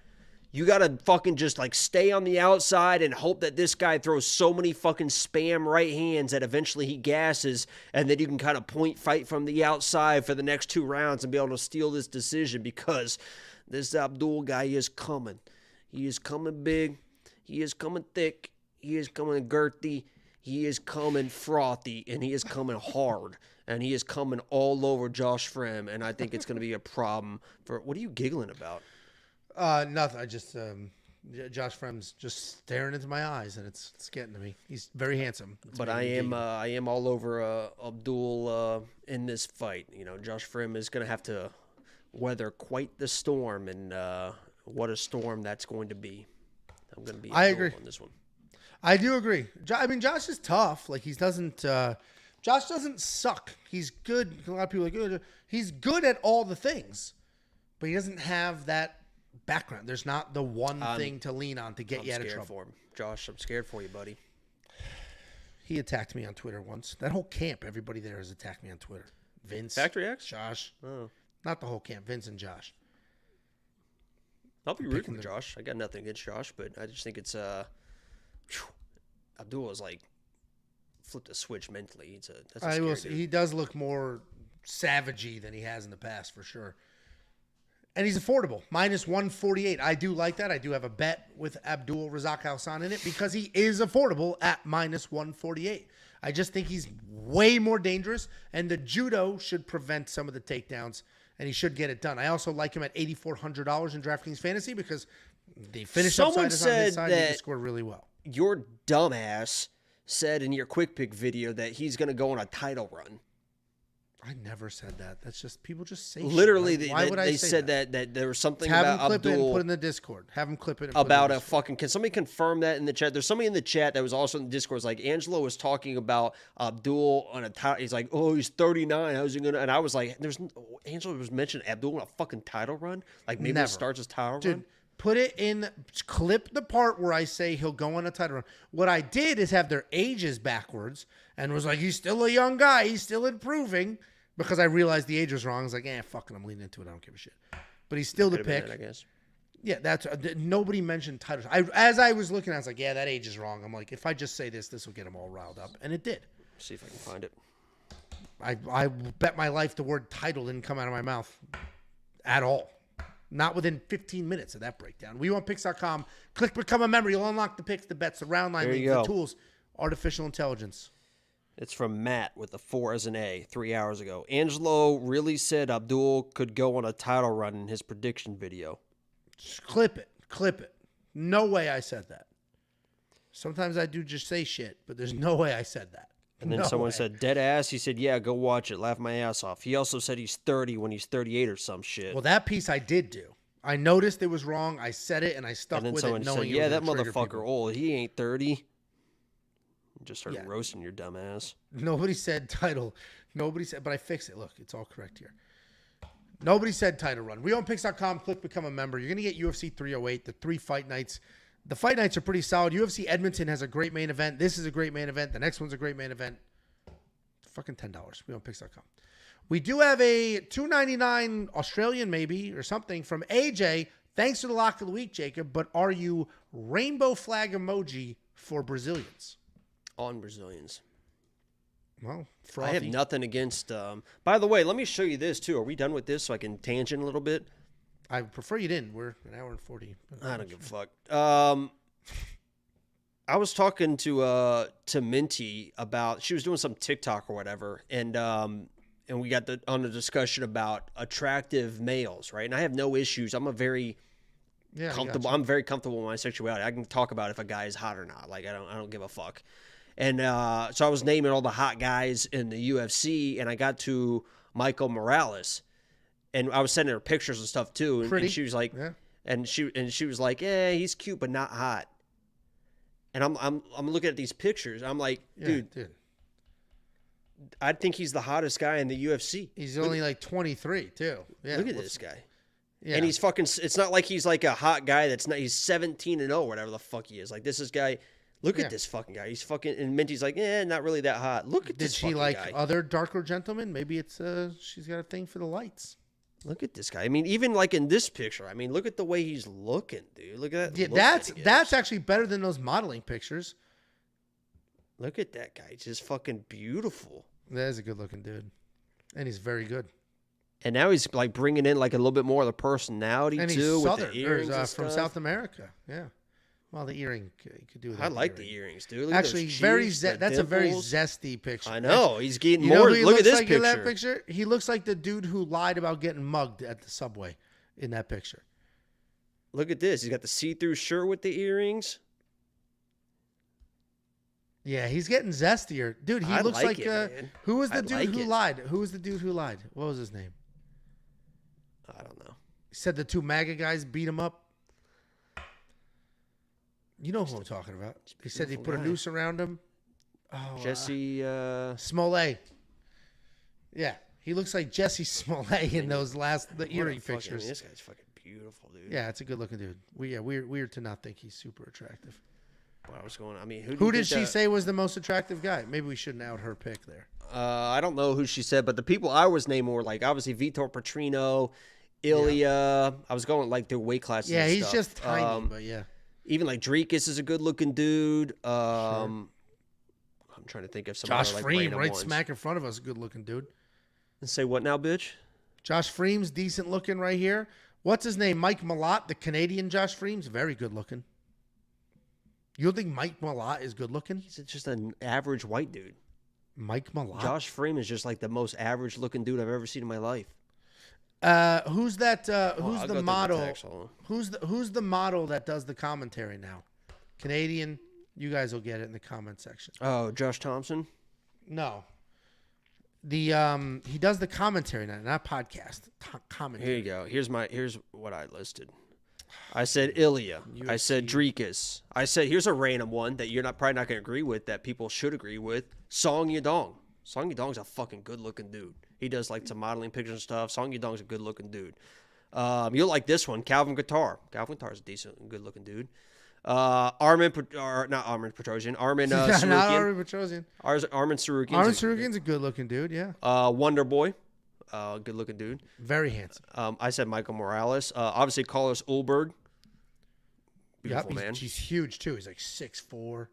B: you got to fucking just like stay on the outside and hope that this guy throws so many fucking spam right hands that eventually he gasses, and then you can kind of point fight from the outside for the next 2 rounds and be able to steal this decision, because this Abdul guy is coming. He is coming big. He is coming thick. He is coming girthy. He is coming frothy, and he is coming hard, and he is coming all over Josh Fremd, and I think it's going to be a problem for... What are you giggling about?
A: Nothing. I just Josh Fremd's just staring into my eyes, and it's getting to me. He's very handsome.
B: But I am all over Abdul in this fight. You know, Josh Fremd is going to have to weather quite the storm, and what a storm that's going to be. I'm going to be. I agree on this one.
A: I do agree. I mean, Josh is tough. Like Josh doesn't suck. He's good. A lot of people are good. He's good at all the things, but he doesn't have that background. There's not the one thing to lean on to get you out of trouble.
B: For him. Josh, I'm scared for you, buddy.
A: He attacked me on Twitter once. That whole camp, everybody there has attacked me on Twitter. Vince,
B: Factory X,
A: Josh. Oh, not the whole camp. Vince and Josh.
B: I'll be rooting for Josh. I got nothing against Josh, but I just think it's Abdul is like flipped a switch mentally. He does look more
A: savagey than he has in the past for sure. And he's affordable, -148. I do like that. I do have a bet with Abdul Razak Alhassan in it because he is affordable at -148. I just think he's way more dangerous, and the judo should prevent some of the takedowns, and he should get it done. I also like him at $8,400 in DraftKings Fantasy because they finished
B: Someone
A: upside on
B: said
A: his side and he
B: that
A: scored really well.
B: Your dumbass said in your quick pick video that he's going to go on a title run.
A: I never said that. That's just people just say
B: literally.
A: Shit. Why would I
B: they
A: say
B: said that there was something
A: Have
B: about
A: him clip it and
B: Abdul
A: put it in the Discord. Have him clip it and
B: about
A: put it in
B: a
A: the
B: fucking. Can somebody confirm that in the chat? There's somebody in the chat that was also in the Discord. Was like Angelo was talking about Abdul on a title. He's like, oh, he's 39. How's he gonna? And I was like, Angelo was mentioning Abdul on a fucking title run. Like maybe
A: Never.
B: it starts his title
A: Dude,
B: run.
A: put it in, clip the part where I say he'll go on a title run. What I did is have their ages backwards and was like, he's still a young guy. He's still improving because I realized the age was wrong. I was like, fuck it, I'm leaning into it. I don't give a shit. But he's still the
B: Could've been
A: pick.
B: it, I guess.
A: Yeah, that's nobody mentioned titles. As I was looking, I was like, yeah, that age is wrong. I'm like, if I just say this will get them all riled up. And it did.
B: See if I can find it.
A: I bet my life the word title didn't come out of my mouth at all. Not within 15 minutes of that breakdown. WeWantPicks.com. Click Become a Member. You'll unlock the picks, the bets, the round line
B: There
A: leagues,
B: you
A: the
B: go.
A: tools, artificial intelligence.
B: It's from Matt with a 4 as an A 3 hours ago. Angelo really said Abdul could go on a title run in his prediction video.
A: Just clip it. Clip it. No way I said that. Sometimes I do just say shit, but there's no way I said that.
B: And then
A: No
B: someone
A: way.
B: said, dead ass. He said, yeah, go watch it. Laugh my ass off. He also said he's 30 when he's 38 or some shit.
A: Well, that piece I did do. I noticed it was wrong. I said it, and I stuck
B: And then
A: with
B: someone
A: it
B: said,
A: knowing
B: yeah,
A: it
B: that
A: was gonna trigger
B: motherfucker
A: people.
B: old. He ain't 30. Just started
A: Yeah.
B: roasting your dumb ass.
A: Nobody said title. Nobody said, but I fixed it. Look, it's all correct here. Nobody said title run. WeOwnPicks.com. Click Become a Member. You're going to get UFC 308, the 3 fight nights. The fight nights are pretty solid. UFC Edmonton has a great main event. This is a great main event. The next one's a great main event. Fucking $10. WeOwnPicks.com. We do have a $2.99 Australian maybe or something from AJ. Thanks for the lock of the week, Jacob. But are you rainbow flag emoji for Brazilians?
B: On Brazilians.
A: Well,
B: I
A: frothy.
B: have nothing against. By the way, let me show you this too. Are we done with this so I can tangent a little bit?
A: I prefer you didn't. We're an hour and 40.
B: I don't give a fuck. I was talking to Minty about, she was doing some TikTok or whatever, and we got on the discussion about attractive males, right? And I have no issues. I'm very comfortable. I'm very comfortable with my sexuality. I can talk about if a guy is hot or not. Like I don't give a fuck. And so I was naming all the hot guys in the UFC, and I got to Michael Morales, and I was sending her pictures and stuff too. And she was like,
A: yeah.
B: and she was like, yeah, he's cute but not hot. And I'm looking at these pictures. I'm like, dude, I think he's the hottest guy in the UFC.
A: He's only like 23 too. Yeah,
B: Look at this guy.
A: Yeah.
B: And he's fucking. It's not like he's like a hot guy. That's not. He's 17-0, whatever the fuck he is. Like this guy. Look at this fucking guy. He's fucking. And Minty's like, not really that hot. Look at this.
A: Did she like other darker gentlemen? Maybe it's she's got a thing for the lights.
B: Look at this guy. I mean, even like in this picture. I mean, look at the way he's looking, dude. Look at that.
A: Yeah, that's actually better than those modeling pictures.
B: Look at that guy. He's just fucking beautiful.
A: That is a good looking dude, and he's very good.
B: And now he's like bringing in like a little bit more of the personality
A: and
B: too.
A: He's
B: with
A: southern,
B: the earrings and
A: from
B: stuff.
A: South America. Yeah. Well, the earring could do that.
B: I like the earrings, dude. Look
A: Actually,
B: at those
A: very
B: cheeks,
A: that's
B: the
A: a very
B: dimples.
A: zesty picture.
B: I know. He's getting
A: You know
B: more.
A: who he
B: Look at
A: looks
B: this
A: like
B: picture.
A: in that picture. He looks like the dude who lied about getting mugged at the subway in that picture.
B: Look at this. He's got the see-through shirt with the earrings.
A: Yeah, he's getting zestier. Dude, he
B: I
A: looks
B: like
A: like
B: it, man.
A: who was the
B: I
A: dude
B: like
A: who
B: it.
A: lied? Who was the dude who lied? What was his name?
B: I don't know.
A: He said the 2 MAGA guys beat him up. You know who I'm talking about. He said they put a noose around him. Oh,
B: Jesse.
A: Smollett. Yeah, he looks like Jesse Smollett in those the earring pictures.
B: I mean, this guy's fucking beautiful, dude.
A: Yeah, it's a good looking dude. Weird to not think he's super attractive.
B: Wow, what's going on? I mean,
A: Who did she say was the most attractive guy? Maybe we shouldn't out her pick there.
B: I don't know who she said, but the people I was naming were like obviously Vitor Petrino, Ilya. I was going like their weight classes.
A: Yeah,
B: and
A: he's
B: stuff.
A: just tiny, but yeah.
B: Even like Drekus is a good looking dude. I'm trying to think of some
A: Josh
B: other, like,
A: Fremd,
B: random
A: right
B: ones.
A: smack in front of us, good looking dude.
B: And say what now, bitch?
A: Josh Fremd's decent looking right here. What's his name? Mike Malott, the Canadian Josh Fremd's very good looking. You don't think Mike Malott is good looking?
B: He's just an average white dude.
A: Mike Malott.
B: Josh Fremd is just like the most average looking dude I've ever seen in my life.
A: Who's that? Who's
B: I'll
A: the
B: go through
A: model?
B: text, hold on.
A: Who's the model that does the commentary now? Canadian. You guys will get it in the comment section.
B: Oh, Josh Thompson?
A: No. The he does the commentary now, not podcast. Commentary.
B: Here you go. Here's what I listed. I said Ilya.
A: UFC.
B: I said Drikas. I said here's a random one that you're probably not going to agree with that people should agree with. Song Yadong. Song Yadong's a fucking good looking dude. He does like some modeling pictures and stuff. Song Yadong's a good looking dude. You'll like this one, Calvin Guitar. Calvin Guitar's a decent, good looking dude. Armin Sarukian.
A: Not Armin Petrosian.
B: Armin Sarukian.
A: Armin Sarukian's a good looking dude, yeah.
B: Wonder Boy. Good looking dude.
A: Very handsome.
B: I said Michael Morales. Obviously Carlos Ulberg. Beautiful man.
A: He's huge too. He's like 6'4".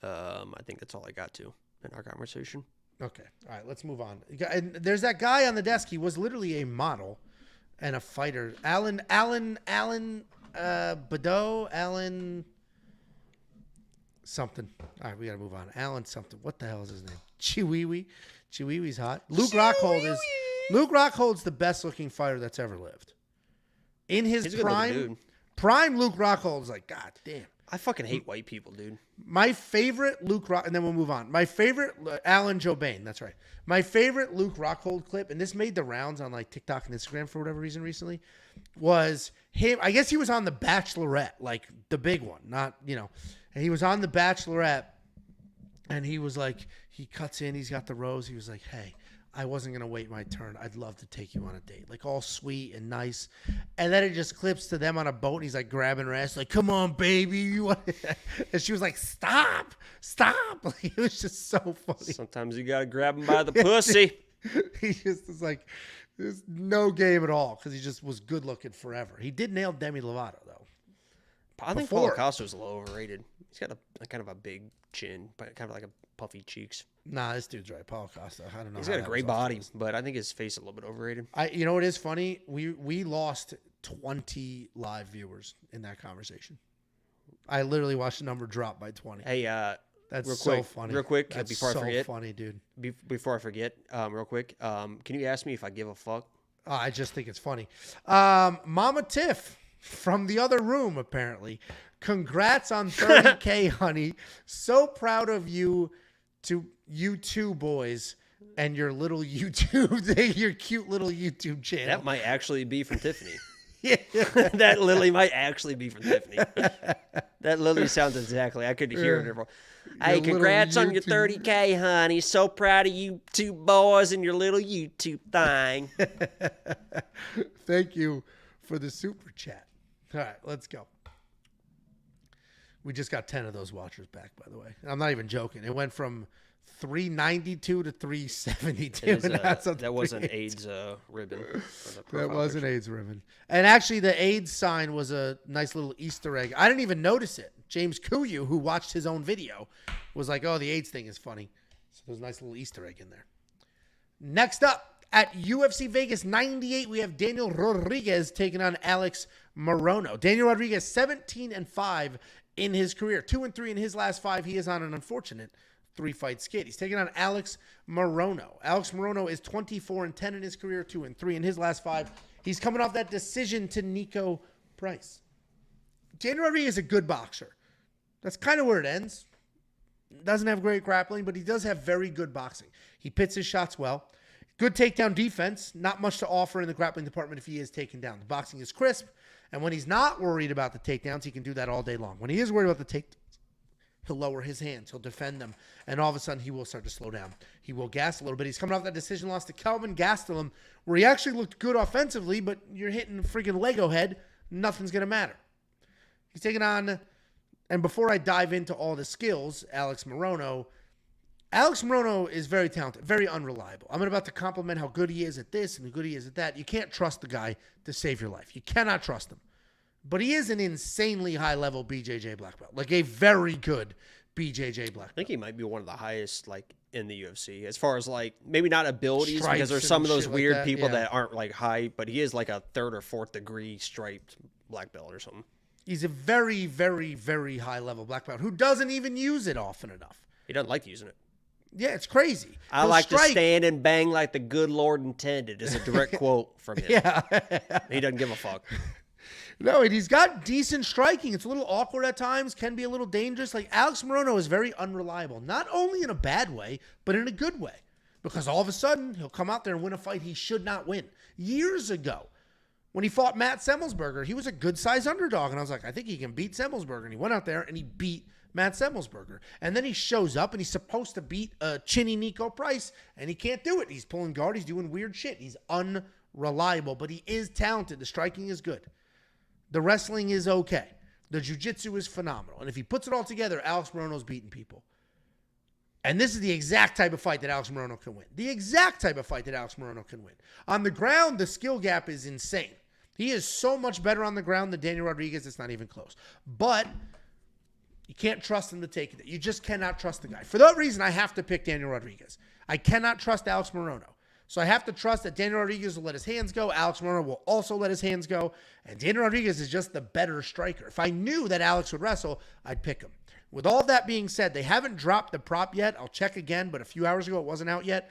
B: I think that's all I got to in our conversation.
A: Okay. All right, let's move on. And there's that guy on the desk. He was literally a model and a fighter. Alan Badeau, Alan something. All right, we got to move on. Alan something. What the hell is his name? Chiwiwi's hot. Luke Rockhold's the best looking fighter that's ever lived. In his prime Luke Rockhold's like, God damn.
B: I fucking hate white people, dude.
A: My favorite and then we'll move on. My favorite, Alan Jobain, that's right. My favorite Luke Rockhold clip, and this made the rounds on like TikTok and Instagram for whatever reason recently, was him. I guess he was on The Bachelorette, like the big one, not, and he was on The Bachelorette, and he was like, he cuts in, he's got the rose. He was like, hey, I wasn't going to wait my turn. I'd love to take you on a date. Like all sweet and nice. And then it just clips to them on a boat. And he's like grabbing her ass. Like, come on, baby. And she was like, stop. Like, it was just so funny.
B: Sometimes you got to grab him by the pussy.
A: He just was like, there's no game at all. Because he just was good looking forever. He did nail Demi Lovato, though.
B: I think Paulo Costa's a little overrated. He's got a kind of a big chin, but kind of like a puffy cheeks.
A: Nah, this dude's right. Paulo Costa. I don't know.
B: He's got a great body, but I think his face is a little bit overrated.
A: You know what is funny? We lost 20 live viewers in that conversation. I literally watched the number drop by 20.
B: Hey,
A: that's so funny.
B: Real quick,
A: that's
B: before I forget.
A: Funny, dude.
B: Before I forget, real quick, can you ask me if I give a fuck?
A: I just think it's funny. Mama Tiff from the other room, apparently. Congrats on 30K, honey. So proud of you. To you two boys and your little YouTube, your cute little YouTube channel.
B: That might actually be from Tiffany.
A: Yeah.
B: That literally might actually be from Tiffany. That literally sounds exactly. I could hear it in her voice. Hey, congrats on your 30K, honey. So proud of you two boys and your little YouTube thing.
A: Thank you for the super chat. All right, let's go. We just got 10 of those watchers back, by the way. And I'm not even joking. It went from 392 to 372.
B: That was an AIDS ribbon.
A: That was an AIDS ribbon. And actually, the AIDS sign was a nice little Easter egg. I didn't even notice it. James Kuyu, who watched his own video, was like, oh, the AIDS thing is funny. So there's a nice little Easter egg in there. Next up, at UFC Vegas 98, we have Daniel Rodriguez taking on Alex Morono. Daniel Rodriguez, 17-5 in his career. 2-3 in his last 5. He is on an unfortunate 3-fight skid. He's taking on Alex Morono. Alex Morono is 24-10 in his career, 2-3 in his last 5. He's coming off that decision to Niko Price. Daniel Rodriguez is a good boxer. That's kind of where it ends. Doesn't have great grappling, but he does have very good boxing. He pits his shots well. Good takedown defense. Not much to offer in the grappling department if he is taken down. The boxing is crisp. And when he's not worried about the takedowns, he can do that all day long. When he is worried about the takedowns, he'll lower his hands. He'll defend them. And all of a sudden, he will start to slow down. He will gas a little bit. He's coming off that decision loss to Kelvin Gastelum, where he actually looked good offensively, but you're hitting a freaking Lego head. Nothing's going to matter. He's taking on, and before I dive into all the skills, Alex Morono is very talented, very unreliable. I'm about to compliment how good he is at this and how good he is at that. You can't trust the guy to save your life. You cannot trust him. But he is an insanely high-level BJJ black belt, like a very good BJJ black
B: I think he might be one of the highest, like, in the UFC. As far as, like, maybe not abilities,
A: Stripes
B: because there's some of
A: and
B: those
A: shit like
B: weird
A: that,
B: people
A: yeah.
B: that aren't, like, high, but he is, like, a 3rd or 4th degree striped black belt or something.
A: He's a very, very, very high level black belt who doesn't even use it often enough.
B: He doesn't like using it.
A: Yeah, it's crazy.
B: I
A: He'll
B: like
A: strike.
B: to stand and bang like the good Lord intended is a direct quote from him.
A: Yeah.
B: He doesn't give a fuck.
A: No, and he's got decent striking. It's a little awkward at times, can be a little dangerous. Like, Alex Morono is very unreliable, not only in a bad way, but in a good way. Because all of a sudden, he'll come out there and win a fight he should not win. Years ago, when he fought Matt Semmelsberger, he was a good-sized underdog. And I was like, I think he can beat Semmelsberger. And he went out there and he beat Matt Semmelsberger. And then he shows up and he's supposed to beat chinny Niko Price, and he can't do it. He's pulling guard. He's doing weird shit. He's unreliable, but he is talented. The striking is good. The wrestling is okay. The jiu-jitsu is phenomenal. And if he puts it all together, Alex Morono's beating people. And this is the exact type of fight that Alex Morono can win. The exact type of fight that Alex Morono can win. On the ground, the skill gap is insane. He is so much better on the ground than Daniel Rodriguez, it's not even close. But you can't trust him to take it. You just cannot trust the guy. For that reason, I have to pick Daniel Rodriguez. I cannot trust Alex Morono. So I have to trust that Daniel Rodriguez will let his hands go. Alex Morono will also let his hands go. And Daniel Rodriguez is just the better striker. If I knew that Alex would wrestle, I'd pick him. With all that being said, they haven't dropped the prop yet. I'll check again, but a few hours ago it wasn't out yet.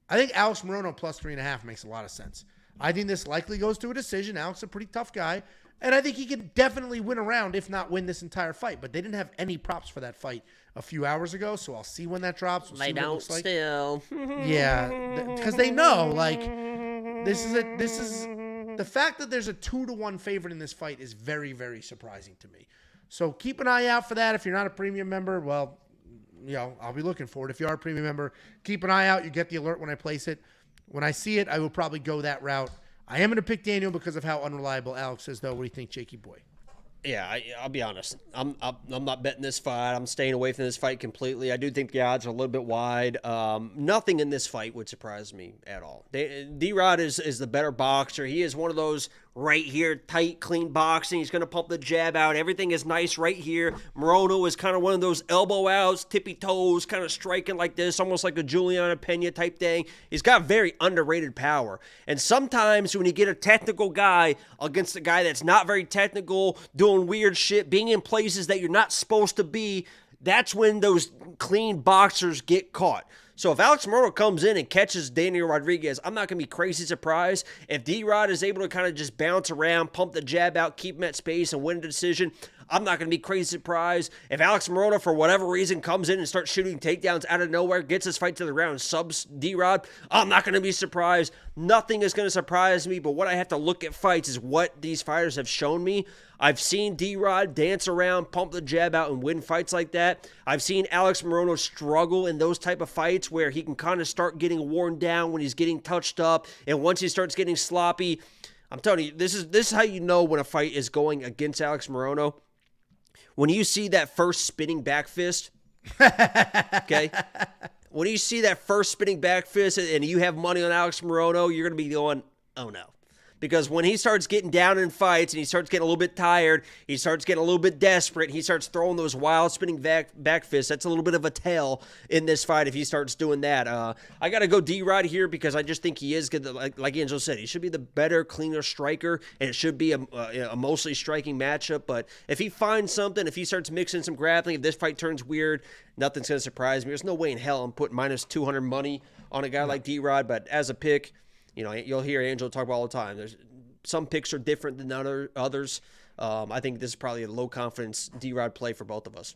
A: I think Alex Morono plus 3.5 makes a lot of sense. I think this likely goes to a decision. Alex is a pretty tough guy. And I think he can definitely win a round, if not win this entire fight. But they didn't have any props for that fight a few hours ago, so I'll see when that drops. We'll see what it looks like.
B: Still.
A: Yeah, because they know, like, this is the fact that there's a 2-1 favorite in this fight is very, very surprising to me. So keep an eye out for that. If you're not a premium member, well, you know, I'll be looking for it. If you are a premium member, keep an eye out. You get the alert when I place it. When I see it, I will probably go that route. I am going to pick Daniel because of how unreliable Alex is, though. What do you think, Jakey boy?
B: Yeah, I'll be honest. I'm not betting this fight. I'm staying away from this fight completely. I do think the odds are a little bit wide. Nothing in this fight would surprise me at all. D-Rod is the better boxer. He is one of those right here, tight, clean boxing. He's going to pump the jab out. Everything is nice right here. Morono is kind of one of those elbow outs, tippy toes, kind of striking like this, almost like a Juliana Pena type thing. He's got very underrated power. And sometimes when you get a technical guy against a guy that's not very technical, doing weird shit, being in places that you're not supposed to be, that's when those clean boxers get caught. So if Alex Morono comes in and catches Daniel Rodriguez, I'm not going to be crazy surprised. If D-Rod is able to kind of just bounce around, pump the jab out, keep him at space, and win the decision, I'm not going to be crazy surprised. If Alex Morono, for whatever reason, comes in and starts shooting takedowns out of nowhere, gets his fight to the ground, subs D-Rod, I'm not going to be surprised. Nothing is going to surprise me, but what I have to look at fights is what these fighters have shown me. I've seen D-Rod dance around, pump the jab out, and win fights like that. I've seen Alex Morono struggle in those type of fights where he can kind of start getting worn down when he's getting touched up, and once he starts getting sloppy, I'm telling you, this is how you know when a fight is going against Alex Morono. When you see that first spinning back fist, okay? When you see that first spinning back fist and you have money on Alex Morono, you're going to be going, oh no. Because when he starts getting down in fights and he starts getting a little bit tired, he starts getting a little bit desperate, he starts throwing those wild spinning back fists. That's a little bit of a tell in this fight if he starts doing that. I got to go D-Rod here because I just think he is good. Like Angelo said, he should be the better, cleaner striker, and it should be a mostly striking matchup. But if he finds something, if he starts mixing some grappling, if this fight turns weird, nothing's going to surprise me. There's no way in hell I'm putting minus 200 money on a guy like D-Rod, but as a pick, you know, you'll hear Angelo talk about all the time. There's some picks are different than others. I think this is probably a low confidence D-Rod play for both of us.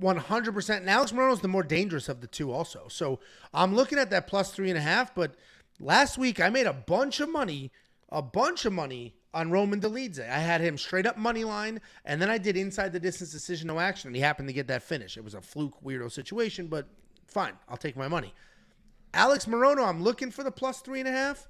A: 100%. And Alex Morono is the more dangerous of the two also. So I'm looking at that plus 3.5, but last week I made a bunch of money on Roman Dolidze. I had him straight up money line, and then I did inside the distance decision, no action, and he happened to get that finish. It was a fluke weirdo situation, but fine. I'll take my money. Alex Morono, I'm looking for the plus 3.5,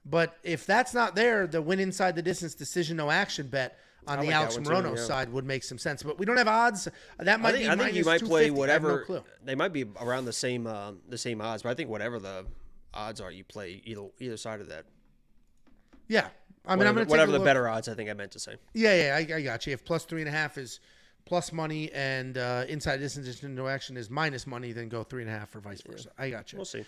A: but if that's not there, the win inside the distance decision, no action bet on the Alex Morono side would make some sense. But we don't have odds. That might be. I think you might play whatever. No,
B: they might be around the same odds, but I think whatever the odds are, you play either side of that.
A: Yeah, I mean,
B: whatever,
A: I'm going to
B: whatever the better odds. I think I meant to say.
A: Yeah, I got you. If plus 3.5 is plus money, and inside distance into action is minus money, then go 3.5 or vice versa. I got you.
B: We'll see.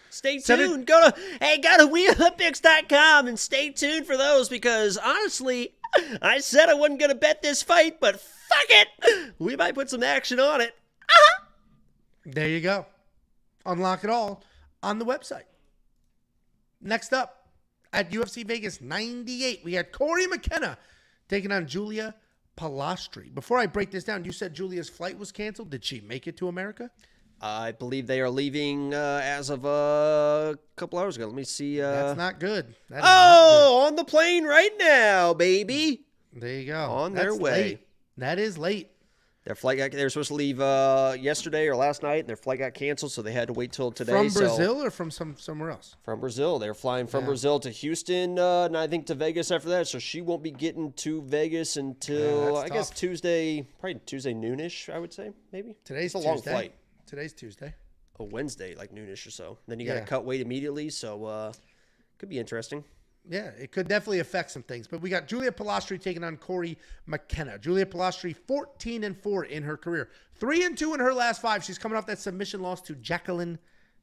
B: Stay tuned. Go to WeOlympics.com and stay tuned for those because honestly, I said I wasn't going to bet this fight, but fuck it. We might put some action on it.
A: There you go. Unlock it all on the website. Next up at UFC Vegas 98, we had Cory McKenna taking on Julia Polastri. Before I break this down, you said Julia's flight was canceled. Did she make it to America?
B: I believe they are leaving as of a couple hours ago. Let me see.
A: That's not good. That is
B: not
A: good.
B: On the plane right now, baby.
A: There you go.
B: On their way.
A: Late. That is late.
B: Their flight they were supposed to leave yesterday or last night, and their flight got canceled, so they had to wait till today.
A: From Brazil or from somewhere else?
B: From Brazil. They were flying from Brazil to Houston, and I think to Vegas after that. So she won't be getting to Vegas until, I guess, Tuesday, probably Tuesday noonish, I would say, maybe.
A: Today's
B: a long flight.
A: Today's Tuesday.
B: A Wednesday, like noonish or so. Then you got to cut weight immediately, so could be interesting.
A: Yeah, it could definitely affect some things. But we got Julia Polastri taking on Cory McKenna. Julia Polastri, 14-4 in her career. 3-2 in her last 5. She's coming off that submission loss to Jacqueline.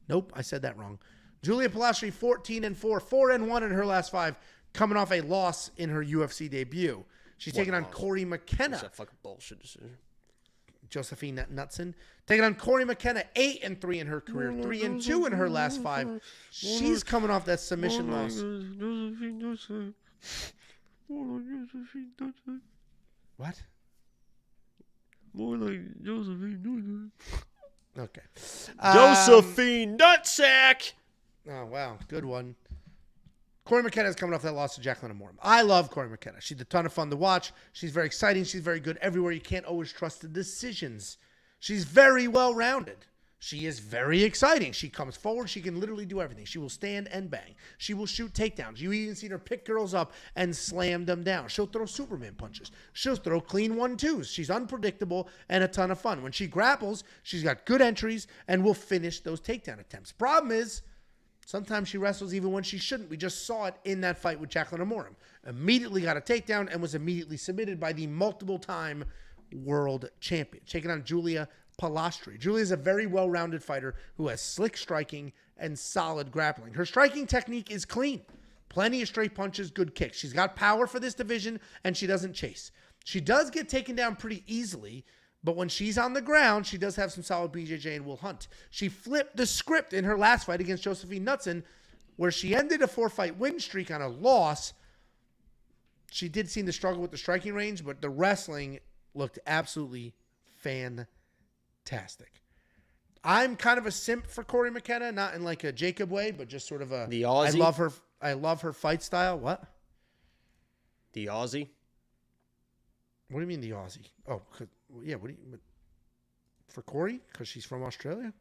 A: Nope, I said that wrong. Julia Polastri, 14-4, 4-1 in her last 5, coming off a loss in her UFC debut. She's taking on Cory McKenna.
B: That's a fucking bullshit decision.
A: Josephine Knutson taking on Cory McKenna, 8-3 in her career, 3-2 in her last 5. She's coming off that submission loss. What?
D: More like Josephine.
A: Okay.
B: Josephine Nutsack.
A: Oh, wow. Good one. Cory McKenna is coming off that loss to Jacqueline Amorm. I love Cory McKenna. She's a ton of fun to watch. She's very exciting. She's very good everywhere. You can't always trust the decisions. She's very well-rounded. She is very exciting. She comes forward. She can literally do everything. She will stand and bang. She will shoot takedowns. You even seen her pick girls up and slam them down. She'll throw Superman punches. She'll throw clean 1-2s. She's unpredictable and a ton of fun. When she grapples, she's got good entries and will finish those takedown attempts. Problem is, sometimes she wrestles even when she shouldn't. We just saw it in that fight with Jacqueline Amorm. Immediately got a takedown and was immediately submitted by the multiple-time world champion. Taking on Julia Polastri. Julia is a very well-rounded fighter who has slick striking and solid grappling. Her striking technique is clean. Plenty of straight punches, good kicks. She's got power for this division, and she doesn't chase. She does get taken down pretty easily, but when she's on the ground, she does have some solid BJJ and will hunt. She flipped the script in her last fight against Josephine Knutson, where she ended a 4-fight win streak on a loss. She did seem to struggle with the striking range, but the wrestling looked absolutely fantastic. I'm kind of a simp for Cory McKenna, not in like a Jacob way, but just sort of a...
B: The Aussie?
A: I love her fight style. What?
B: The Aussie?
A: What do you mean the Aussie? Oh, yeah. What do you for Cory? Because she's from Australia,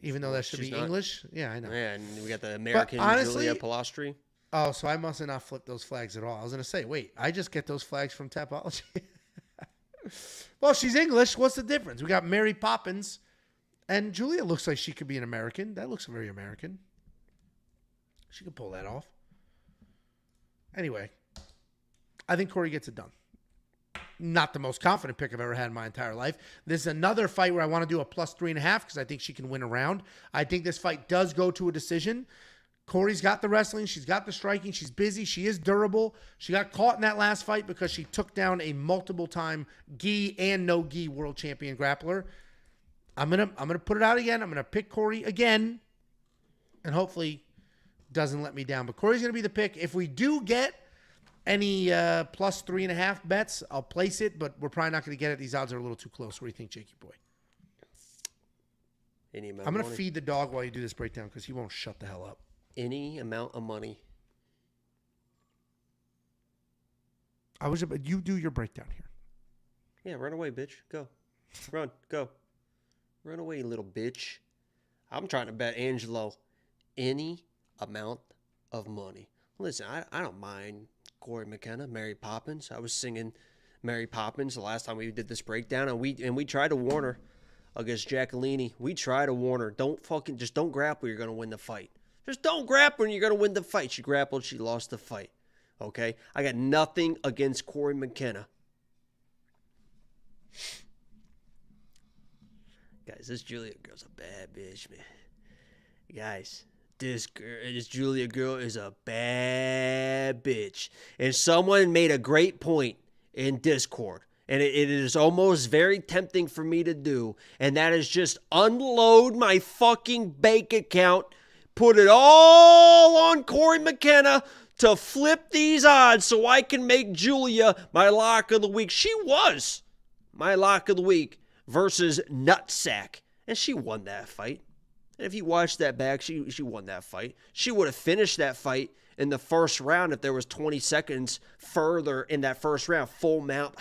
A: even though that should be English. Yeah, I know.
B: Yeah, and we got the American Julia Polastri.
A: Oh, so I must have not flipped those flags at all. I was gonna say, wait, I just get those flags from Tapology. Well, she's English. What's the difference? We got Mary Poppins, and Julia looks like she could be an American. That looks very American. She could pull that off. Anyway, I think Cory gets it done. Not the most confident pick I've ever had in my entire life. This is another fight where I want to do a plus 3.5 because I think she can win a round. I think this fight does go to a decision. Cory's got the wrestling. She's got the striking. She's busy. She is durable. She got caught in that last fight because she took down a multiple-time gi and no-gi world champion grappler. I'm gonna put it out again. I'm going to pick Cory again and hopefully doesn't let me down. But Cory's going to be the pick. If we do get any plus 3.5 bets, I'll place it, but we're probably not going to get it. These odds are a little too close. What do you think, Jakey boy? I'm going to feed the dog while you do this breakdown because he won't shut the hell up.
B: Any amount of money.
A: You do your breakdown here.
B: Yeah, run away, bitch. Go. Run. Go. Run away, little bitch. I'm trying to bet Angelo any amount of money. Listen, I don't mind Cory McKenna, Mary Poppins. I was singing Mary Poppins the last time we did this breakdown, and we tried to warn her against Jacqueline. We tried to warn her. Just don't grapple. You're going to win the fight. Just don't grapple and you're going to win the fight. She grappled. She lost the fight. Okay? I got nothing against Cory McKenna. Guys, this Julia girl's a bad bitch, man. Guys, this Julia girl is a bad bitch. And someone made a great point in Discord. And it is almost very tempting for me to do. And that is just unload my fucking bank account, put it all on Cory McKenna to flip these odds so I can make Julia my lock of the week. She was my lock of the week versus Nutsack. And she won that fight. And if you watch that back, she won that fight. She would have finished that fight in the first round if there was 20 seconds further in that first round. Full mount.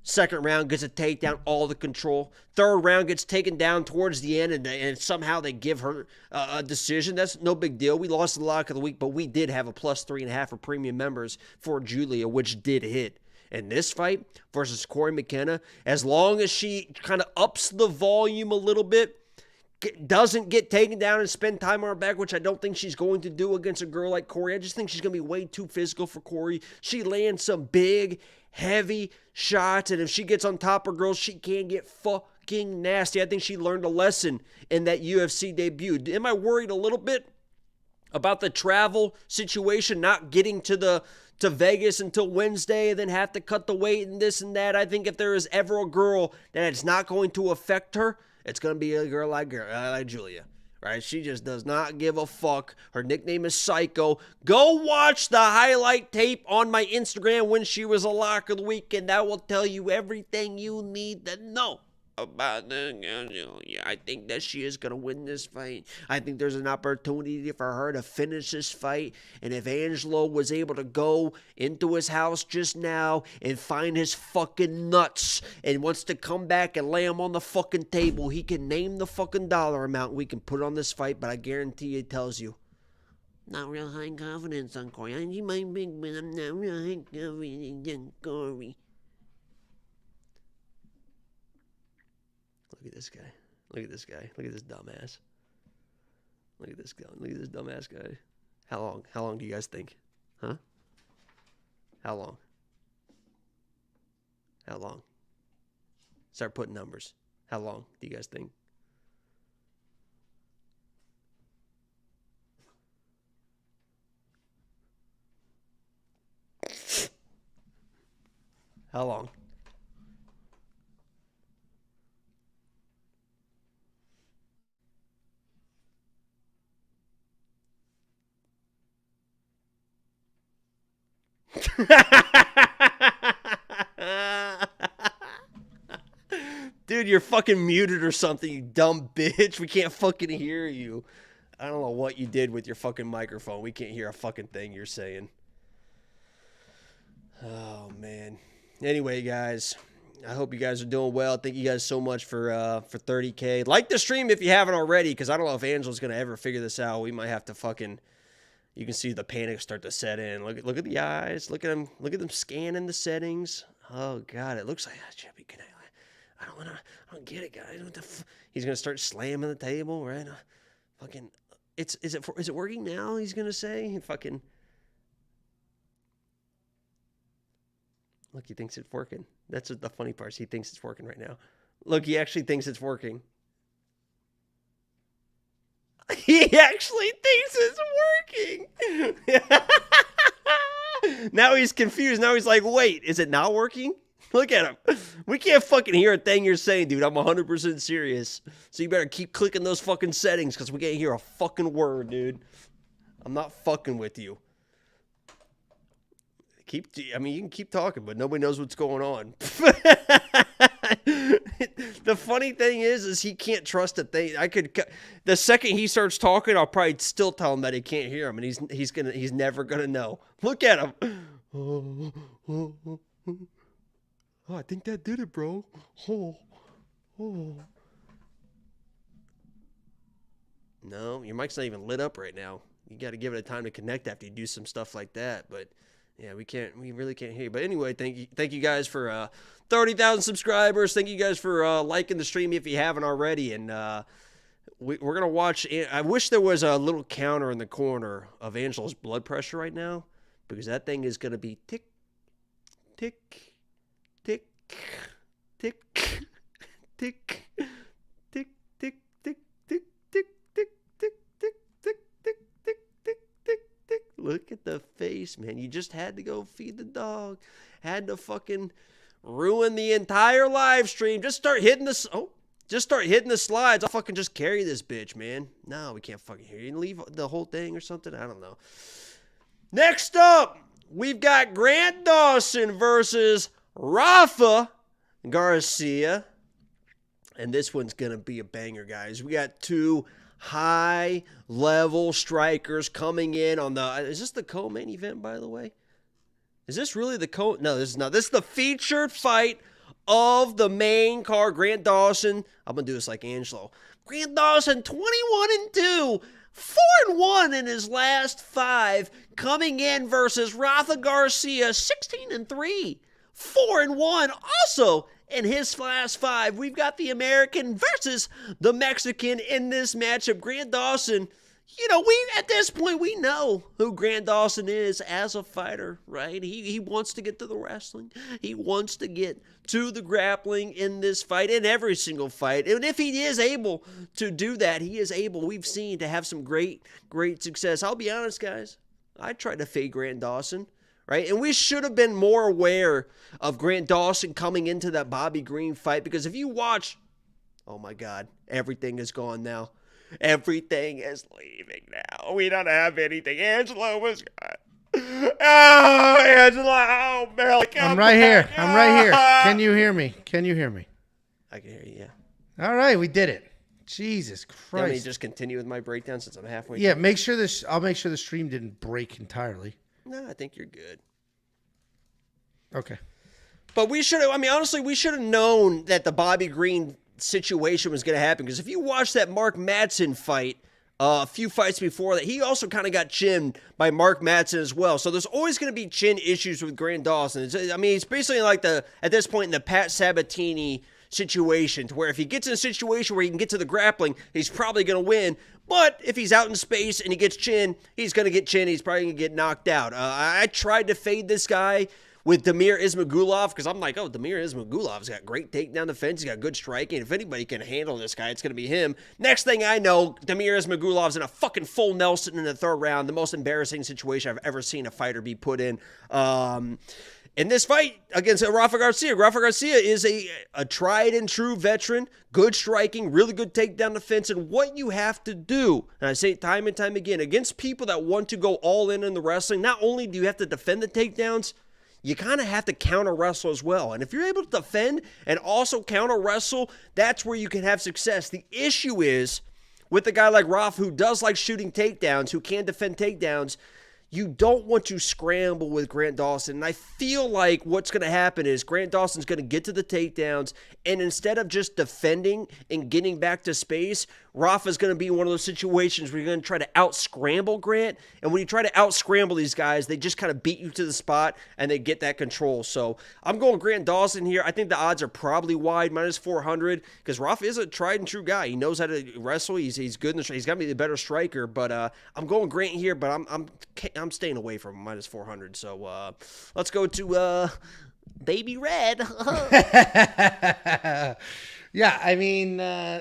B: Second round gets a takedown, all the control. Third round gets taken down towards the end, and somehow they give her a decision. That's no big deal. We lost the lock of the week, but we did have a plus 3.5 for premium members for Julia, which did hit. And this fight versus Cory McKenna, as long as she kind of ups the volume a little bit, doesn't get taken down and spend time on her back, which I don't think she's going to do against a girl like Cory. I just think she's going to be way too physical for Cory. She lands some big, heavy shots, and if she gets on top of girls, she can get fucking nasty. I think she learned a lesson in that UFC debut. Am I worried a little bit about the travel situation, not getting to Vegas until Wednesday and then have to cut the weight and this and that? I think if there is ever a girl that it's not going to affect her, it's going to be a girl like Julia, right? She just does not give a fuck. Her nickname is Psycho. Go watch the highlight tape on my Instagram when she was a lock of the week, and that will tell you everything you need to know about the girl. Yeah, I think that she is going to win this fight. I think there's an opportunity for her to finish this fight. And if Angelo was able to go into his house just now and find his fucking nuts and wants to come back and lay them on the fucking table, he can name the fucking dollar amount we can put on this fight. But I guarantee he tells you, not real high confidence on Cory. I'm my big, but I'm not real high confidence on Cory. Look at this guy. Look at this guy. Look at this dumbass. Look at this guy. Look at this dumbass guy. How long? How long do you guys think? Huh? How long? How long? Start putting numbers. How long do you guys think? How long? Dude, you're fucking muted or something, you dumb bitch. We can't fucking hear you. I don't know what you did with your fucking microphone. We can't hear a fucking thing you're saying. Oh, man. Anyway, guys, I hope you guys are doing well. Thank you guys so much for 30K. Like the stream if you haven't already, because I don't know if Angela's going to ever figure this out. We might have to fucking... You can see the panic start to set in. Look at the eyes. Look at them scanning the settings. Oh God, it looks like Jimmy. I don't get it, guys. He's gonna start slamming the table, right? Fucking, is it working now? He's gonna say, fucking. Look, he thinks it's working. That's what the funny part is. He thinks it's working right now. Look, he actually thinks it's working. He actually thinks it's working. Now he's confused. Now he's like, wait, is it not working? Look at him. We can't fucking hear a thing you're saying, dude. I'm 100% serious. So you better keep clicking those fucking settings because we can't hear a fucking word, dude. I'm not fucking with you. You can keep talking, but nobody knows what's going on. The funny thing is he can't trust a thing. The second he starts talking, I'll probably still tell him that he can't hear him, and he's never gonna know. Look at him. Oh, I think that did it, bro. Oh. No, your mic's not even lit up right now. You got to give it a time to connect after you do some stuff like that, but. Yeah, we really can't hear you. But anyway, thank you guys for 30,000 subscribers. Thank you guys for liking the stream if you haven't already. And we're going to watch. I wish there was a little counter in the corner of Angela's blood pressure right now, because that thing is going to be tick, tick, tick, tick, tick, tick, tick, tick, tick, tick, tick, tick, tick, tick, tick, tick, tick, tick. Look at the face, man. You just had to go feed the dog. Had to fucking ruin the entire live stream. Just start hitting the slides. I'll fucking just carry this bitch, man. No, we can't fucking hear you. Leave the whole thing or something. I don't know. Next up, we've got Grant Dawson versus Rafa Garcia. And this one's going to be a banger, guys. We got two high-level strikers coming in on the... Is this the co-main event, by the way? Is this really the co... No, this is not. This is the featured fight of the main card. Grant Dawson. I'm going to do this like Angelo. Grant Dawson, 21-2. 4-1 in his last 5, coming in versus Rafa Garcia, 16-3, 4-1. Also, in his last 5, we've got the American versus the Mexican in this matchup. Grant Dawson, at this point, we know who Grant Dawson is as a fighter, right? He wants to get to the wrestling. He wants to get to the grappling in this fight, in every single fight. And if he is able to do that, he is able, we've seen, to have some great, great success. I'll be honest, guys. I tried to fade Grant Dawson, right? And we should have been more aware of Grant Dawson coming into that Bobby Green fight, because if you watch, oh my God, everything is gone now. Everything is leaving now. We don't have anything. Angelo was gone. Oh, Angelo. Oh, Mel.
A: I'm right here. I'm right here. Can you hear me? Can you hear me?
B: I can hear you, yeah.
A: All right, we did it. Jesus Christ.
B: Let me just continue with my breakdown since I'm halfway.
A: Yeah, make sure this. I'll make sure the stream didn't break entirely.
B: No, I think you're good.
A: Okay.
B: But we should have, honestly, we should have known that the Bobby Green situation was going to happen, because if you watch that Mark Madsen fight a few fights before that, he also kind of got chinned by Mark Madsen as well. So there's always going to be chin issues with Grant Dawson. It's basically like at this point in the Pat Sabatini situation, to where if he gets in a situation where he can get to the grappling, he's probably going to win. But if he's out in space and he gets chin, he's going to get chin. He's probably going to get knocked out. I tried to fade this guy with Damir Ismagulov, because I'm like, Damir Ismagulov's got great takedown defense. He's got good striking. If anybody can handle this guy, it's going to be him. Next thing I know, Damir Ismagulov's in a fucking full Nelson in the 3rd round. The most embarrassing situation I've ever seen a fighter be put in. In this fight against Rafa Garcia, is a tried and true veteran, good striking, really good takedown defense. And what you have to do, and I say it time and time again, against people that want to go all in the wrestling, not only do you have to defend the takedowns, you kind of have to counter wrestle as well. And if you're able to defend and also counter wrestle, that's where you can have success. The issue is with a guy like Rafa, who does like shooting takedowns, who can defend takedowns, you don't want to scramble with Grant Dawson. And I feel like what's going to happen is Grant Dawson's going to get to the takedowns, and instead of just defending and getting back to space, Rafa's going to be one of those situations where you're going to try to out-scramble Grant. And when you try to out-scramble these guys, they just kind of beat you to the spot, and they get that control. So I'm going Grant Dawson here. I think the odds are probably wide, -400, because Rafa is a tried-and-true guy. He knows how to wrestle. He's good. He's got to be the better striker. But I'm going Grant here, but I'm staying away from him, -400. So let's go to Baby Red.
A: Yeah,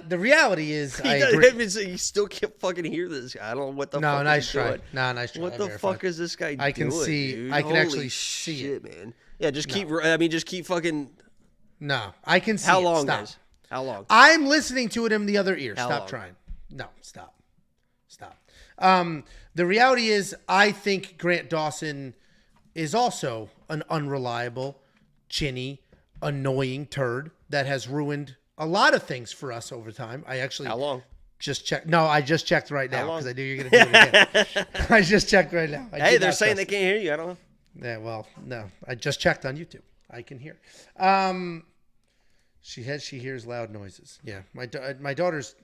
A: the reality is, I agree.
B: You still can't fucking hear this guy. I don't know what the fuck.
A: No, nice
B: he's
A: try.
B: doing.
A: No, nice try.
B: What the fuck is this guy doing?
A: I can see.
B: Dude?
A: I can
B: Holy
A: actually see
B: shit,
A: it,
B: man. Yeah, just keep. Just keep fucking.
A: No, I can see.
B: How
A: it.
B: long,
A: Stop.
B: guys? How long?
A: I'm listening to it in the other ear.
B: How
A: Stop
B: long?
A: trying. No, stop. The reality is, I think Grant Dawson is also an unreliable, chinny, annoying turd that has ruined a lot of things for us over time. I actually
B: How long?
A: just checked. No, I just checked right now
B: How long?
A: because I knew you're going to do it again. I just checked right now.
B: Hey, they're saying they can't hear you. I don't know.
A: Yeah, well, no. I just checked on YouTube. I can hear. She hears loud noises. Yeah, my daughter's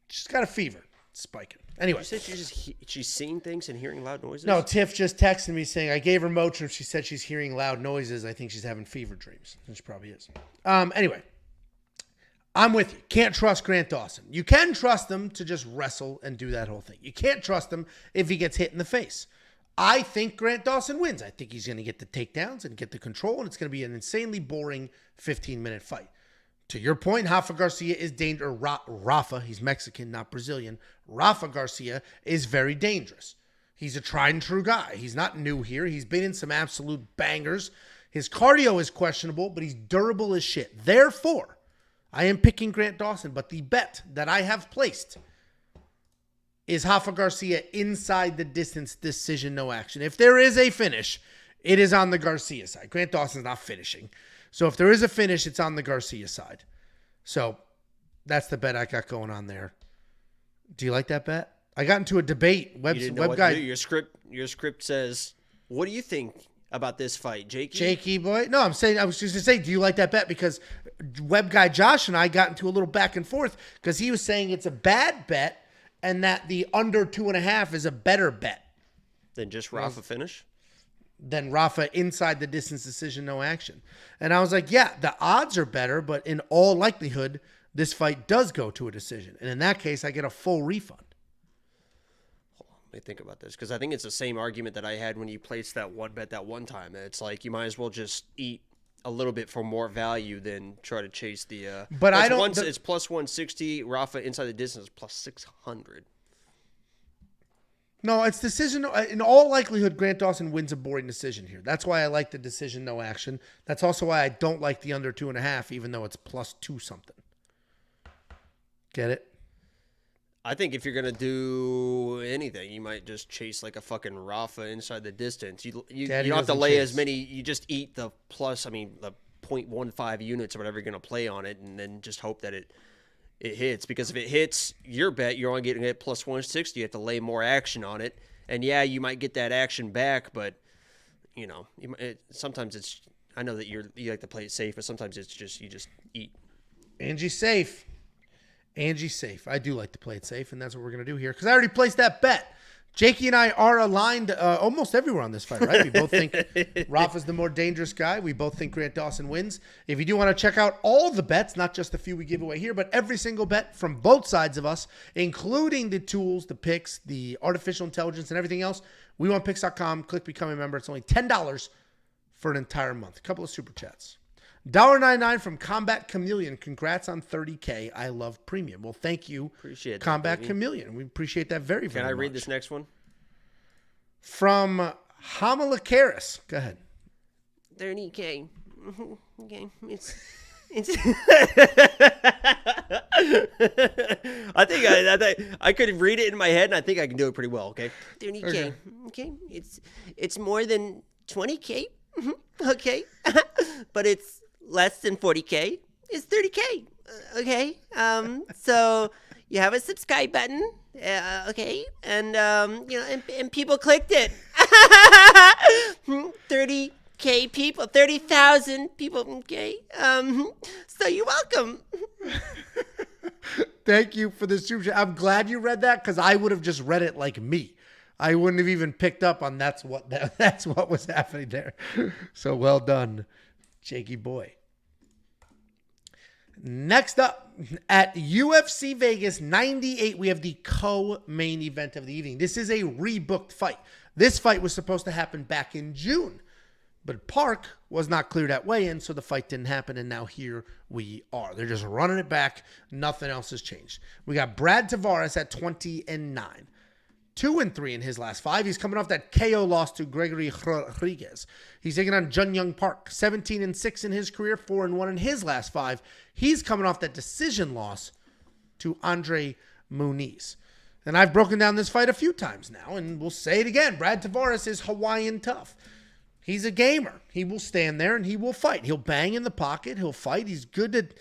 A: she's got a fever. It's spiking. Anyway.
B: You said she's seeing things and hearing loud noises?
A: No, Tiff just texted me saying, I gave her Motrin. She said she's hearing loud noises. I think she's having fever dreams. And she probably is. Anyway, I'm with you. Can't trust Grant Dawson. You can trust him to just wrestle and do that whole thing. You can't trust him if he gets hit in the face. I think Grant Dawson wins. I think he's going to get the takedowns and get the control, and it's going to be an insanely boring 15-minute fight. To your point, Rafa Garcia is dangerous. Rafa, he's Mexican, not Brazilian. Rafa Garcia is very dangerous. He's a tried and true guy. He's not new here. He's been in some absolute bangers. His cardio is questionable, but he's durable as shit. Therefore, I am picking Grant Dawson, but the bet that I have placed is Rafa Garcia inside the distance, decision, no action. If there is a finish, it is on the Garcia side. Grant Dawson's not finishing. So if there is a finish, it's on the Garcia side. So that's the bet I got going on there. Do you like that bet? I got into a debate.
B: You didn't know what to do. Your script says, what do you think about this fight, Jakey?
A: Jakey boy? No, I was just going to say, do you like that bet? Because web guy Josh and I got into a little back and forth because he was saying it's a bad bet and that the under 2.5 is a better bet.
B: Then just Rafa finish?
A: Then Rafa inside the distance, decision, no action. And I was like, yeah, the odds are better, but in all likelihood, this fight does go to a decision. And in that case, I get a full refund.
B: Let me think about this, because I think it's the same argument that I had when you placed that one bet that one time. It's like you might as well just eat a little bit for more value than try to chase the.
A: But I don't.
B: It's plus 160. Rafa inside the distance plus 600.
A: No, it's decision. In all likelihood, Grant Dawson wins a boring decision here. That's why I like the decision, no action. That's also why I don't like the under 2.5, even though it's plus 2 something. Get it?
B: I think if you're going to do anything, you might just chase like a fucking Rafa inside the distance. You don't have to lay as many. You just eat the the 0.15 units or whatever you're going to play on it, and then just hope that it hits. Because if it hits your bet, you're only getting it plus 160. You have to lay more action on it. And yeah, you might get that action back, but sometimes it's. I know that you like to play it safe, but sometimes it's just you just eat.
A: Angie's safe. I do like to play it safe, and that's what we're going to do here because I already placed that bet. Jakey and I are aligned almost everywhere on this fight, right? We both think Rafa's the more dangerous guy. We both think Grant Dawson wins. If you do want to check out all the bets, not just the few we give away here, but every single bet from both sides of us, including the tools, the picks, the artificial intelligence, and everything else, WeWantPicks.com. Click Become a Member. It's only $10 for an entire month. A couple of super chats. $1.99 from Combat Chameleon. Congrats on 30K. I love premium. Well, thank you,
B: appreciate
A: Combat
B: that,
A: Chameleon. We appreciate that very, very much.
B: Can I read this next one?
A: From Hamalakaris. Go ahead.
B: 30K. Okay. It's I think I could read it in my head, and I think I can do it pretty well. Okay. 30K. Okay. It's more than 20K. Okay. But it's less than 40K. It's 30K. Okay. So you have a subscribe button. Okay. And and people clicked it. 30K people, 30,000 people. Okay. So you're welcome.
A: Thank you for the super chat. I'm glad you read that because I would have just read it like me. I wouldn't have even picked up on that's what was happening there. So well done, Jakey boy. Next up at UFC Vegas 98, we have the co-main event of the evening. This is a rebooked fight. This fight was supposed to happen back in June, but Park was not cleared at weigh-in, so the fight didn't happen, and now here we are. They're just running it back. Nothing else has changed. We got Brad Tavares at 20-9. 2-3 in his last 5. He's coming off that KO loss to Gregory Rodriguez. He's taking on Jun Young Park. 17-6 in his career, 4-1 in his last 5. He's coming off that decision loss to Andre Muniz. And I've broken down this fight a few times now, and we'll say it again. Brad Tavares is Hawaiian tough. He's a gamer. He will stand there and he will fight. He'll bang in the pocket. He'll fight. He's good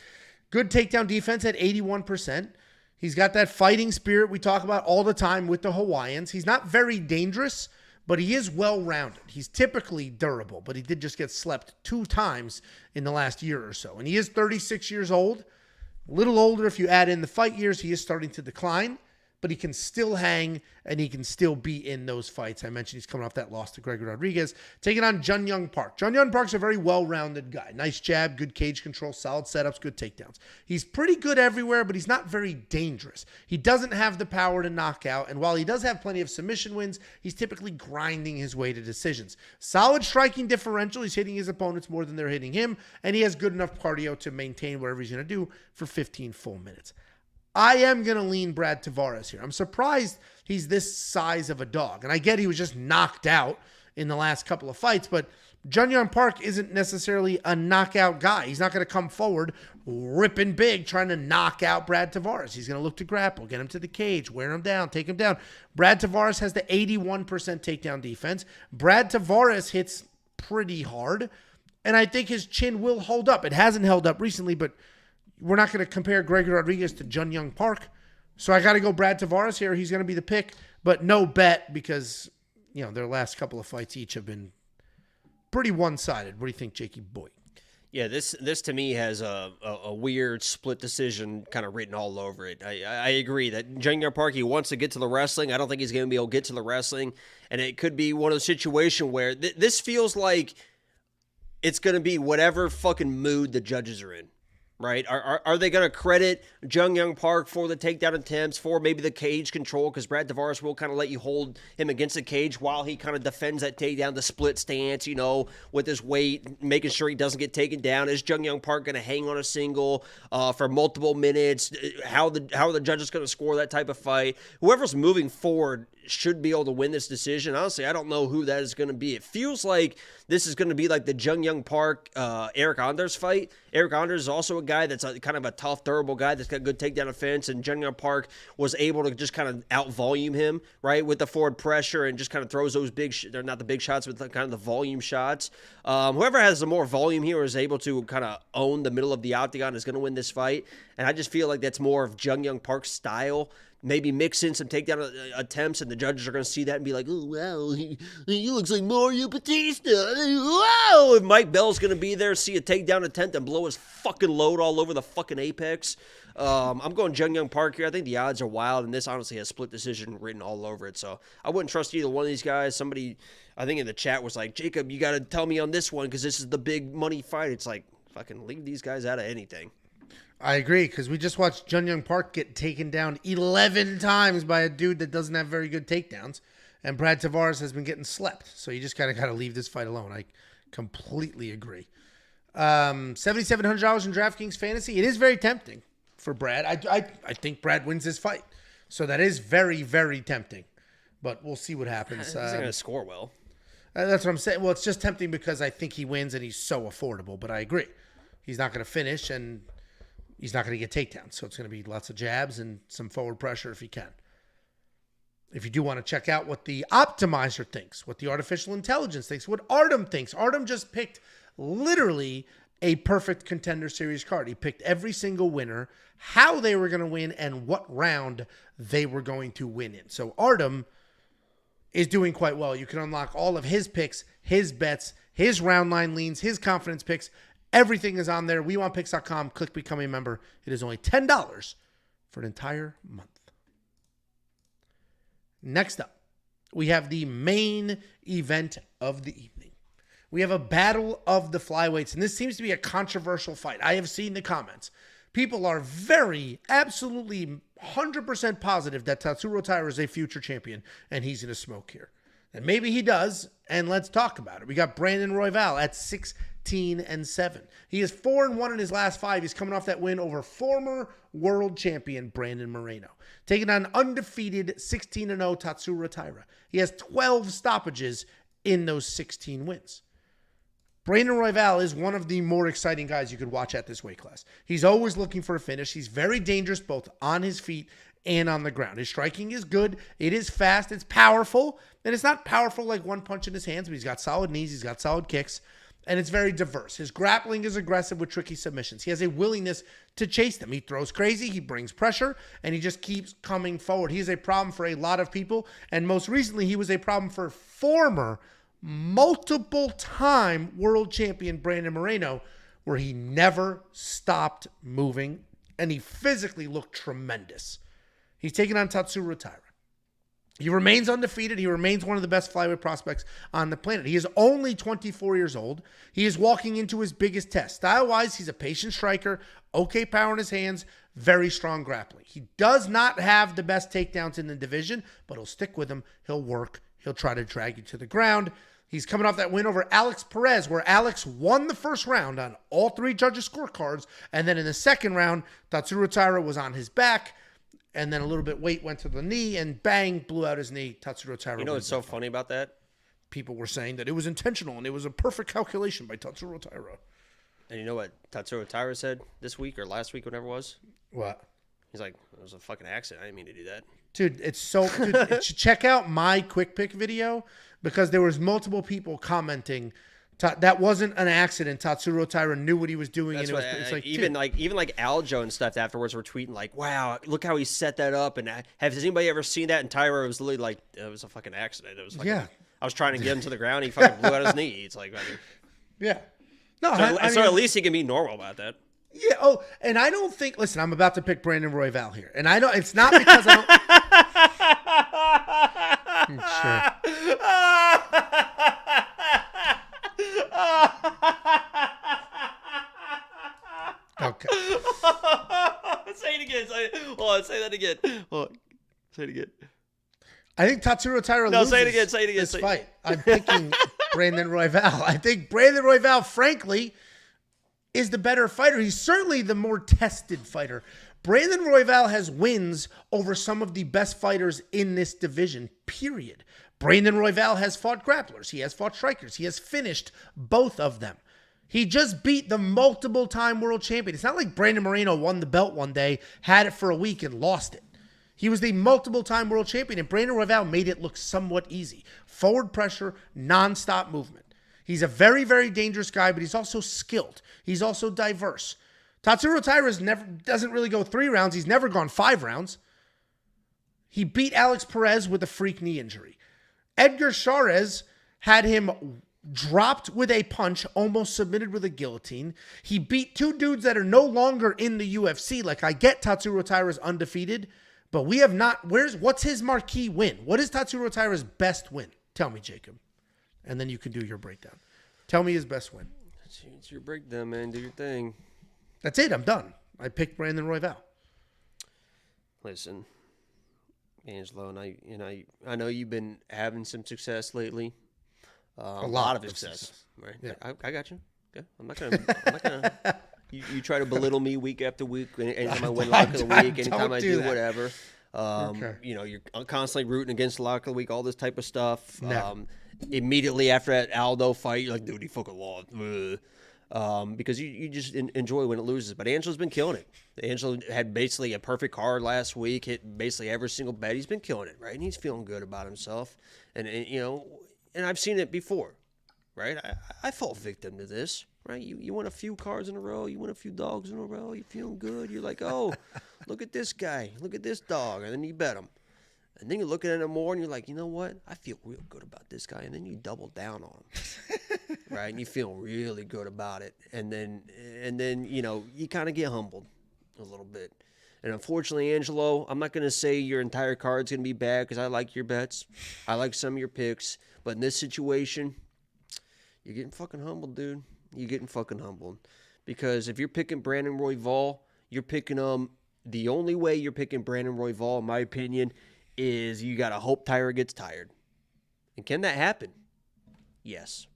A: takedown defense at 81%. He's got that fighting spirit we talk about all the time with the Hawaiians. He's not very dangerous, but he is well-rounded. He's typically durable, but he did just get slept 2 times in the last year or so. And he is 36 years old. A little older if you add in the fight years. He is starting to decline, but he can still hang and he can still be in those fights. I mentioned he's coming off that loss to Gregory Rodriguez, taking on Jun Young Park. Jun Young Park's a very well-rounded guy. Nice jab, good cage control, solid setups, good takedowns. He's pretty good everywhere, but he's not very dangerous. He doesn't have the power to knock out, and while he does have plenty of submission wins, he's typically grinding his way to decisions. Solid striking differential. He's hitting his opponents more than they're hitting him, and he has good enough cardio to maintain whatever he's going to do for 15 full minutes. I am going to lean Brad Tavares here. I'm surprised he's this size of a dog. And I get he was just knocked out in the last couple of fights, but Jun Young Park isn't necessarily a knockout guy. He's not going to come forward ripping big trying to knock out Brad Tavares. He's going to look to grapple, get him to the cage, wear him down, take him down. Brad Tavares has the 81% takedown defense. Brad Tavares hits pretty hard, and I think his chin will hold up. It hasn't held up recently, but we're not going to compare Gregory Rodriguez to Jun Young Park. So I got to go Brad Tavares here. He's going to be the pick, but no bet because, their last couple of fights each have been pretty one-sided. What do you think, Jakey boy?
B: Yeah, this to me has a weird split decision kind of written all over it. I agree that Jun Young Park, he wants to get to the wrestling. I don't think he's going to be able to get to the wrestling. And it could be one of those situations where this feels like it's going to be whatever fucking mood the judges are in. Right? Are they going to credit Jun Young Park for the takedown attempts, for maybe the cage control? Because Brad Tavares will kind of let you hold him against the cage while he kind of defends that takedown, the split stance, with his weight, making sure he doesn't get taken down. Is Jun Young Park going to hang on a single for multiple minutes? How are the judges going to score that type of fight? Whoever's moving forward should be able to win this decision. Honestly, I don't know who that is going to be. It feels like this is going to be like the Jun Young Park Eric Anders fight. Eric Anders is also a guy that's kind of a tough, durable guy that's got good takedown offense, and Jun Young Park was able to just kind of out-volume him, right, with the forward pressure and just kind of throws those they're not the big shots, but kind of the volume shots. Whoever has the more volume here is able to kind of own the middle of the octagon is going to win this fight, and I just feel like that's more of Jun Young Park's style. Maybe mix in some takedown attempts, and the judges are going to see that and be like, oh, wow, he looks like Mario Batista. Wow! If Mike Bell's going to be there, see a takedown attempt and blow his fucking load all over the fucking apex. I'm going Jun Young Park here. I think the odds are wild, and this honestly has split decision written all over it. So I wouldn't trust either one of these guys. Somebody, I think in the chat was like, Jacob, you got to tell me on this one because this is the big money fight. It's like, fucking leave these guys out of anything.
A: I agree, because we just watched Jun Young Park get taken down 11 times by a dude that doesn't have very good takedowns, and Brad Tavares has been getting slept. So you just kind of got to leave this fight alone. I completely agree. $7,700 in DraftKings Fantasy. It is very tempting for Brad. I think Brad wins this fight. So that is very, very tempting. But we'll see what happens.
B: He's not going to score well.
A: That's what I'm saying. Well, it's just tempting because I think he wins and he's so affordable. But I agree. He's not going to finish, and he's not going to get takedowns. So it's going to be lots of jabs and some forward pressure if he can. If you do want to check out what the optimizer thinks, what the artificial intelligence thinks, what Artem thinks. Artem just picked literally a perfect Contender Series card. He picked every single winner, how they were going to win, and what round they were going to win in. So Artem is doing quite well. You can unlock all of his picks, his bets, his round line leans, his confidence picks. Everything is on there. WeWantPicks.com. Click Become a Member. It is only $10 for an entire month. Next up, we have the main event of the evening. We have a battle of the flyweights, and this seems to be a controversial fight. I have seen the comments. People are very, absolutely 100% positive that Tatsuro Taira is a future champion, and he's going to smoke here. And maybe he does, and let's talk about it. We got Brandon Royval at 16-7. He is 4-1 in his last 5. He's coming off that win over former world champion Brandon Morono, taking on undefeated 16-0 Tatsuro Taira. He has 12 stoppages in those 16 wins. Brandon Royval is one of the more exciting guys you could watch at this weight class. He's always looking for a finish. He's very dangerous both on his feet and on the ground. His striking is good. It is fast. It's powerful. And it's not powerful like one punch in his hands, but he's got solid knees. He's got solid kicks. And it's very diverse. His grappling is aggressive with tricky submissions. He has a willingness to chase them. He throws crazy. He brings pressure. And he just keeps coming forward. He is a problem for a lot of people. And most recently, he was a problem for former multiple-time world champion Brandon Morono, where he never stopped moving. And he physically looked tremendous. He's taking on Tatsuro Taira. He remains undefeated. He remains one of the best flyweight prospects on the planet. He is only 24 years old. He is walking into his biggest test. Style-wise, he's a patient striker, okay power in his hands, very strong grappling. He does not have the best takedowns in the division, but he'll stick with them. He'll work. He'll try to drag you to the ground. He's coming off that win over Alex Perez, where Alex won the first round on all 3 judges' scorecards, and then in the second round, Tatsuro Taira was on his back, and then a little bit weight went to the knee, and bang, blew out his knee. Tatsuro Taira.
B: You know what's so funny about that?
A: People were saying that it was intentional, and it was a perfect calculation by Tatsuro Taira.
B: And you know what Tatsuro Taira said this week or last week, whatever it was?
A: What?
B: He's like, it was a fucking accident. I didn't mean to do that.
A: Dude, it's so... Dude, check out my quick pick video, because there was multiple people commenting that wasn't an accident. Tatsuro Taira knew what he was doing.
B: That's
A: and
B: it's
A: like
B: even Aljo and stuff afterwards were tweeting like, "Wow, look how he set that up." And has anybody ever seen that? And Taira was literally like, "It was a fucking accident." It was like,
A: yeah.
B: I was trying to get him to the ground. He fucking blew out his knee. It's like,
A: yeah. No,
B: so at least he can be normal about that.
A: Yeah. Oh, and I don't think. Listen, I'm about to pick Brandon Royval here, and I don't. It's not because I don't. Sure. Okay.
B: Say it again. Hold on. Say that again. Hold on. Say it again.
A: I think Tatsuro Taira
B: No,
A: loses
B: say it again. Say it again.
A: this fight. I'm picking Brandon Royval. I think Brandon Royval, frankly, is the better fighter. He's certainly the more tested fighter. Brandon Royval has wins over some of the best fighters in this division, period. Brandon Royval has fought grapplers. He has fought strikers. He has finished both of them. He just beat the multiple-time world champion. It's not like Brandon Moreno won the belt one day, had it for a week, and lost it. He was the multiple-time world champion, and Brandon Royval made it look somewhat easy. Forward pressure, nonstop movement. He's a very, very dangerous guy, but he's also skilled. He's also diverse. Tatsuro Taira doesn't really go 3 rounds. He's never gone 5 rounds. He beat Alex Perez with a freak knee injury. Edgar Chairez had him dropped with a punch, almost submitted with a guillotine. He beat 2 dudes that are no longer in the UFC. Like, I get Tatsuro Taira's undefeated, but we have not... What's his marquee win? What is Tatsuro Taira's best win? Tell me, Jacob. And then you can do your breakdown. Tell me his best win.
B: It's your breakdown, man. Do your thing.
A: That's it. I'm done. I picked Brandon Royval.
B: Listen, Angelo, and I know you've been having some success lately. A lot of success. Right?
A: Yeah.
B: I got you. Okay. I'm not gonna. You try to belittle me week after week. Anytime I win lock of the week, anytime I do whatever.
A: Okay.
B: You're constantly rooting against the lock of the week, all this type of stuff.
A: Never.
B: Immediately after that Aldo fight, you're like, dude, he fucking lost. Because you just enjoy when it loses. But Angelo's been killing it. Angelo had basically a perfect card last week, hit basically every single bet. He's been killing it, right? And he's feeling good about himself. And I've seen it before, right? I fall victim to this, right? You win a few cards in a row, you win a few dogs in a row, you're feeling good. You're like, oh, look at this guy, look at this dog, and then you bet him. And then you're looking at him more, and you're like, you know what? I feel real good about this guy. And then you double down on him, right? And you feel really good about it. And then you kind of get humbled a little bit. And unfortunately, Angelo, I'm not going to say your entire card's going to be bad because I like your bets. I like some of your picks. But in this situation, you're getting fucking humbled, dude. You're getting fucking humbled. Because if you're picking Brandon Royval, you're picking the only way you're picking Brandon Royval, in my opinion, is you got to hope Taira gets tired. And can that happen? Yes.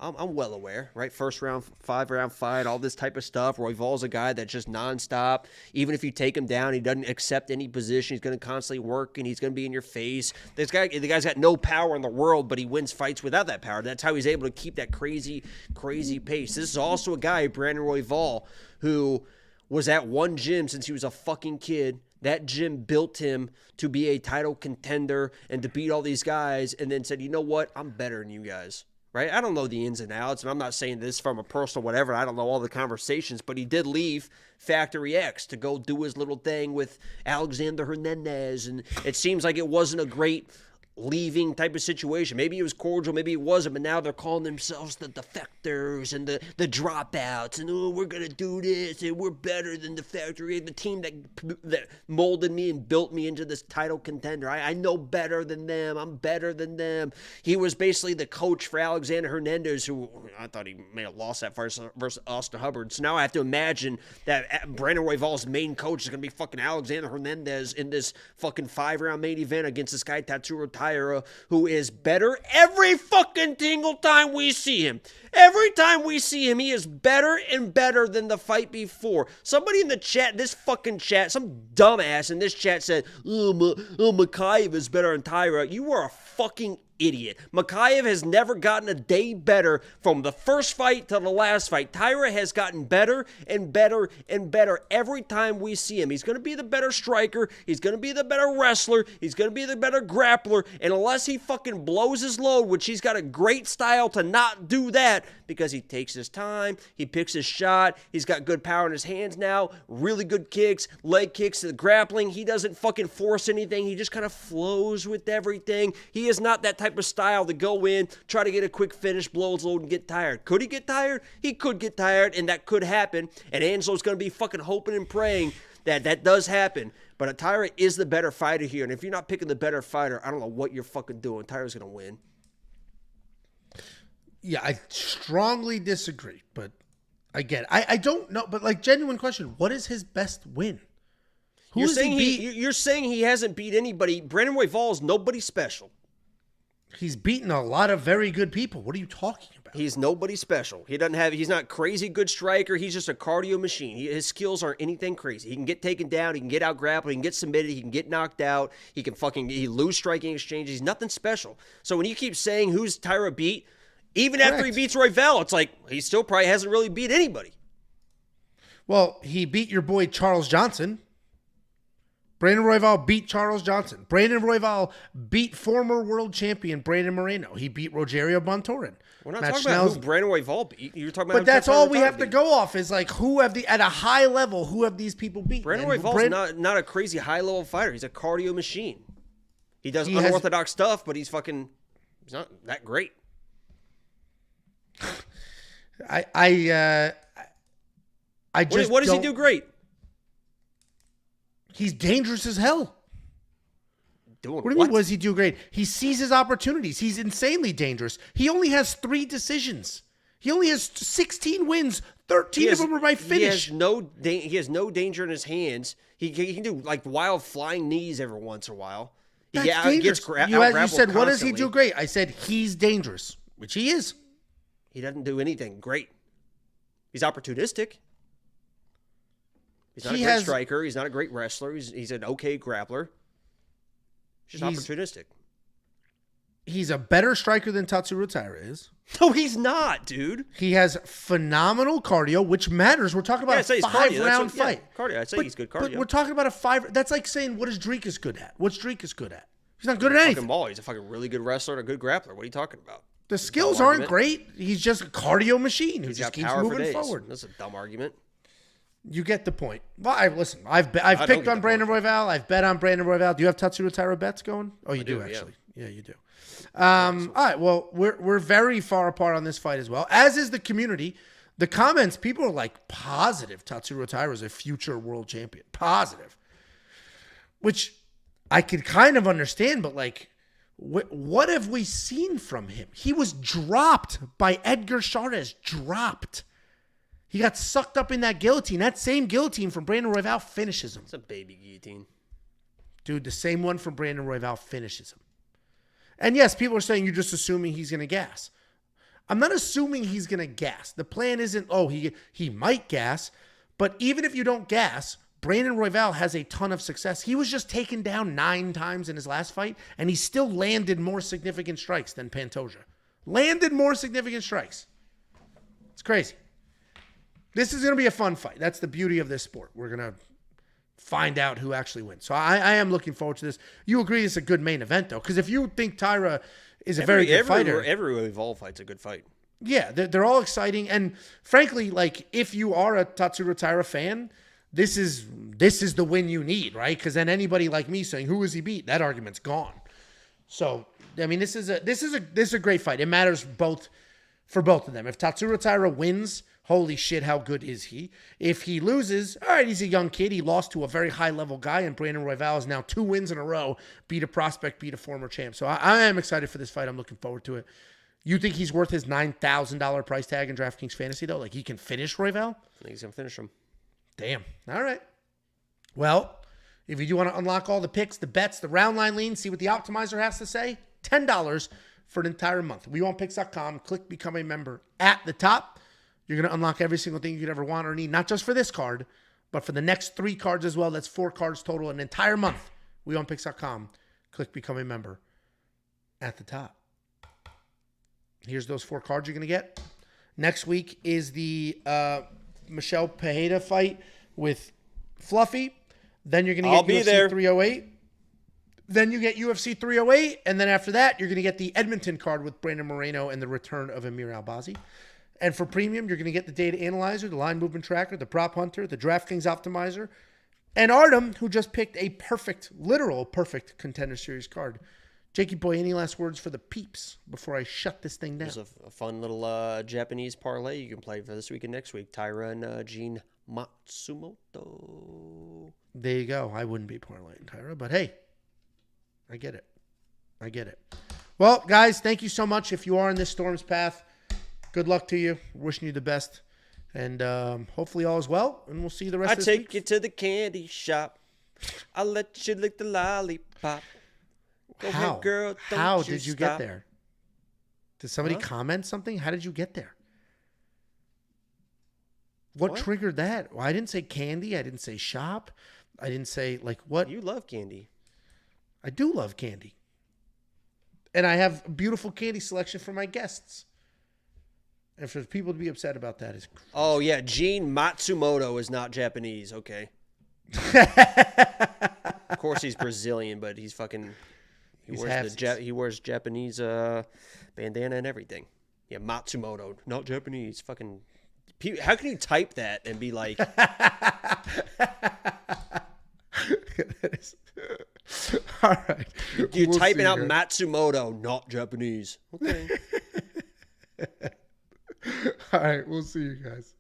B: I'm well aware, right? First round, 5-round fight, all this type of stuff. Royval's a guy that's just nonstop. Even if you take him down, he doesn't accept any position. He's going to constantly work, and he's going to be in your face. The guy's got no power in the world, but he wins fights without that power. That's how he's able to keep that crazy, crazy pace. This is also a guy, Brandon Royval, who was at one gym since he was a fucking kid. That gym built him to be a title contender and to beat all these guys, and then said, you know what? I'm better than you guys. Right? I don't know the ins and outs, and I'm not saying this from a personal whatever. I don't know all the conversations, but he did leave Factory X to go do his little thing with Alexander Hernandez, and it seems like it wasn't a great leaving type of situation. Maybe it was cordial, maybe it wasn't, but now they're calling themselves the defectors and the dropouts, and oh, we're gonna do this, and we're better than the factory, the team that molded me and built me into this title contender. I know better than them. I'm better than them. He was basically the coach for Alexander Hernandez, who I thought he may have lost that versus Austin Hubbard. So now I have to imagine that Brandon Royval's main coach is going to be fucking Alexander Hernandez in this fucking 5-round main event against this guy Tatsuro Taira, who is better every fucking single time we see him. Every time we see him, he is better and better than the fight before. Somebody in the chat, this fucking chat, some dumbass in this chat said, Mikhaev is better than Taira. You are a fucking idiot. Mikhaev has never gotten a day better from the first fight to the last fight. Taira has gotten better and better and better every time we see him. He's going to be the better striker. He's going to be the better wrestler. He's going to be the better grappler. And unless he fucking blows his load, which he's got a great style to not do that, because he takes his time, he picks his shot, he's got good power in his hands now, really good kicks, leg kicks, the grappling. He doesn't fucking force anything. He just kind of flows with everything. He is not that type of style to go in, try to get a quick finish, blow his load, and get tired. Could he get tired? He could get tired, and that could happen. And Angelo's going to be fucking hoping and praying that that does happen. But Taira is the better fighter here. And if you're not picking the better fighter, I don't know what you're fucking doing. Taira's going to win.
A: Yeah, I strongly disagree, but again, I don't know. But like, genuine question, what is his best win?
B: You're saying he hasn't beat anybody. Brandon Royval is nobody special.
A: He's beaten a lot of very good people. What are you talking about?
B: He's nobody special. He's not crazy good striker. He's just a cardio machine. His skills aren't anything crazy. He can get taken down. He can get out grappled. He can get submitted. He can get knocked out. He lose striking exchanges. He's nothing special. So when you keep saying who's Taira beat, even after he beats Royval, it's like he still probably hasn't really beat anybody.
A: Well, he beat your boy Charles Johnson. Brandon Royval beat Charles Johnson. Brandon Royval beat former world champion Brandon Moreno. He beat Rogerio Bontorin.
B: We're not talking about who Brandon Royval beat. You're talking about.
A: But that's all we have to go off is like at a high level, who have these people beat?
B: Brandon Royval's not a crazy high level fighter. He's a cardio machine. He does unorthodox stuff, but he's not that great.
A: What
B: does he do great?
A: He's dangerous as hell.
B: What
A: do you mean, what does he do great? He seizes opportunities. He's insanely dangerous. He only has 3 decisions. He only has 16 wins. 13 of them are by finish.
B: He has no danger in his hands. He can do like wild flying knees every once in a while.
A: That's dangerous. You said, what does he do great? I said, he's dangerous, which he is.
B: He doesn't do anything great. He's opportunistic. He's not a great striker. He's not a great wrestler. He's an okay grappler. He's opportunistic.
A: He's a better striker than Tatsuro Taira is.
B: No, he's not, dude.
A: He has phenomenal cardio, which matters. We're talking about a 5-round fight.
B: Cardio. I'd say he's good cardio.
A: But we're talking about a 5. That's like saying, what is Dricus good at? What's Dricus good at? He's not good at anything.
B: He's a fucking really good wrestler and a good grappler. What are you talking about?
A: The skills aren't great. He's just a cardio machine who just keeps moving forward.
B: That's a dumb argument.
A: You get the point. Well, I've picked on Brandon Royval. I've bet on Brandon Royval. Do you have Tatsuro Taira bets going? Oh, you do actually. Yeah, you do. All right. Well, we're very far apart on this fight as well, as is the community. The comments, people are like positive Tatsuro Taira is a future world champion. Positive. Which I could kind of understand, but like, what have we seen from him? He was dropped by Edgar Chavez. Dropped. He got sucked up in that guillotine. That same guillotine from Brandon Royval finishes him.
B: It's a baby guillotine.
A: Dude, the same one from Brandon Royval finishes him. And yes, people are saying you're just assuming he's going to gas. I'm not assuming he's going to gas. The plan isn't, he might gas. But even if you don't gas, Brandon Royval has a ton of success. He was just taken down 9 times in his last fight, and he still landed more significant strikes than Pantoja. Landed more significant strikes. It's crazy. This is going to be a fun fight. That's the beauty of this sport. We're going to find out who actually wins. So I am looking forward to this. You agree it's a good main event, though? Because if you think Taira is a very good fighter.
B: Every Royval fight's a good fight.
A: Yeah, they're all exciting. And frankly, like, if you are a Tatsuro Taira fan, this is the win you need, right? Because then anybody like me saying, who is he beat? That argument's gone. So I mean, this is a great fight. It matters for both of them. If Tatsuro Taira wins, holy shit, how good is he? If he loses, all right, he's a young kid. He lost to a very high-level guy, and Brandon Royval is now 2 wins in a row, beat a prospect, beat a former champ. So I am excited for this fight. I'm looking forward to it. You think he's worth his $9,000 price tag in DraftKings Fantasy, though? Like, he can finish Royval?
B: I think he's going to finish him.
A: Damn. All right. Well, if you do want to unlock all the picks, the bets, the round line lean, see what the optimizer has to say, $10 for an entire month. WeWantPicks.com. Click Become a Member at the top. You're going to unlock every single thing you could ever want or need, not just for this card, but for the next 3 cards as well. That's 4 cards total, an entire month. WeWantPicks.com. Click Become a Member at the top. Here's those 4 cards you're going to get. Next week is the Michelle Pereira fight with Fluffy. Then you're going to get UFC 308. Then you get UFC 308. And then after that, you're going to get the Edmonton card with Brandon Moreno and the return of Amir Albazi. And for premium, you're going to get the data analyzer, the line movement tracker, the prop hunter, the DraftKings optimizer, and Artem, who just picked a literal perfect Contender Series card. Jakey boy, any last words for the peeps before I shut this thing down?
B: There's a fun little Japanese parlay you can play for this week and next week. Taira and Gene Matsumoto.
A: There you go. I wouldn't be parlaying Taira, but hey, I get it. Well, guys, thank you so much. If you are in this storm's path, good luck to you. Wishing you the best. And hopefully all is well. And we'll see you the rest of this week.
B: I take you to the candy shop. I'll let you lick the lollipop. Go ahead, girl.
A: How did you get there? Did somebody comment something? How did you get there? What triggered that? Well, I didn't say candy. I didn't say shop. I didn't say, like, what?
B: You love candy.
A: I do love candy. And I have a beautiful candy selection for my guests. And for people to be upset about that is crazy.
B: Oh, yeah. Gene Matsumoto is not Japanese. Okay. Of course he's Brazilian, but he's fucking... He wears Japanese bandana and everything. Yeah, Matsumoto. Not Japanese. Fucking... How can you type that and be like...
A: All right.
B: You're typing out Matsumoto, not Japanese. Okay.
A: All right. We'll see you guys.